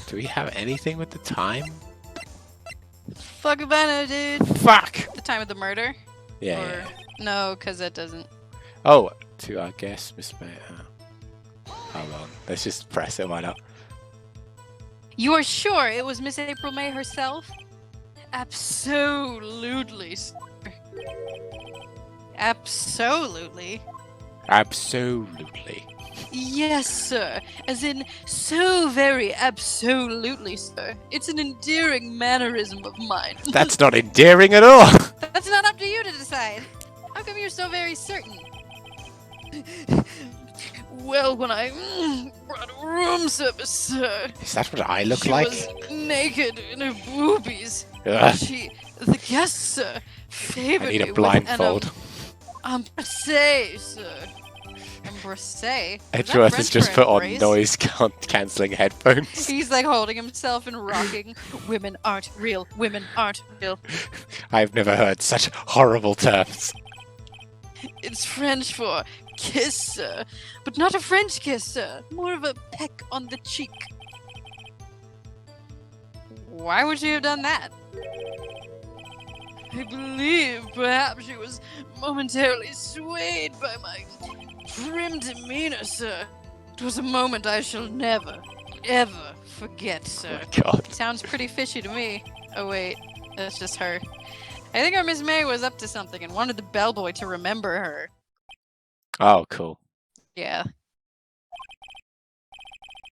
[SPEAKER 1] Do we have anything with the time?
[SPEAKER 2] Fuck if I know, dude.
[SPEAKER 1] Fuck!
[SPEAKER 2] The time of the murder?
[SPEAKER 1] Yeah.
[SPEAKER 2] Or... No, because that doesn't.
[SPEAKER 1] Oh, to our guest, Miss May. Hold on. Let's just press it, why not?
[SPEAKER 2] You are sure it was Miss April May herself? Absolutely, sir. Absolutely.
[SPEAKER 1] Absolutely.
[SPEAKER 2] Yes, sir. As in, so very absolutely, sir. It's an endearing mannerism of mine.
[SPEAKER 1] That's not endearing at all.
[SPEAKER 2] That's not up to you to decide. How come you're so very certain? Well, when I brought room service, sir.
[SPEAKER 1] Is that what I look
[SPEAKER 2] she
[SPEAKER 1] like?
[SPEAKER 2] Was naked in her boobies.
[SPEAKER 1] Ugh.
[SPEAKER 2] The guests, sir, favored
[SPEAKER 1] I need
[SPEAKER 2] me
[SPEAKER 1] a blindfold.
[SPEAKER 2] with an embrasse, sir. Embrasse?
[SPEAKER 1] Edgeworth has just put on noise cancelling headphones.
[SPEAKER 2] He's like holding himself and rocking. Women aren't real. Women aren't real.
[SPEAKER 1] I've never heard such horrible terms.
[SPEAKER 2] It's French for kiss, sir. But not a French kiss, sir. More of a peck on the cheek. Why would you have done that? I believe perhaps she was momentarily swayed by my prim demeanor, sir. It was a moment I shall never, ever forget, sir.
[SPEAKER 1] Oh, God.
[SPEAKER 2] Sounds pretty fishy to me. Oh, wait. That's just her. I think our Miss May was up to something and wanted the bellboy to remember her.
[SPEAKER 1] Oh, cool.
[SPEAKER 2] Yeah.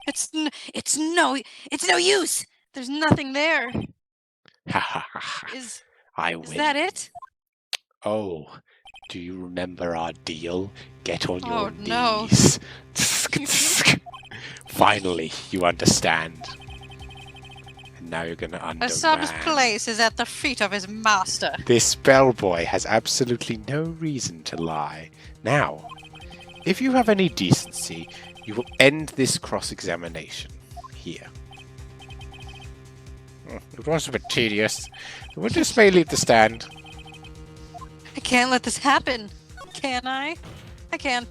[SPEAKER 2] It's no use. There's nothing there.
[SPEAKER 1] Ha ha ha.
[SPEAKER 2] Is
[SPEAKER 1] I win.
[SPEAKER 2] Is that it?
[SPEAKER 1] Oh, do you remember our deal? Get on your
[SPEAKER 2] no.
[SPEAKER 1] knees. Finally, you understand. And now you're gonna understand.
[SPEAKER 2] Aesop's place is at the feet of his master.
[SPEAKER 1] This bellboy has absolutely no reason to lie. Now, if you have any decency, you will end this cross-examination here. It was a bit tedious. The witness may leave the stand.
[SPEAKER 2] I can't let this happen. Can I? I can.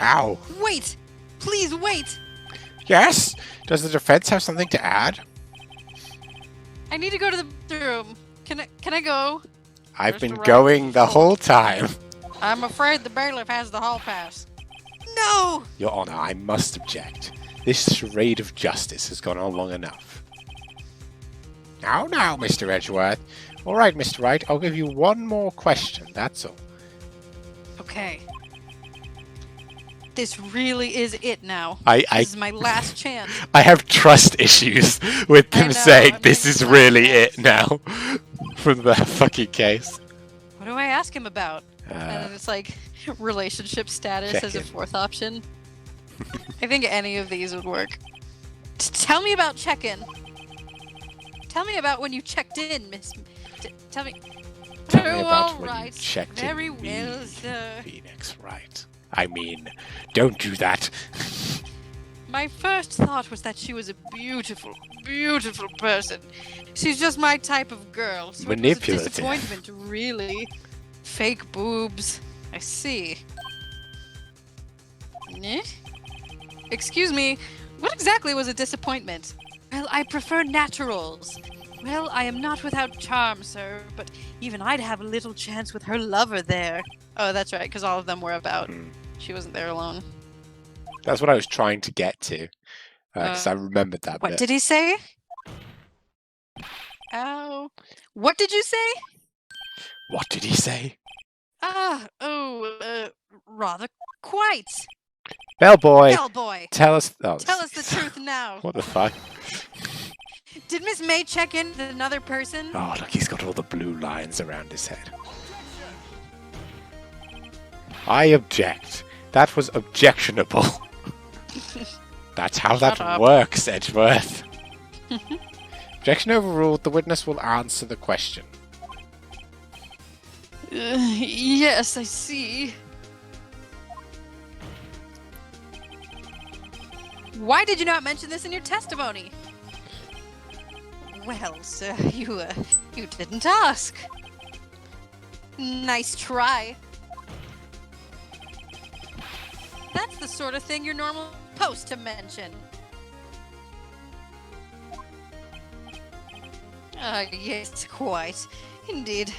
[SPEAKER 1] Ow.
[SPEAKER 2] Wait! Please wait!
[SPEAKER 1] Yes? Does the defense have something to add?
[SPEAKER 2] I need to go to the bathroom. Can I go?
[SPEAKER 1] I've been going the whole time.
[SPEAKER 2] I'm afraid the bailiff has the hall pass. No!
[SPEAKER 1] Your Honor, I must object. This charade of justice has gone on long enough. Now, Mr. Edgeworth. All right, Mr. Wright, I'll give you one more question, that's all.
[SPEAKER 2] Okay. This really is it now. This is my last chance.
[SPEAKER 1] I have trust issues with them saying this is really it now from the fucking case.
[SPEAKER 2] What do I ask him about? And it's like relationship status as a fourth option. I think any of these would work. Tell me about check-in. Tell me about when you checked in, Miss. Tell me.
[SPEAKER 1] Tell me about when you checked in.
[SPEAKER 2] Very well, sir.
[SPEAKER 1] Phoenix, right? I mean, don't do that.
[SPEAKER 2] My first thought was that she was a beautiful, beautiful person. She's just my type of girl. So
[SPEAKER 1] manipulative.
[SPEAKER 2] It was a disappointment, really. Fake boobs. I see. Excuse me. What exactly was a disappointment? Well, I prefer naturals. Well, I am not without charm, sir, but even I'd have little chance with her lover there. Oh, that's right, because all of them were about. She wasn't there alone.
[SPEAKER 1] That's what I was trying to get to, because I remembered that
[SPEAKER 2] What
[SPEAKER 1] bit.
[SPEAKER 2] did he say? Oh. What did you say?
[SPEAKER 1] What did he say?
[SPEAKER 2] Rather quite.
[SPEAKER 1] Bellboy!
[SPEAKER 2] Bellboy!
[SPEAKER 1] Tell us... Oh,
[SPEAKER 2] Tell us the truth now.
[SPEAKER 1] What the fuck?
[SPEAKER 2] Did Miss May check in with another person?
[SPEAKER 1] Oh, look, he's got all the blue lines around his head. I object. That was objectionable. That's how that works, Edgeworth. Objection overruled. The witness will answer the question.
[SPEAKER 2] Yes, I see. Why did you not mention this in your testimony? Well, sir, you didn't ask. Nice try. That's the sort of thing you're normally supposed to mention. Yes, quite. Indeed.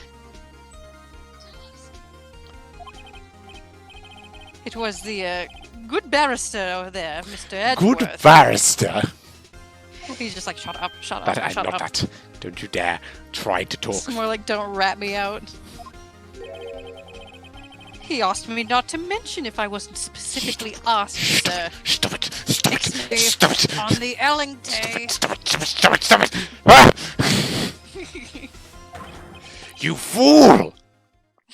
[SPEAKER 2] It was the, good barrister over there, Mr. Edgeworth.
[SPEAKER 1] Good barrister?
[SPEAKER 2] He's just like, shut up, shut
[SPEAKER 1] That
[SPEAKER 2] up,
[SPEAKER 1] I'm
[SPEAKER 2] shut
[SPEAKER 1] not
[SPEAKER 2] up.
[SPEAKER 1] that. Don't you dare try to talk.
[SPEAKER 2] It's more like, don't rat me out. He asked me not to mention if I wasn't specifically asked, sir.
[SPEAKER 1] Stop it! Stop it!
[SPEAKER 2] Next
[SPEAKER 1] Stop it!
[SPEAKER 2] on the Elling Day.
[SPEAKER 1] Stop it! Stop it! Stop it! Stop it! Ah! You fool!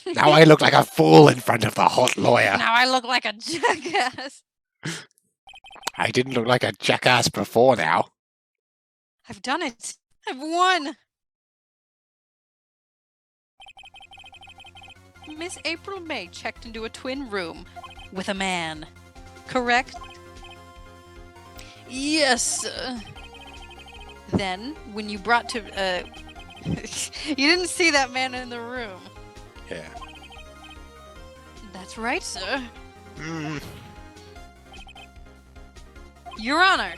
[SPEAKER 1] Now I look like a fool in front of the hot lawyer.
[SPEAKER 2] Now I look like a jackass.
[SPEAKER 1] I didn't look like a jackass before now.
[SPEAKER 2] I've done it. I've won. Miss April May checked into a twin room with a man. Correct? Yes. Then, when you brought to... you didn't see that man in the room.
[SPEAKER 1] Yeah.
[SPEAKER 2] That's right, sir.
[SPEAKER 1] Mm.
[SPEAKER 2] Your Honor,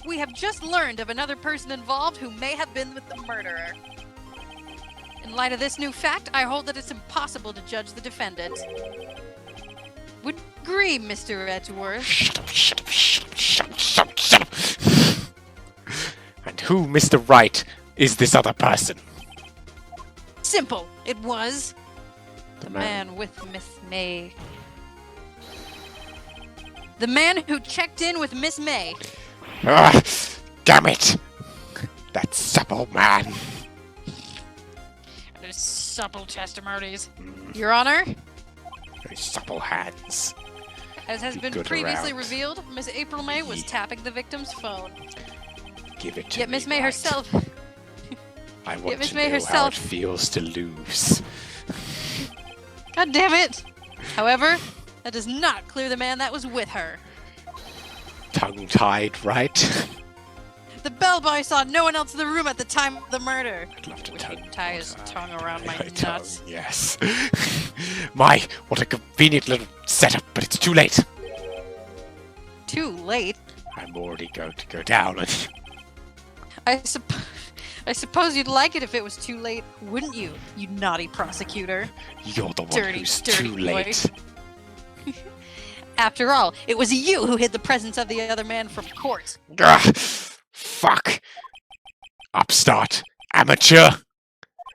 [SPEAKER 2] we have just learned of another person involved who may have been with the murderer. In light of this new fact, I hold that it's impossible to judge the defendant. Would you agree, Mr. Edgeworth?
[SPEAKER 1] Shut up, shut up, shut up, shut up, shut up, shut up. And who, Mr. Right, is this other person?
[SPEAKER 2] Simple. It was the man with Miss May. The man who checked in with Miss May.
[SPEAKER 1] Ah, damn it! That supple man.
[SPEAKER 2] There's supple testimonies. Your Honor,
[SPEAKER 1] Very supple hands.
[SPEAKER 2] as has
[SPEAKER 1] Be
[SPEAKER 2] been
[SPEAKER 1] good
[SPEAKER 2] previously
[SPEAKER 1] around.
[SPEAKER 2] revealed, Miss April May was tapping the victim's phone.
[SPEAKER 1] Give it to
[SPEAKER 2] Yet
[SPEAKER 1] me,
[SPEAKER 2] Miss May
[SPEAKER 1] Right.
[SPEAKER 2] herself...
[SPEAKER 1] I want
[SPEAKER 2] Miss
[SPEAKER 1] to
[SPEAKER 2] May
[SPEAKER 1] know how
[SPEAKER 2] herself-
[SPEAKER 1] it feels to lose.
[SPEAKER 2] God damn it! However, that does not clear the man that was with her.
[SPEAKER 1] Tongue-tied, right?
[SPEAKER 2] The bellboy saw no one else in the room at the time of the murder.
[SPEAKER 1] I'd love to
[SPEAKER 2] Would he tie his tongue around my
[SPEAKER 1] tongue,
[SPEAKER 2] nuts?
[SPEAKER 1] yes. My, what a convenient little setup, but it's too late.
[SPEAKER 2] Too late?
[SPEAKER 1] I'm already going to go down and...
[SPEAKER 2] I suppose you'd like it if it was too late, wouldn't you, you naughty prosecutor?
[SPEAKER 1] You're the one
[SPEAKER 2] Dirty,
[SPEAKER 1] who's
[SPEAKER 2] dirty
[SPEAKER 1] too
[SPEAKER 2] boy.
[SPEAKER 1] late.
[SPEAKER 2] After all, it was you who hid the presence of the other man from court.
[SPEAKER 1] Ugh, fuck. Upstart. Amateur.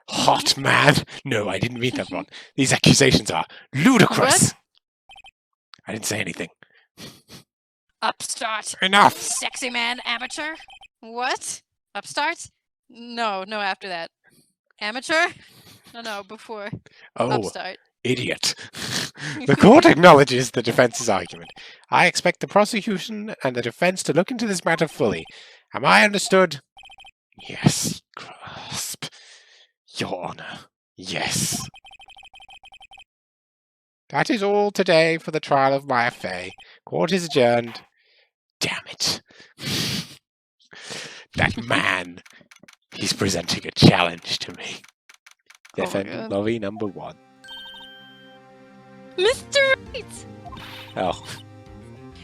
[SPEAKER 1] Hot man. No, I didn't mean that one. These accusations are ludicrous.
[SPEAKER 2] What?
[SPEAKER 1] I didn't say anything.
[SPEAKER 2] Upstart.
[SPEAKER 1] Enough.
[SPEAKER 2] Sexy man, amateur? What? Upstart? No, after that. Amateur? No, before.
[SPEAKER 1] Oh,
[SPEAKER 2] Upstart.
[SPEAKER 1] idiot. The court acknowledges the defense's argument. I expect the prosecution and the defense to look into this matter fully. Am I understood? Yes, grasp. Your Honor, yes. That is all today for the trial of my affair. Court is adjourned. Damn it. That man, he's presenting a challenge to me. Defendant
[SPEAKER 2] God.
[SPEAKER 1] Lovey number 1.
[SPEAKER 4] Mr. Right!
[SPEAKER 1] Oh,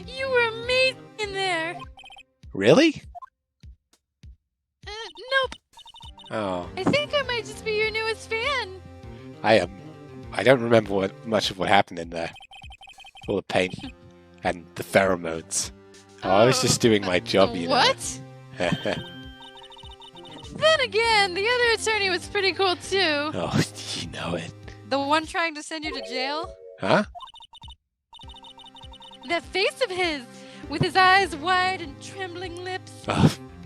[SPEAKER 4] You were amazing in there!
[SPEAKER 1] really?
[SPEAKER 4] Nope.
[SPEAKER 1] Oh,
[SPEAKER 4] I think I might just be your newest fan.
[SPEAKER 1] I don't remember much of what happened in there. All the paint and the pheromones. Oh, I was just doing my job, you know.
[SPEAKER 4] What? Then again, the other attorney was pretty cool too.
[SPEAKER 1] Oh, you know it.
[SPEAKER 2] The one trying to send you to jail?
[SPEAKER 1] Huh?
[SPEAKER 4] That face of his.
[SPEAKER 2] with his eyes wide and trembling lips.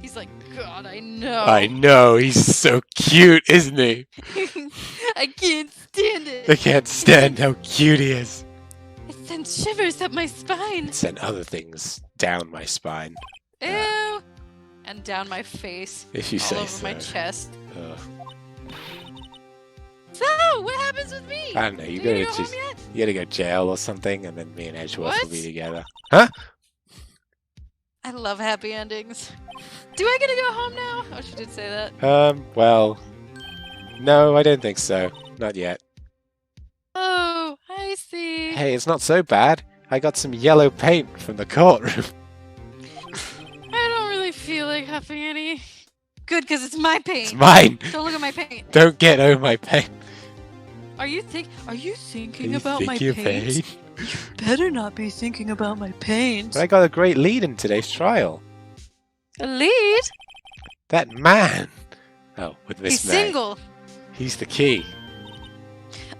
[SPEAKER 2] He's like, God, I know.
[SPEAKER 1] I know, he's so cute, isn't he?
[SPEAKER 2] I can't stand it.
[SPEAKER 1] I can't stand how cute he is.
[SPEAKER 2] It sends shivers up my spine.
[SPEAKER 1] It sent other things down my spine.
[SPEAKER 2] Ew. And down my face.
[SPEAKER 1] If you
[SPEAKER 2] all
[SPEAKER 1] say
[SPEAKER 2] over
[SPEAKER 1] so.
[SPEAKER 2] my chest.
[SPEAKER 1] Ugh.
[SPEAKER 2] So, what happens with me?
[SPEAKER 1] I don't know, you gotta go jail or something, and then me and Edgeworth will be together.
[SPEAKER 2] Huh? I love happy endings. Do I get to go home now? Oh, she did say that.
[SPEAKER 1] Well, no, I don't think so. Not yet.
[SPEAKER 2] Oh, I see.
[SPEAKER 1] Hey, it's not so bad. I got some yellow paint from the courtroom.
[SPEAKER 2] I don't really feel like huffing any. Good, because it's my paint.
[SPEAKER 1] It's mine.
[SPEAKER 2] Don't look at my paint.
[SPEAKER 1] Don't get over my paint.
[SPEAKER 2] Are you thinking about my paint? You better not be thinking about my paint.
[SPEAKER 1] But I got a great lead in today's trial.
[SPEAKER 2] A lead?
[SPEAKER 1] That man. Oh, with Miss
[SPEAKER 2] He's
[SPEAKER 1] May.
[SPEAKER 2] single.
[SPEAKER 1] He's the key.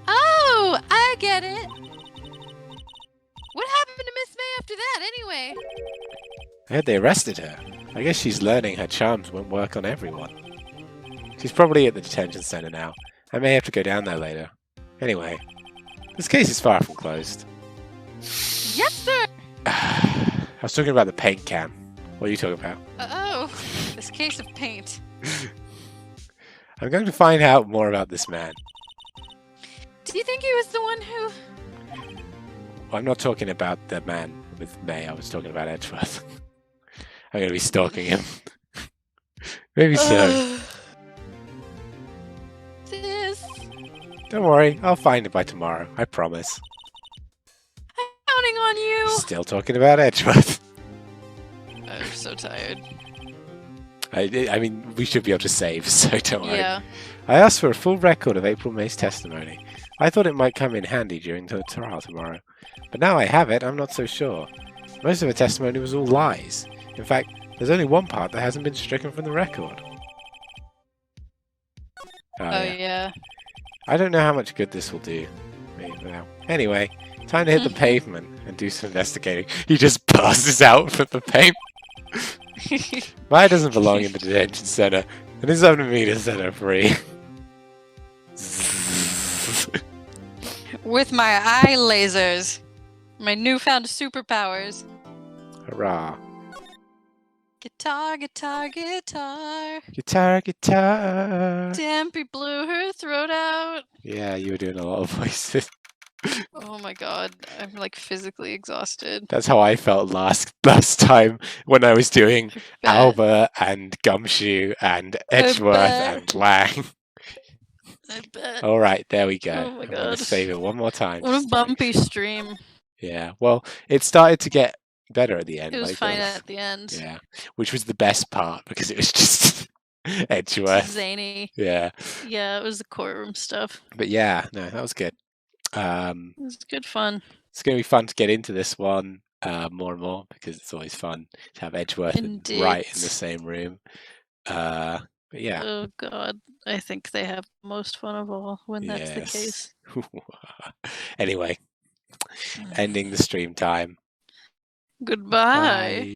[SPEAKER 2] Oh, I get it. What happened to Miss May after that, anyway?
[SPEAKER 1] I heard they arrested her. I guess she's learning her charms won't work on everyone. She's probably at the detention center now. I may have to go down there later. Anyway, this case is far from closed.
[SPEAKER 2] Yes, sir!
[SPEAKER 1] I was talking about the paint can. What are you talking about?
[SPEAKER 2] Oh, this case of paint.
[SPEAKER 1] I'm going to find out more about this man.
[SPEAKER 2] Do you think he was the one who...
[SPEAKER 1] Well, I'm not talking about the man with May. I was talking about Edgeworth. I'm going to be stalking him. Maybe so.
[SPEAKER 2] This...
[SPEAKER 1] Don't worry, I'll find it by tomorrow. I promise.
[SPEAKER 2] I'm counting on you.
[SPEAKER 1] Still talking about Edgeworth.
[SPEAKER 2] I'm so tired.
[SPEAKER 1] I mean, we should be able to save, so don't worry.
[SPEAKER 2] Yeah.
[SPEAKER 1] I asked for a full record of April May's testimony. I thought it might come in handy during the trial tomorrow. But now I have it, I'm not so sure. Most of her testimony was all lies. In fact, there's only one part that hasn't been stricken from the record.
[SPEAKER 2] Oh yeah.
[SPEAKER 1] I don't know how much good this will do. Anyway, time to hit the pavement and do some investigating. He just passes out for the paint. Maya doesn't belong in the detention center, and it's up to me to set her free.
[SPEAKER 2] With my eye lasers. My newfound superpowers.
[SPEAKER 1] Hurrah.
[SPEAKER 2] Guitar, guitar, guitar.
[SPEAKER 1] Guitar, guitar.
[SPEAKER 2] Dampy blew her throat out.
[SPEAKER 1] Yeah, you were doing a lot of voices.
[SPEAKER 2] Oh my god, I'm like physically exhausted.
[SPEAKER 1] That's how I felt last time when I was doing Alba and Gumshoe and Edgeworth and Lang.
[SPEAKER 2] I bet.
[SPEAKER 1] Alright, there we go.
[SPEAKER 2] Oh my god.
[SPEAKER 1] I'm gonna save it one more time.
[SPEAKER 2] What a bumpy stream.
[SPEAKER 1] Yeah, well, it started to get better at the end.
[SPEAKER 2] It was fine at the end.
[SPEAKER 1] Yeah, which was the best part because it was just Edgeworth.
[SPEAKER 2] Zany.
[SPEAKER 1] Yeah.
[SPEAKER 2] Yeah, it was the courtroom stuff.
[SPEAKER 1] But yeah, no, that was good.
[SPEAKER 2] It was good fun.
[SPEAKER 1] It's going to be fun to get into this one more and more because it's always fun to have Edgeworth right in the same room. But yeah.
[SPEAKER 2] Oh god, I think they have the most fun of all when that's the case.
[SPEAKER 1] Anyway, ending the stream time.
[SPEAKER 2] Goodbye.
[SPEAKER 1] Bye.